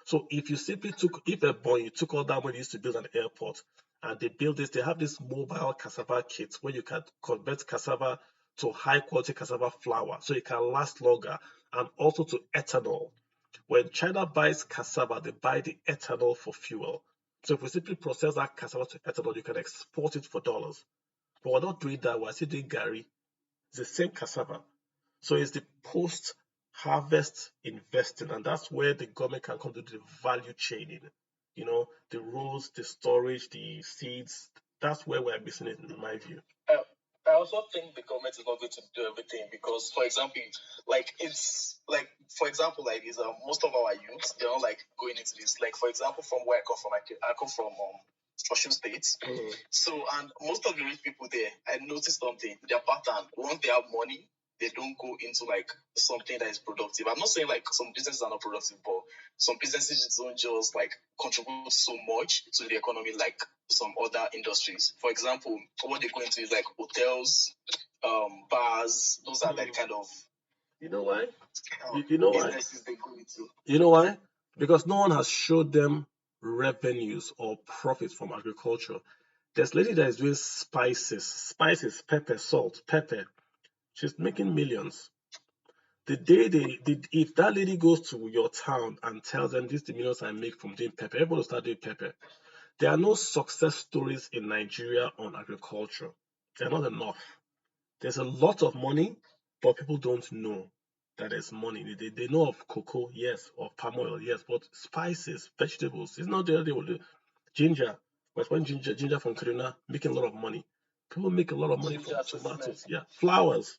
So if you took all that money used to build an airport, and they have this mobile cassava kits where you can convert cassava to high quality cassava flour so it can last longer, and also to ethanol. When China buys cassava, they buy the ethanol for fuel. So if we simply process that cassava to ethanol, you can export it for dollars. But we're not doing that. We're still doing Gary. It's the same cassava. So it's the post-harvest investing, and that's where the government can come to the value chain in. The rows, the storage, the seeds. That's where we're missing it, in my view. I also think the government is not going to do everything because, for example, most of our youths, they're not like going into this. Like, for example, from where I come from, I come from Osun State. So, and most of the rich people there, I noticed something. Their pattern, once they have money, they don't go into like something that is productive. I'm not saying like some businesses are not productive, but some businesses don't just like contribute so much to the economy like some other industries. For example, what they go into is like hotels, bars. Those are like kind of You know why? Oh, You know why? business is the go-to. You know why? Because no one has showed them revenues or profits from agriculture. There's a lady that is doing spices, pepper, salt, pepper. She's making millions. The day if that lady goes to your town and tells them this is the millions I make from doing pepper, everyone will start doing pepper. There are no success stories in Nigeria on agriculture. They're not enough. There's a lot of money, but people don't know that there's money. They know of cocoa, yes, of palm oil, yes, but spices, vegetables, it's not there. They will do ginger. But when ginger from Kaduna making a lot of money. People make a lot of money from tomatoes. Yeah, flowers.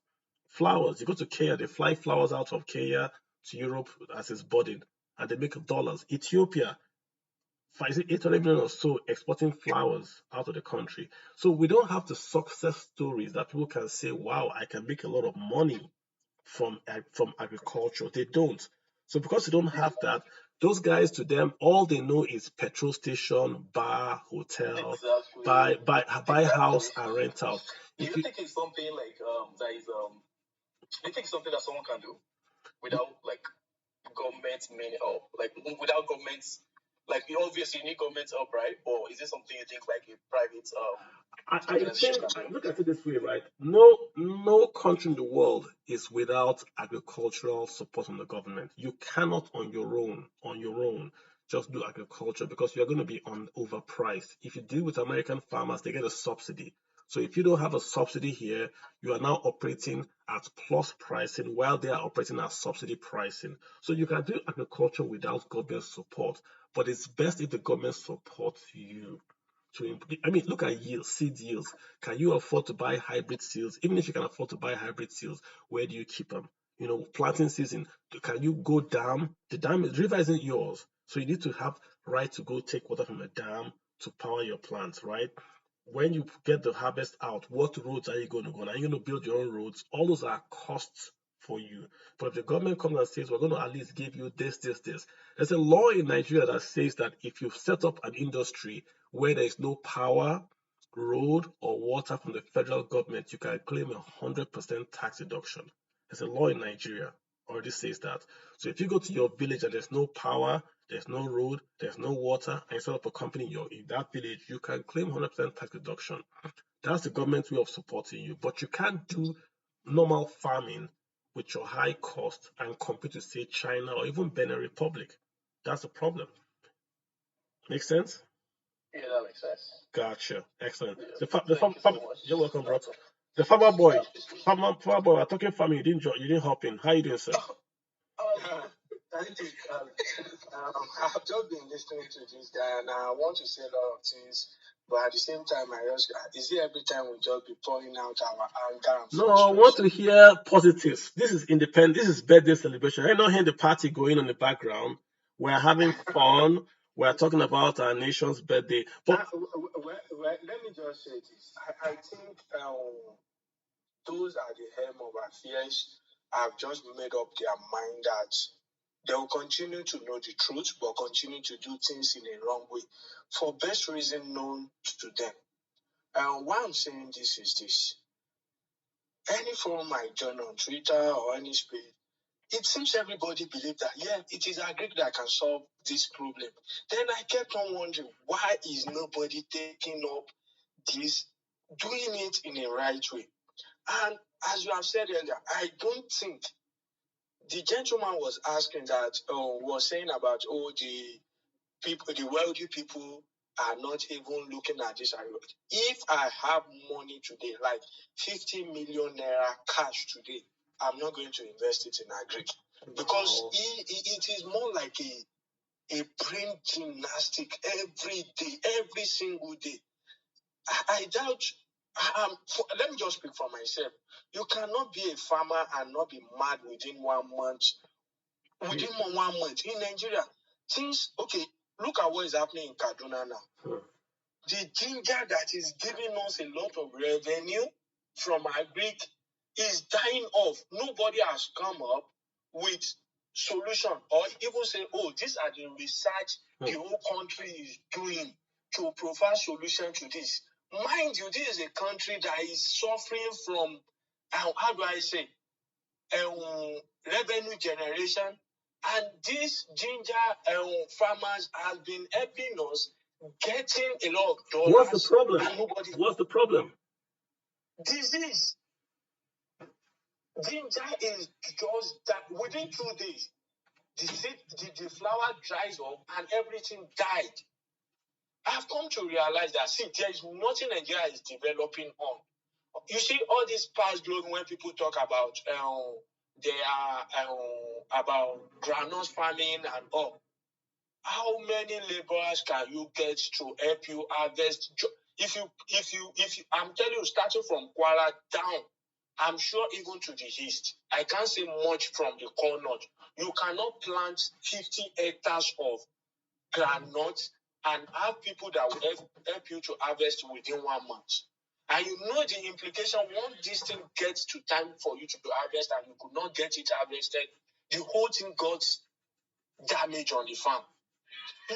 You go to Kenya, they fly flowers out of Kenya to Europe as it's budding, and they make dollars. Ethiopia, 800 million or so exporting flowers out of the country. So we don't have the success stories that people can say, wow, I can make a lot of money from agriculture. They don't. So because they don't have that, those guys, to them, all they know is petrol station, bar, hotel, Exactly. buy house and rent out. Do you think it's something like that is do you think it's something that someone can do without like government main help? Like without government, like obviously you need government help, right? Or is it something you think like a private I organization think, can do? look at it this way, right? No country in the world is without agricultural support from the government. You cannot on your own, just do agriculture because you're going to be overpriced. If you deal with American farmers, they get a subsidy. So if you don't have a subsidy here, you are now operating at plus pricing while they are operating at subsidy pricing. So you can do agriculture without government support, but it's best if the government supports you. I mean, look at seed yields. Can you afford to buy hybrid seeds? Even if you can afford to buy hybrid seeds, where do you keep them? Planting season, can you go dam? The river isn't yours. So you need to have right to go take water from a dam to power your plants, right? When you get the harvest out, what roads are you going to go on? Are you going to build your own roads? All those are costs for you. But if the government comes and says, we're going to at least give you this, there's a law in Nigeria that says that if you set up an industry where there is no power, road, or water from the federal government, you can claim 100% tax deduction. There's a law in Nigeria already says that. So if you go to your village and there's no power, there's no road, there's no water, and you set up a company in that village, you can claim 100% tax deduction. That's the government's way of supporting you. But you can't do normal farming with your high cost and compete with, say, China or even Benin Republic. That's the problem. Make sense? Yeah, that makes sense. Gotcha. Excellent. Yeah. Thank you so much. You're welcome, bro. The farmer boy, we're talking farming. You didn't hop in. How you doing, sir? I think I've just been listening to this guy, and I want to say a lot of things. But at the same time, is it every time we just be pouring out our anger and No, I want to hear positives. This is independent. This is birthday celebration. I don't hear the party going on in the background. We're having fun. We're talking about our nation's birthday. But let me just say this. I think those are the helm of affairs have just made up their mind that they will continue to know the truth, but continue to do things in a wrong way for best reason known to them. And why I'm saying this is this. Any form I join on Twitter or any space, it seems everybody believes that, yeah, it is agric that can solve this problem. Then I kept on wondering, why is nobody taking up this, doing it in a right way? And as you have said earlier, I don't think the gentleman was asking that, was saying about, the people, the wealthy people are not even looking at this. If I have money today, like 50 million naira cash today, I'm not going to invest it in agric because it is more like a brain gymnastic every day, every single day. I doubt. Let me just speak for myself. You cannot be a farmer and not be mad within 1 month. Within 1 month in Nigeria, look at what is happening in Kaduna now. The ginger that is giving us a lot of revenue from agric is dying off. Nobody has come up with solution or even say, these are the research the whole country is doing to provide solution to this. Mind you, this is a country that is suffering from, how do I say, revenue generation, and these ginger farmers have been helping us getting a lot of dollars. What's the problem? What's the problem? Disease. Ginger is just that within 2 days, the flower dries up and everything died. I've come to realize that, see, there is nothing Nigeria is developing on. You see, all this past growth when people talk about about groundnut farming and all. How many laborers can you get to help you harvest? If you, I'm telling you, starting from Kwara down, I'm sure even to the east, I can't say much from the corners. You cannot plant 50 hectares of groundnuts and have people that will help you to harvest within 1 month. And you know the implication, once this thing gets to time for you to harvest and you could not get it harvested, the whole thing got damage on the farm.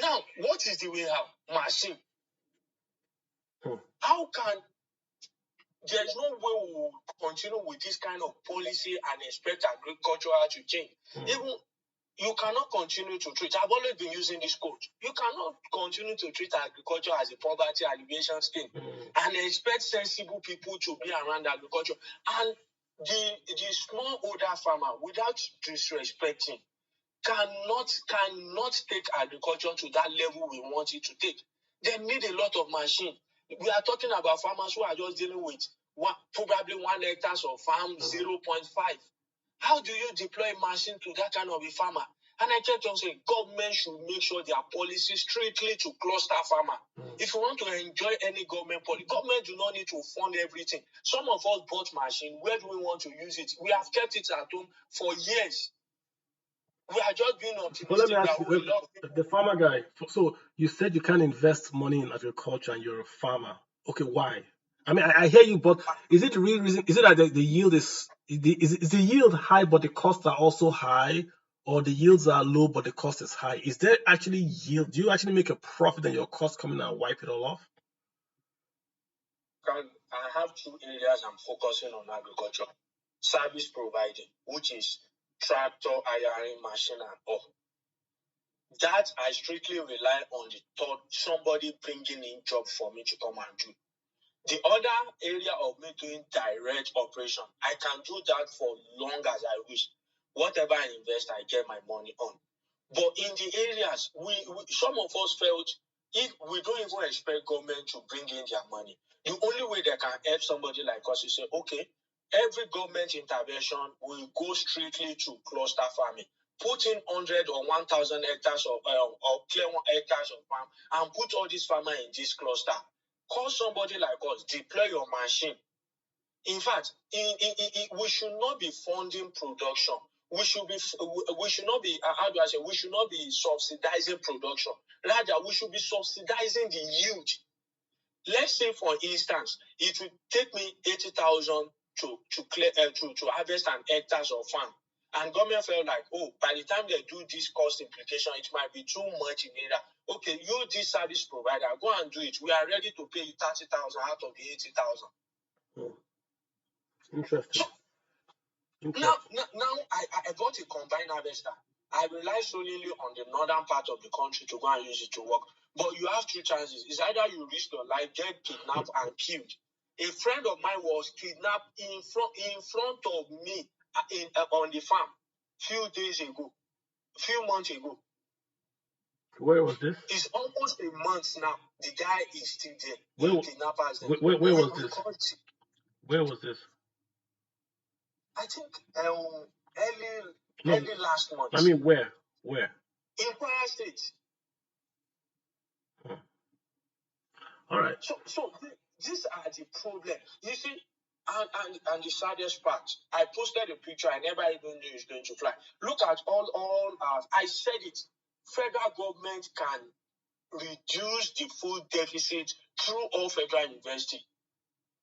Now, what is the way out? Machine. How can, there's no way we will continue with this kind of policy and expect agriculture to change. Even you cannot continue to treat, I've always been using this quote, you cannot continue to treat agriculture as a poverty alleviation scheme and expect sensible people to be around agriculture. And the smallholder farmer, without disrespecting, cannot take agriculture to that level we want it to take. They need a lot of machine. We are talking about farmers who are just dealing with probably 1 hectare of farm, 0.5. How do you deploy a machine to that kind of a farmer? And I kept on saying, government should make sure their policy strictly to cluster farmer. If you want to enjoy any government policy, government do not need to fund everything. Some of us bought machine. Where do we want to use it? We have kept it at home for years. We are just being optimistic. But let me ask you, the farmer guy. So you said you can't invest money in agriculture and you're a farmer. Okay, why? I mean, I hear you, but is it the real reason? Is it that the yield is the yield high, but the costs are also high, or the yields are low, but the cost is high? Is there actually yield? Do you actually make a profit and your costs come in and wipe it all off? I have 2 areas I'm focusing on agriculture. Service providing, which is tractor, hiring, machine, and all. That I strictly rely on the thought somebody bringing in job for me to come and do. The other area of me doing direct operation, I can do that for long as I wish. Whatever I invest, I get my money on. But in the areas, we some of us felt if we don't even expect government to bring in their money, the only way they can help somebody like us is say, okay, every government intervention will go strictly to cluster farming. Put in 100 or 1,000 hectares or clear 1 hectares of farm and put all these farmers in this cluster. Call somebody like us, deploy your machine. In fact, we should not be funding production. We should not be subsidizing production. Rather, we should be subsidizing the yield. Let's say, for instance, it will take me 80,000 to harvest an hectares of farm. And government felt like, oh, by the time they do this cost implication, it might be too much in area. Okay, you, this service provider, go and do it. We are ready to pay you 30,000 out of the 80,000. Interesting. Now I bought a combined harvester. I rely solely on the northern part of the country to go and use it to work. But you have 2 chances. It's either you risk your life, get kidnapped and killed. A friend of mine was kidnapped in front of me on the farm few months ago. Where was this? It's almost a month now. The guy is still there. Where was this? Where was this? I think early last month. I mean, where? In Kwara State. All right. So these are the problem. You see, and the saddest part, I posted a picture. I never even knew it's going to fly. Look at all I said it. Federal government can reduce the food deficit through all federal university.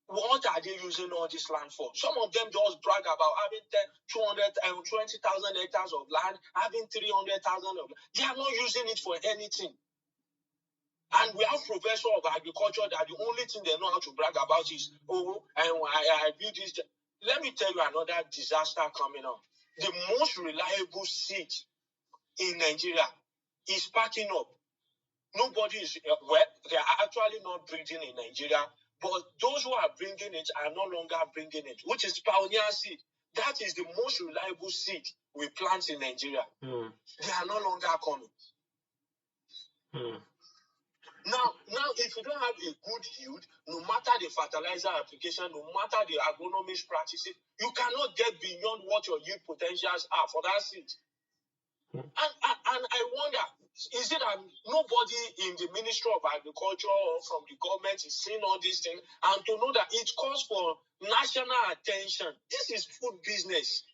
What are they using all this land for? Some of them just brag about having 20,000 hectares of land, having 300,000 of land. They are not using it for anything. And we have professors of agriculture that the only thing they know how to brag about is, I built this. let me tell you another disaster coming up. The most reliable seat in Nigeria is packing up. Nobody is, well, they are actually not breeding in Nigeria, but those who are bringing it are no longer bringing it, which is pioneer seed. That is the most reliable seed we plant in Nigeria. They are no longer coming. Now, if you don't have a good yield, no matter the fertilizer application, no matter the agronomic practices, you cannot get beyond what your yield potentials are for that seed. And I wonder, is it that nobody in the Ministry of Agriculture or from the government is seeing all these things and to know that it calls for national attention? This is food business.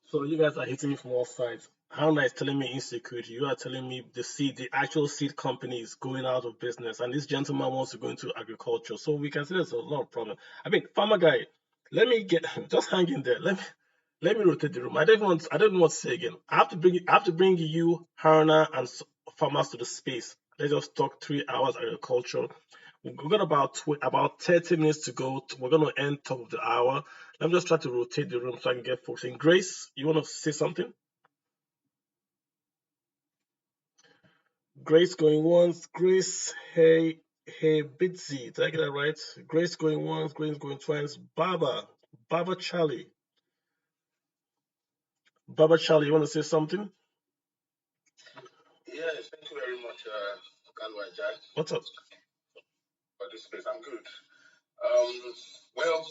So you guys are hitting me from all sides. Haruna is telling me insecurity. You are telling me the actual seed company is going out of business, and this gentleman wants to go into agriculture. So we can see there's a lot of problem. I mean, farmer guy, let me just hang in there. Let me rotate the room. I don't know what to say again. I have to bring you, Haruna, and farmers to the space. Let's just talk 3 hours agriculture. We've got about 30 minutes to go. We're going to end top of the hour. Let me just try to rotate the room so I can get folks in. Grace, you want to say something? Grace going once. Grace, hey, Bitsy. Did I get that right? Grace going once. Grace going twice. Baba Charlie. Baba Charlie, you want to say something? Yes, thank you very much, Kalwajai. What's up? For this space, I'm good. Well,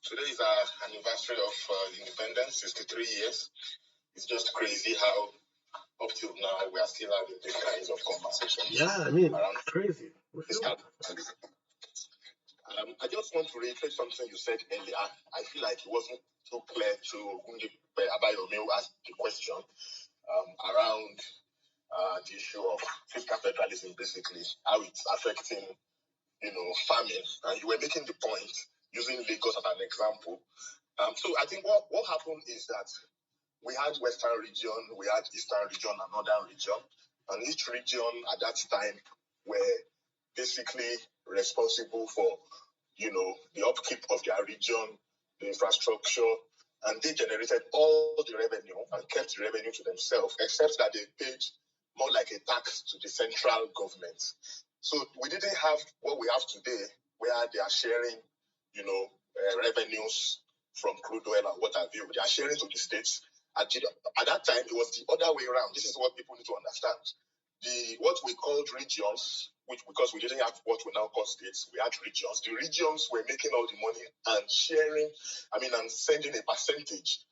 today is our anniversary of independence, 63 years. It's just crazy how up till now we are still having these kinds of conversations. Yeah, I mean, crazy. I just want to reiterate something you said earlier. I feel like it wasn't too clear to Gunji Abayomi who asked the question around the issue of fiscal federalism, basically, how it's affecting, farming. And you were making the point using Lagos as an example. So I think what happened is that we had Western region, we had Eastern region, and Northern region. And each region at that time were basically responsible for, the upkeep of their region, the infrastructure, and they generated all the revenue and kept the revenue to themselves, except that they paid more like a tax to the central government. So we didn't have what we have today, where they are sharing, revenues from crude oil and what have you. They are sharing to the states. At that time, it was the other way around. This is what people need to understand. What we called regions, because we didn't have what we now call states, we had regions. The regions were making all the money and sharing, and sending a percentage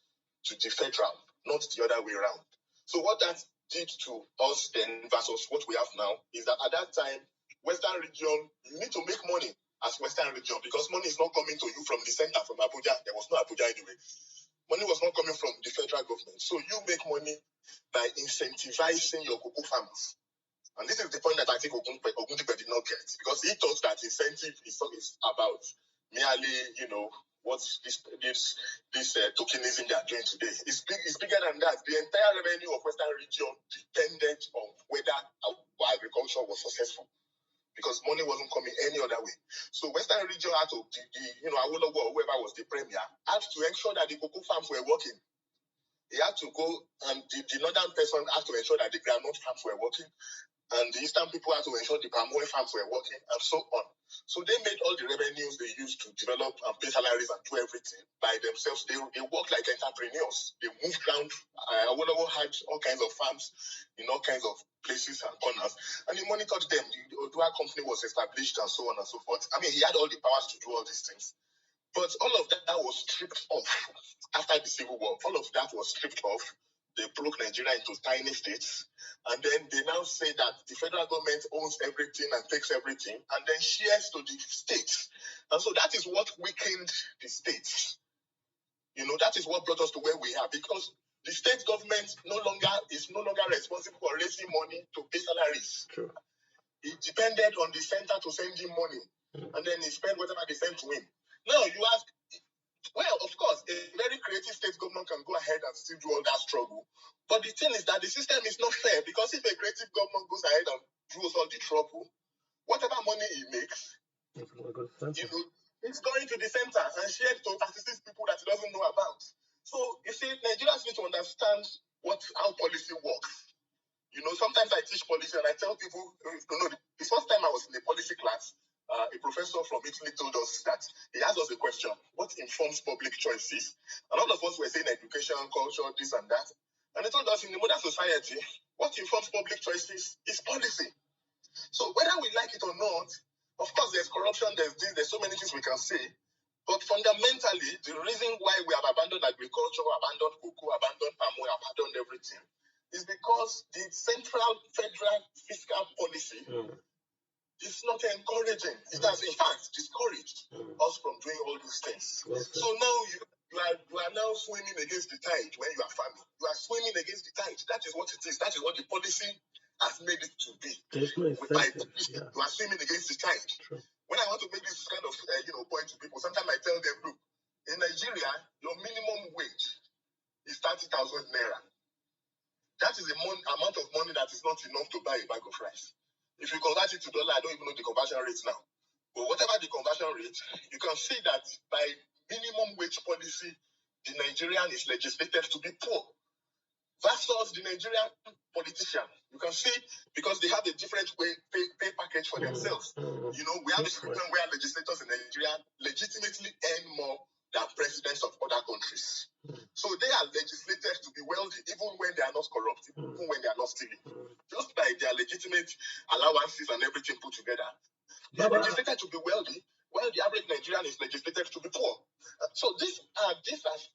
to the federal, not the other way around. So what that did to us then versus what we have now is that at that time, Western region, you need to make money as Western region because money is not coming to you from the center, from Abuja. There was no Abuja anyway. Money was not coming from the federal government. So you make money by incentivizing your cocoa farmers. And this is the point that I think Ogundipe did not get, because he thought that incentive is about merely, what's this tokenism they are doing today. It's bigger than that. The entire revenue of Western region depended on whether our agriculture was successful, because money wasn't coming any other way. So Western region had to, Awolowo or whoever was the premier, had to ensure that the cocoa farms were working. He had to go, and the northern person had to ensure that the groundnut farms were working. And the eastern people had to ensure the palm oil farms were working, and so on. So they made all the revenues they used to develop and pay salaries and do everything by themselves. They worked like entrepreneurs. They moved around. Awolowo had all kinds of farms in all kinds of places and corners, and he monitored them. The Odua company was established and so on and so forth. He had all the powers to do all these things. But all of that was stripped off after the Civil War. All of that was stripped off. They broke Nigeria into tiny states. And then they now say that the federal government owns everything and takes everything and then shares to the states. And so that is what weakened the states. That is what brought us to where we are, because the state government is no longer responsible for raising money to pay salaries. True. It depended on the center to send him money. And then he spent whatever they sent to him. Now you ask, well, of course, a very creative state government can go ahead and still do all that struggle. But the thing is that the system is not fair, because if a creative government goes ahead and does all the trouble, whatever money he makes, if it's going to the center and shared to 36 people that he doesn't know about. So, you see, Nigerians need to understand how policy works. You know, sometimes I teach policy and I tell people, the first time I was in a policy class, a professor from Italy told us that he asked us a question, what informs public choices? And all of us were saying education, culture, this and that. And he told us in the modern society, what informs public choices is policy. So whether we like it or not, of course there's corruption, there's so many things we can say. But fundamentally, the reason why we have abandoned agriculture, abandoned cocoa, abandoned palm oil, abandoned everything, is because the central federal fiscal policy is not encouraging. It has, in fact, discouraged us from doing all these things. So now you are now swimming against the tide when you are farming. You are swimming against the tide. That is what it is. That is what the policy has made it to be. You are swimming against the tide. True. When I want to make this kind of point to people, sometimes I tell them, look, in Nigeria, your minimum wage is 30,000 naira. That is the amount of money that is not enough to buy a bag of rice. If you convert it to dollar, I don't even know the conversion rate now. But whatever the conversion rate, you can see that by minimum wage policy, the Nigerian is legislated to be poor. Versus the Nigerian politician. You can see, because they have a different pay package for themselves. You know, we have a system where legislators in Nigeria legitimately earn more than presidents of other countries. So they are legislated to be wealthy even when they are not corrupt, even when they are not stealing. Just by their legitimate allowances and everything put together. They are legislated to be wealthy, while the average Nigerian is legislated to be poor. So these are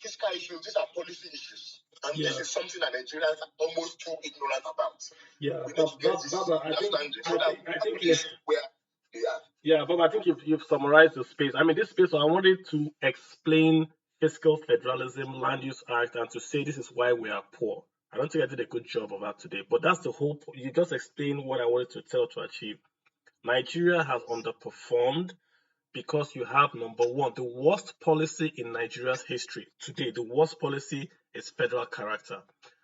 fiscal issues, these are policy issues. And this is something that Nigerians are almost too ignorant about. Bob, I think you've summarized the space. I mean, this space, I wanted to explain Fiscal Federalism, Land Use Act, and to say this is why we are poor. I don't think I did a good job of that today, but that's the whole point. You just explained what I wanted to achieve. Nigeria has underperformed because you have, number one, the worst policy in Nigeria's history today. The worst policy is federal character.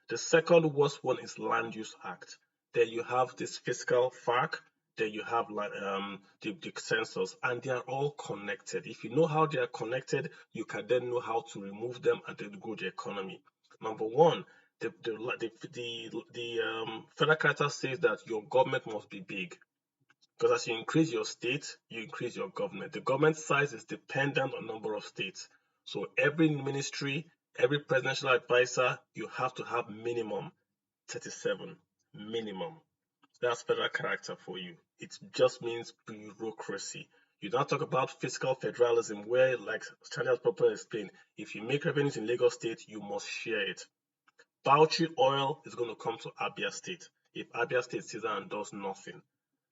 The second worst one is Land Use Act. Then you have this fiscal FARC. Then you have the census, and they are all connected. If you know how they are connected, you can then know how to remove them and then grow the economy. Number one, the federal character says that your government must be big. Because as you increase your state, you increase your government. The government size is dependent on number of states. So every ministry, every presidential advisor, you have to have minimum 37. Minimum. That's federal character for you. It just means bureaucracy. You don't talk about fiscal federalism where, like Charles properly explained, if you make revenues in Lagos State, you must share it. Bauchi oil is going to come to Abia State. If Abia State sits there and does nothing,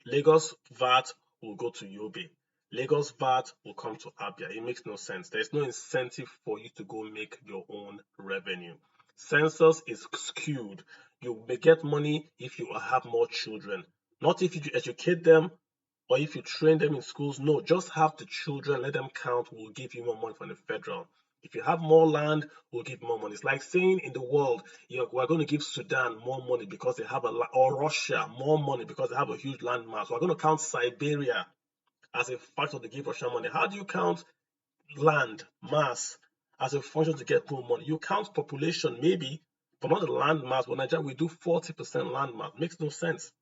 Lagos VAT will go to Yobe. Lagos VAT will come to Abia. It makes no sense. There's no incentive for you to go make your own revenue. Census is skewed. You may get money if you have more children. Not if you educate them or if you train them in schools. No, just have the children, let them count, we'll give you more money from the federal. If you have more land, we'll give more money. It's like saying in the world, we're going to give Sudan more money because they have or Russia more money because they have a huge land mass. We're going to count Siberia as a factor to give Russia money. How do you count land mass as a function to get more money? You count population maybe, but not the land mass. But Nigeria, we do 40% land mass. Makes no sense,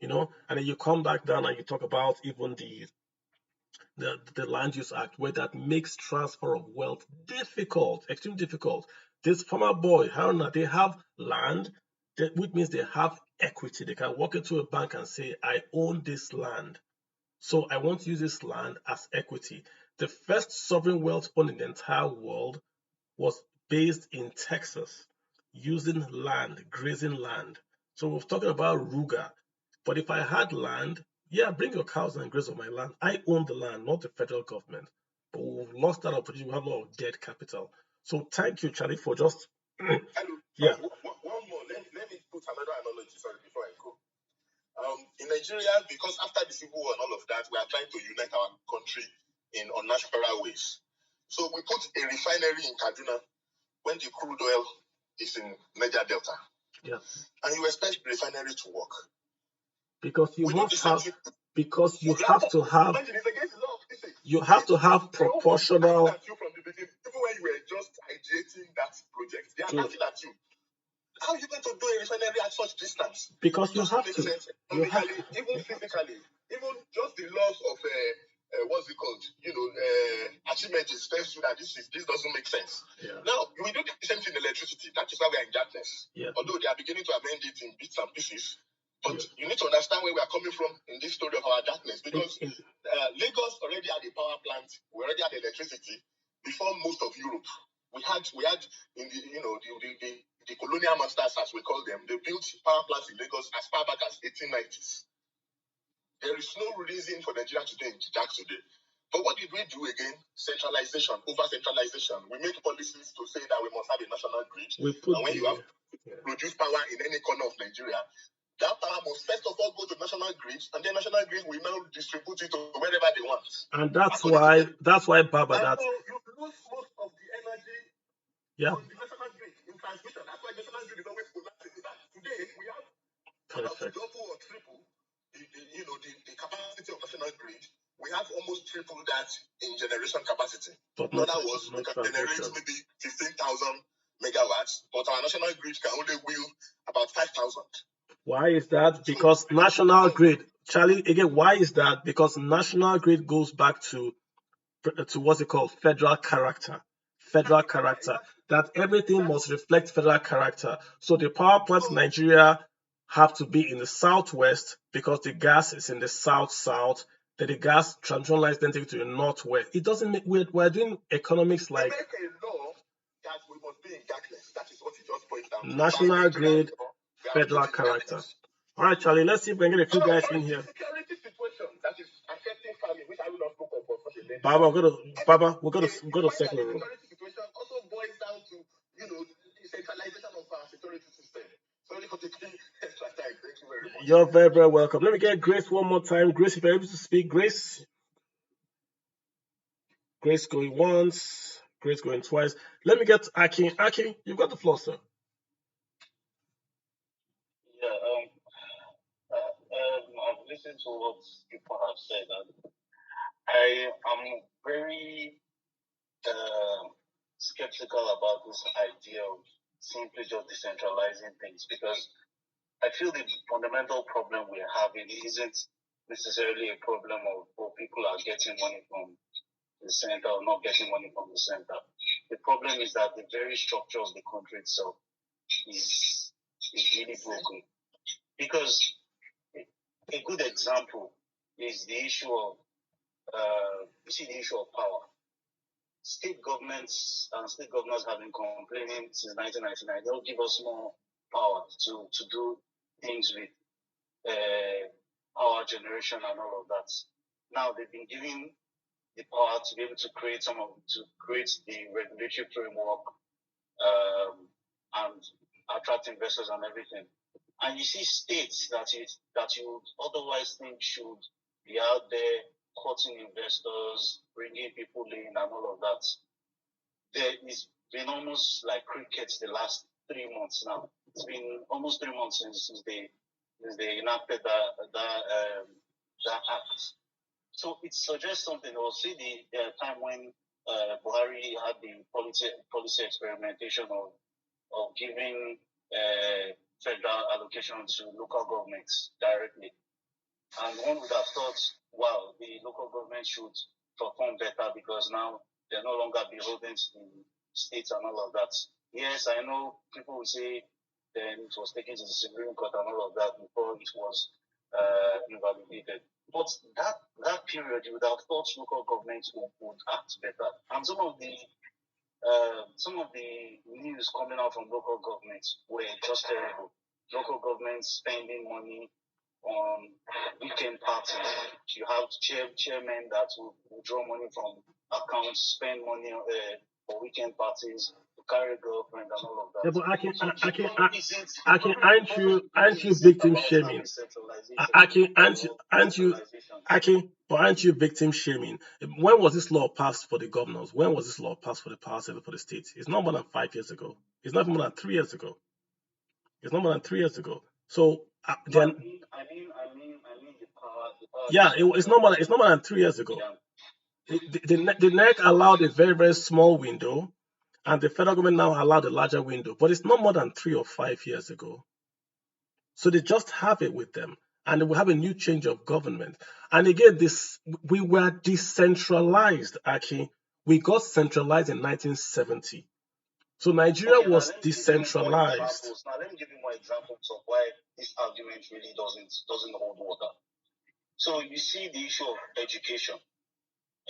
you know. And then you come back down and you talk about even the Land Use Act, where that makes transfer of wealth difficult, extremely difficult. This farmer boy, Haruna, they have land, which means they have equity. They can walk into a bank and say, I own this land, so I want to use this land as equity. The first sovereign wealth fund in the entire world was based in Texas, using land, grazing land. So we're talking about Ruga. But if I had land, yeah, bring your cows and graze on my land. I own the land, not the federal government. But we've lost that opportunity. We have a lot of dead capital. So thank you, Charlie, for just... One more. Let me put another analogy, before I go. In Nigeria, because after the Civil War and all of that, we are trying to unite our country in unnatural ways. So we put a refinery in Kaduna when the crude oil is in Niger Delta. Yeah. And you expect the refinery to work. Because you must have, because you have to have. You have to have proportional. At you from the beginning, even when you were just ideating that project, they are laughing at you. How are you going to do a refinery at such distance? Because you have to. Even physically, even just the laws of what's it called? Achievement is first that this doesn't make sense. Yeah. Now we do the same thing in electricity. That is why we are in darkness. Yeah. Although they are beginning to amend it in bits and pieces. But you need to understand where we are coming from in this story of our darkness, because Lagos already had a power plant, we already had electricity before most of Europe. We had in the colonial masters, as we call them, they built power plants in Lagos as far back as 1890s. There is no reason for Nigeria today in the dark today. But what did we do again? Centralization, over-centralization. We make policies to say that we must have a national grid. And when you have produce power in any corner of Nigeria, that power must first of all go to national grid, and then national grid will now distribute it to wherever they want. And that's why Baba, that you lose most of the energy on the national grid in transmission. That's why national grid is always collapsing. Today we have about double or triple the capacity of national grid. We have almost triple that in generation capacity. In other words, we can generate maybe 15,000 megawatts, but our national grid can only wheel about 5,000. Why is that? Because national grid, Charlie, again, why is that? Because national grid goes back to what's it called? Federal character. Federal character. That everything must reflect federal character. So the power plants in Nigeria have to be in the southwest because the gas is in the south-south. Then the gas transmission lines then take it to the northwest. It doesn't make, we're doing economics like. They make a law that we must be in darkness. That is what it just boils down to. National grid, federal character. All right, Charlie, let's see if we can get a few guys in here. Security situation that is affecting farming, which I will not spoke of for such a length. Baba, we're going to second room. Security situation also boils down to, the centralization of our security system. Sorry for taking extra time. Thank you very much. You're very, very welcome. Let me get Grace one more time. Grace, if you're able to speak, Grace. Grace going once, Grace going twice. Let me get Aki. Aki, you've got the floor, sir. I've listened to what people have said, and I am very skeptical about this idea of simply just decentralizing things, because I feel the fundamental problem we're having isn't necessarily a problem of people are getting money from the center or not getting money from the center. The problem is that the very structure of the country itself is really broken. Because a good example is the issue of the issue of power. State governments and state governors have been complaining since 1999. They'll give us more power to do things with power generation and all of that. Now they've been given the power to be able to create the regulatory framework and attract investors and everything. And you see states that you otherwise think should be out there courting investors, bringing people in and all of that. There is been almost like cricket the last 3 months now. It's been almost 3 months since they enacted that act. So it suggests something. Or see the time when Buhari had the policy experimentation of giving federal allocation to local governments directly. And one would have thought, wow, the local government should perform better because now they're no longer beholden to the states and all of that. Yes, I know people will say then it was taken to the Supreme Court and all of that before it was invalidated. But that period, you would have thought local governments would act better. And some of the news coming out from local governments were just terrible. Local governments spending money on weekend parties. You have chairmen that will draw money from accounts, spend money for weekend parties, to carry a girlfriend and all of that. Yeah, but aren't you victim shaming? Aren't you victim shaming? When was this law passed for the governors? When was this law passed for the power center for the states? It's not more than 5 years ago. It's not more than 3 years ago. So then, I mean the power. Yeah, it's not more than 3 years ago. The NEC allowed a very, very small window, and the federal government now allowed a larger window, but it's not more than 3 or 5 years ago. So they just have it with them, and they will have a new change of government. And again, we were decentralized, Aki. We got centralized in 1970. So Nigeria was decentralized. Now let me give you more examples of why this argument really doesn't hold water. So you see the issue of education.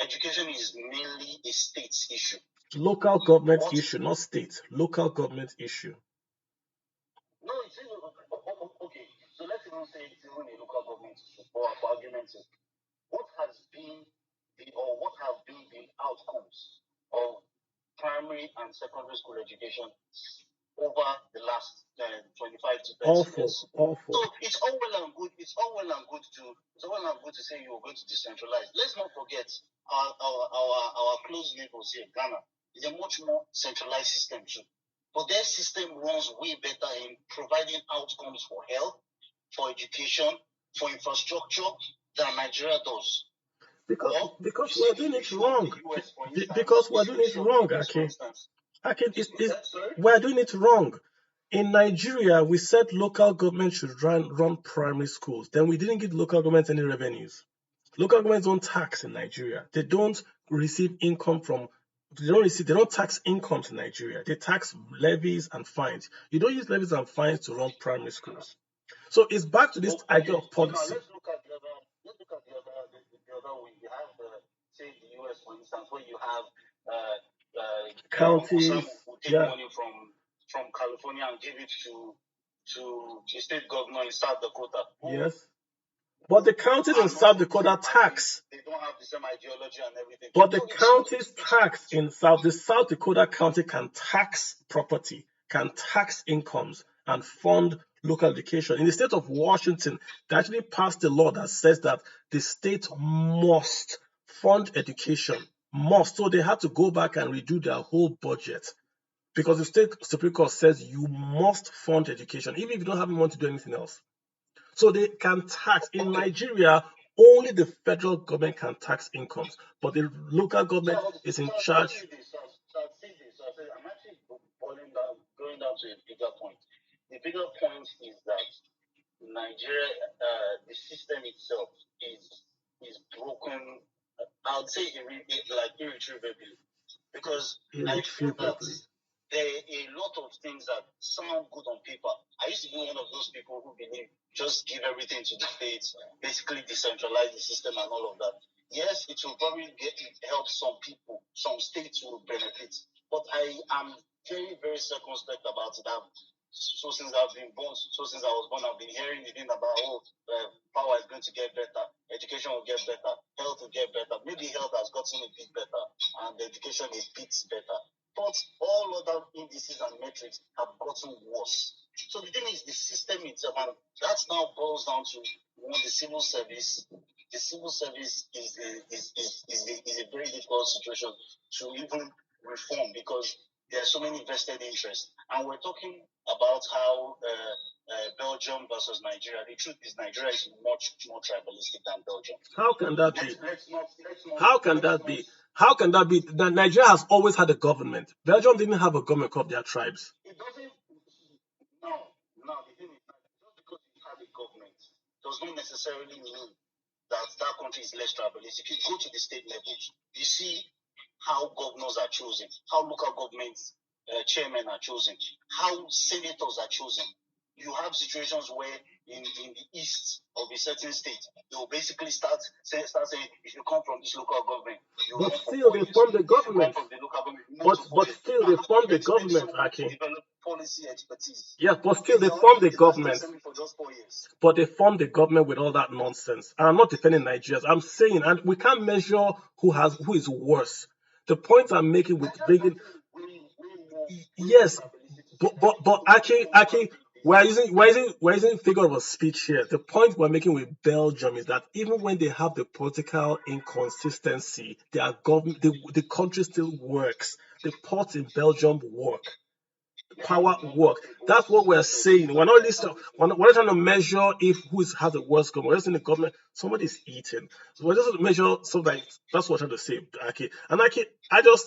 Education is mainly a state's issue. Local government issue, not state. Local government issue. No, it's okay. So let's even say it's even a local government issue for argument's sake. What have been the outcomes of primary and secondary school education over the last 25 to 30 years? Awful. So it's all well and good. It's all well and good to say you're going to decentralize. Let's not forget our close neighbors here, Ghana, is a much more centralized system too. But their system runs way better in providing outcomes for health, for education, for infrastructure than Nigeria does. Because we're doing it wrong. Because we're doing it wrong, Aki. We're doing it wrong. In Nigeria, we said local government should run primary schools. Then we didn't give local government any revenues. Local governments don't tax in Nigeria. They don't receive income from. They don't tax incomes in Nigeria. They tax levies and fines. You don't use levies and fines to run primary schools. So it's back to this idea of policy. Let's look at the other way. You have say the US, for instance, where you have counties who take money from California and give it to the state governor in South Dakota. Yes. But the counties in South Dakota tax. They don't have the same ideology and everything. But the counties tax in the South Dakota county can tax property, can tax incomes, and fund local education. In the state of Washington, they actually passed a law that says that the state must fund education. Must. So they had to go back and redo their whole budget because the state Supreme Court says you must fund education, even if you don't have money to do anything else. So they can tax. In Nigeria, only the federal government can tax incomes, but the local government is in charge. I'm actually going down to a bigger point. The bigger point is that Nigeria, the system itself is broken. I would say irretrievably, because I feel that there are a lot of things that sound good on paper. I used to be one of those people who believe just give everything to the states, basically decentralize the system and all of that. Yes, it will probably help some people, some states will benefit, but I am very, very circumspect about it. So since I've been born, since I was born, I've been hearing the thing about power is going to get better, education will get better, health will get better. Maybe health has gotten a bit better, and education is a bit better. But all other indices and metrics have gotten worse. So the thing is, the system itself, and that now boils down to the civil service. The civil service is a very difficult situation to even reform because there are so many vested interests. And we're talking about how Belgium versus Nigeria. The truth is, Nigeria is much more tribalistic than Belgium. How can that be? How can that be? How can that be? Nigeria has always had a government. Belgium didn't have a government of their tribes. It doesn't. No. The thing is, just because you have a government does not necessarily mean that country is less tribalistic. If you go to the state levels, you see how governors are chosen, how local governments chairmen are chosen, how senators are chosen. You have situations where in the east of a certain state, they will basically start saying, if you come from this local government, but still they form the government. But still they form the government, Aki. Develop policy expertise. Yes, but still they form the government. For just 4 years. But they form the government with all that nonsense. And I'm not defending Nigerians. I'm saying, and we can't measure who is worse. The point I'm making with bringing, yes, but Aki, we're using figure of speech here. The point we're making with Belgium is that even when they have the political inconsistency, the country still works. The ports in Belgium work. power work. That's what we're saying. We're not we're not trying to measure if has the worst government. We're just in the government. Somebody's eating. So we're just measure something. That's what I'm trying to say. Okay. And I just,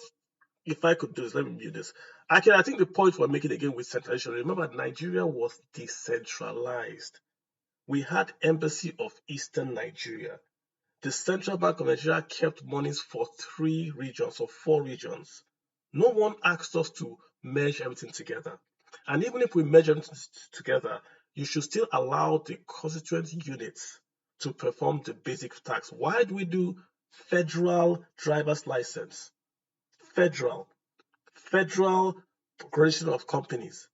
if I could do this, let me do this. I think the point we're making again with centralization. Remember, Nigeria was decentralized. We had embassy of Eastern Nigeria. The Central Bank of Nigeria kept monies for 3 regions or 4 regions. No one asked us to merge everything together. And even if we merge everything together, you should still allow the constituent units to perform the basic tax. Why do we do federal driver's license? Federal corporation of companies.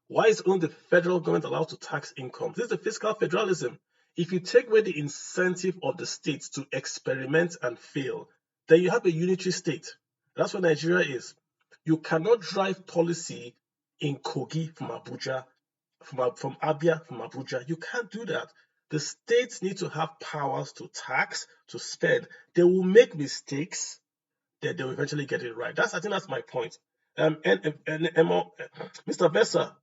Why is only the federal government allowed to tax income? This is the fiscal federalism. If you take away the incentive of the states to experiment and fail, then you have a unitary state. That's what Nigeria is. You cannot drive policy in Kogi from Abuja, from Abia, from Abuja. You can't do that. The states need to have powers to tax, to spend. They will make mistakes, then they will eventually get it right. I think that's my point. Mr. Vesa,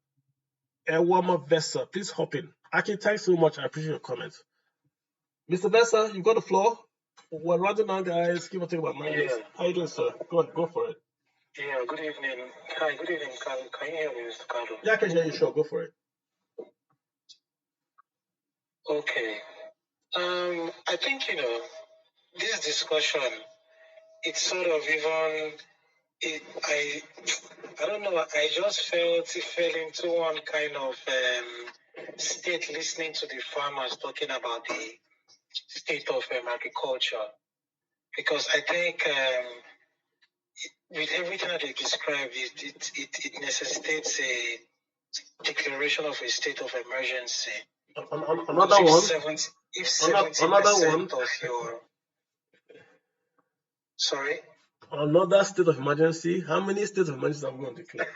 Ewama Vesa, please hop in. Aki, thanks so much. I appreciate your comments. Mr. Vesa, you've got the floor. We're running now, guys. Give or take about 9 minutes. How you doing, sir? Go for it. Yeah, good evening. Hi, good evening. Can you hear me, Mr. Carlo? Yeah, I can hear you. Sure, go for it. Okay. I think, this discussion, it's sort of even, I don't know, I just fell into one kind of state listening to the farmers talking about the state of agriculture. Because I think with everything that they described, it necessitates a declaration of a state of emergency. Another one. If 70% of your... Sorry? Another state of emergency? How many states of emergency are we going to declare?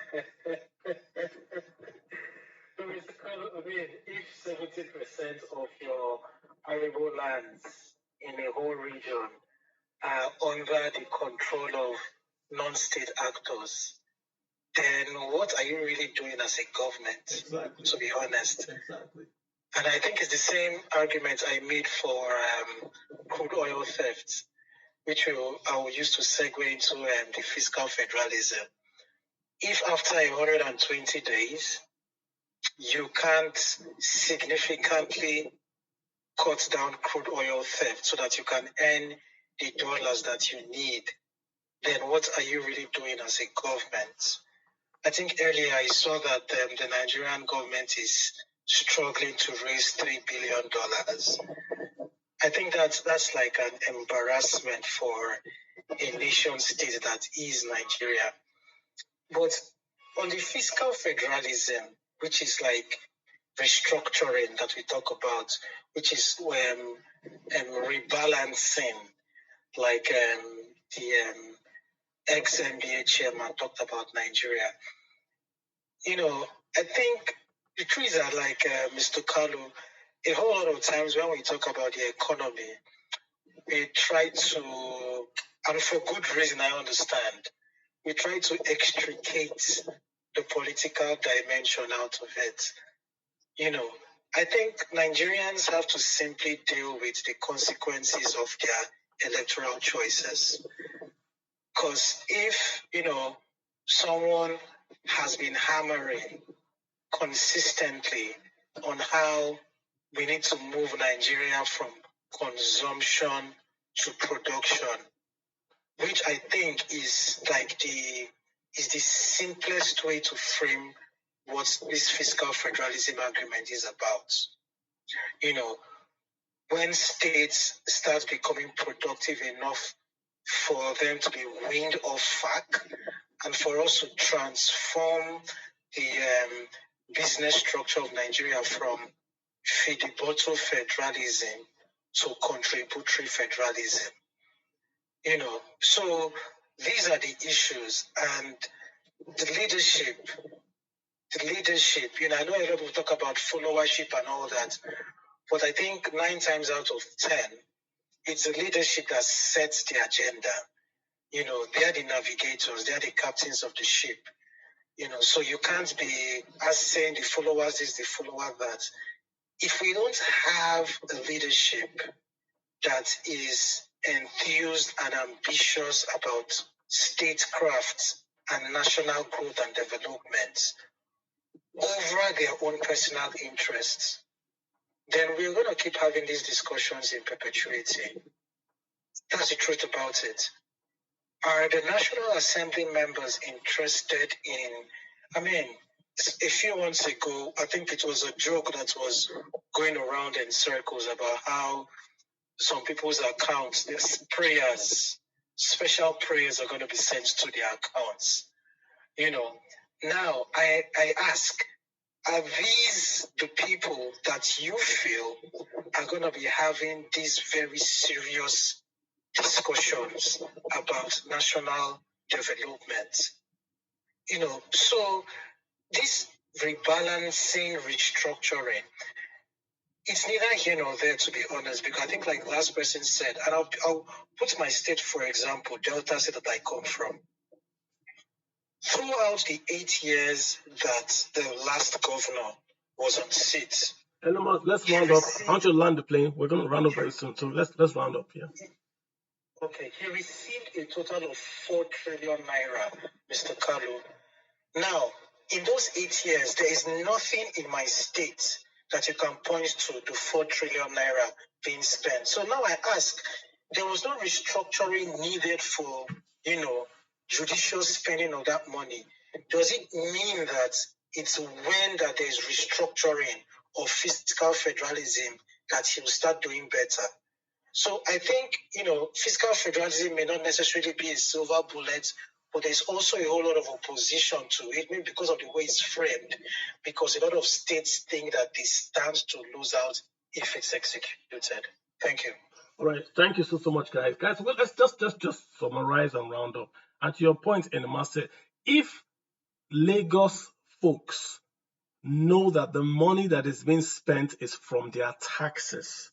If 70% of your arable lands in a whole region are under the control of non-state actors, then what are you really doing as a government, exactly, to be honest? Exactly. And I think it's the same argument I made for crude oil theft, which I will use to segue into the fiscal federalism. If after 120 days, you can't significantly cut down crude oil theft so that you can earn the dollars that you need, then what are you really doing as a government? I think earlier I saw that the Nigerian government is struggling to raise $3 billion. I think that's like an embarrassment for a nation state that is Nigeria. But on the fiscal federalism, which is like restructuring that we talk about, which is rebalancing, like the ex-MBA chairman talked about Nigeria. I think the truth is that, like Mr. Kalu, a whole lot of times when we talk about the economy, we try to, and for good reason I understand, we try to extricate the political dimension out of it. I think Nigerians have to simply deal with the consequences of their electoral choices. Because if, someone has been hammering consistently on how we need to move Nigeria from consumption to production, which I think is like the simplest way to frame what this fiscal federalism agreement is about. When states start becoming productive enough for them to be weaned off FAC and for us to transform the business structure of Nigeria from fidibotto federalism to contributory federalism. So these are the issues, and the leadership, I know a lot of people talk about followership and all that, but I think 9 times out of 10, it's the leadership that sets the agenda. They are the navigators, they are the captains of the ship. So you can't be as saying the followers this, the follower that. If we don't have a leadership that is enthused and ambitious about statecraft and national growth and development over their own personal interests, then we're going to keep having these discussions in perpetuity. That's the truth about it. Are the National Assembly members interested in, a few months ago, I think it was a joke that was going around in circles about how some people's accounts, there's prayers, special prayers are going to be sent to their accounts. Now I ask, are these the people that you feel are going to be having these very serious discussions about national development? So this rebalancing, restructuring, it's neither here nor there, to be honest, because I think, like the last person said, and I'll put my state, for example, Delta State that I come from. Throughout the 8 years that the last governor was on seat, let's round up. I want you to land the plane. We're going to round up very soon, so let's round up here. Okay, he received a total of 4 trillion naira, Mr. Kalu. Now, in those 8 years, there is nothing in my state that you can point to the 4 trillion naira being spent. So now I ask, there was no restructuring needed for, judicious spending of that money. Does it mean that it's when that there's restructuring of fiscal federalism that he will start doing better? So I think, fiscal federalism may not necessarily be a silver bullet, but there's also a whole lot of opposition to it, maybe because of the way it's framed, because a lot of states think that they stand to lose out if it's executed. Thank you. All right. Thank you so much, guys. Guys, well, let's just summarize and round up. And to your point, in the master, if Lagos folks know that the money that is being spent is from their taxes,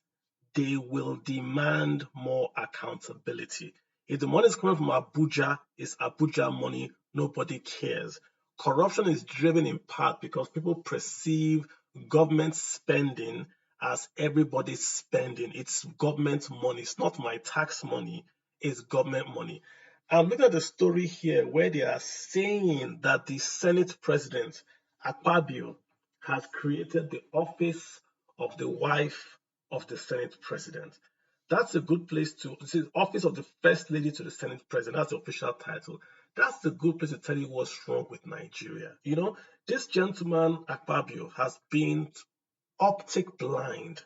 they will demand more accountability. If the money is coming from Abuja, it's Abuja money, nobody cares. Corruption is driven in part because people perceive government spending as everybody's spending. It's government money. It's not my tax money, it's government money. I'm looking at the story here where they are saying that the Senate President, Akpabio, has created the office of the wife of the Senate President. That's a good place to see the office of the First Lady to the Senate President. That's the official title. That's a good place to tell you what's wrong with Nigeria. This gentleman, Akpabio, has been optic blind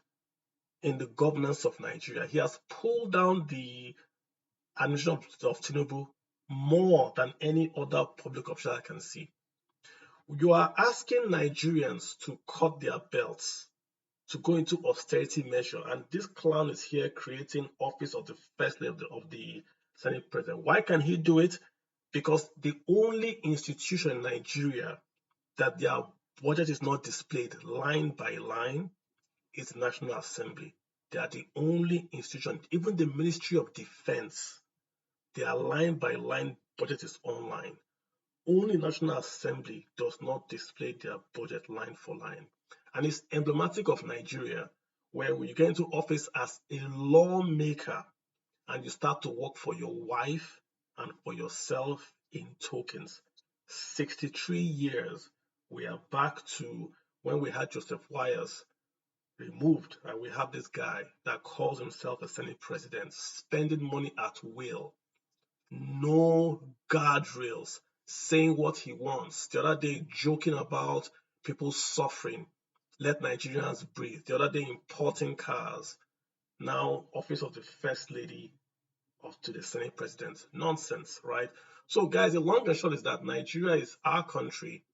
in the governance of Nigeria. He has pulled down the administration of Tinubu more than any other public official I can see. You are asking Nigerians to cut their belts, to go into austerity measure, and this clown is here creating office of the First Lady of the Senate President. Why can he do it? Because the only institution in Nigeria that their budget is not displayed line by line is the National Assembly. They are the only institution. Even the Ministry of Defense, their line by line budget is online. Only National Assembly does not display their budget line for line. And it's emblematic of Nigeria, where you get into office as a lawmaker and you start to work for your wife and for yourself in tokens. 63 years, we are back to when we had Joseph Wires removed, and we have this guy that calls himself a Senate President, spending money at will. No guardrails, saying what he wants. The other day, joking about people suffering. Let Nigerians breathe. The other day, importing cars. Now, office of the First Lady to the Senate President. Nonsense, right? So, guys, the long and short is that Nigeria is our country.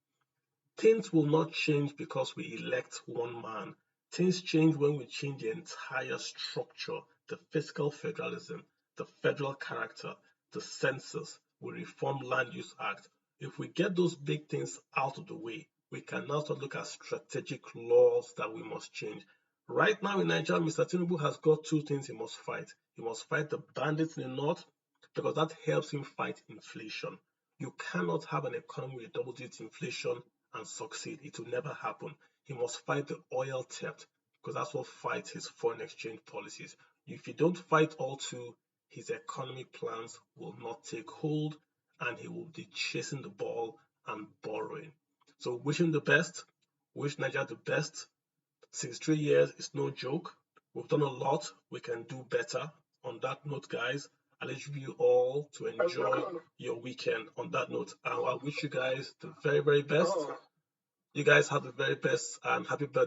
Things will not change because we elect one man. Things change when we change the entire structure, the fiscal federalism, the federal character, the census, we reform Land Use Act. If we get those big things out of the way, we can now start to look at strategic laws that we must change. Right now in Nigeria, Mr. Tinubu has got 2 things he must fight. He must fight the bandits in the north because that helps him fight inflation. You cannot have an economy with double-digit inflation and succeed. It will never happen. He must fight the oil theft, because that's what fights his foreign exchange policies. If you don't fight all two, his economic plans will not take hold, and he will be chasing the ball and borrowing. So wish him the best. Wish Nigeria the best. 63 years is no joke. We've done a lot. We can do better. On that note, guys, I leave you all to enjoy your weekend. On that note, I wish you guys the very, very best. You guys have the very best, and happy birthday.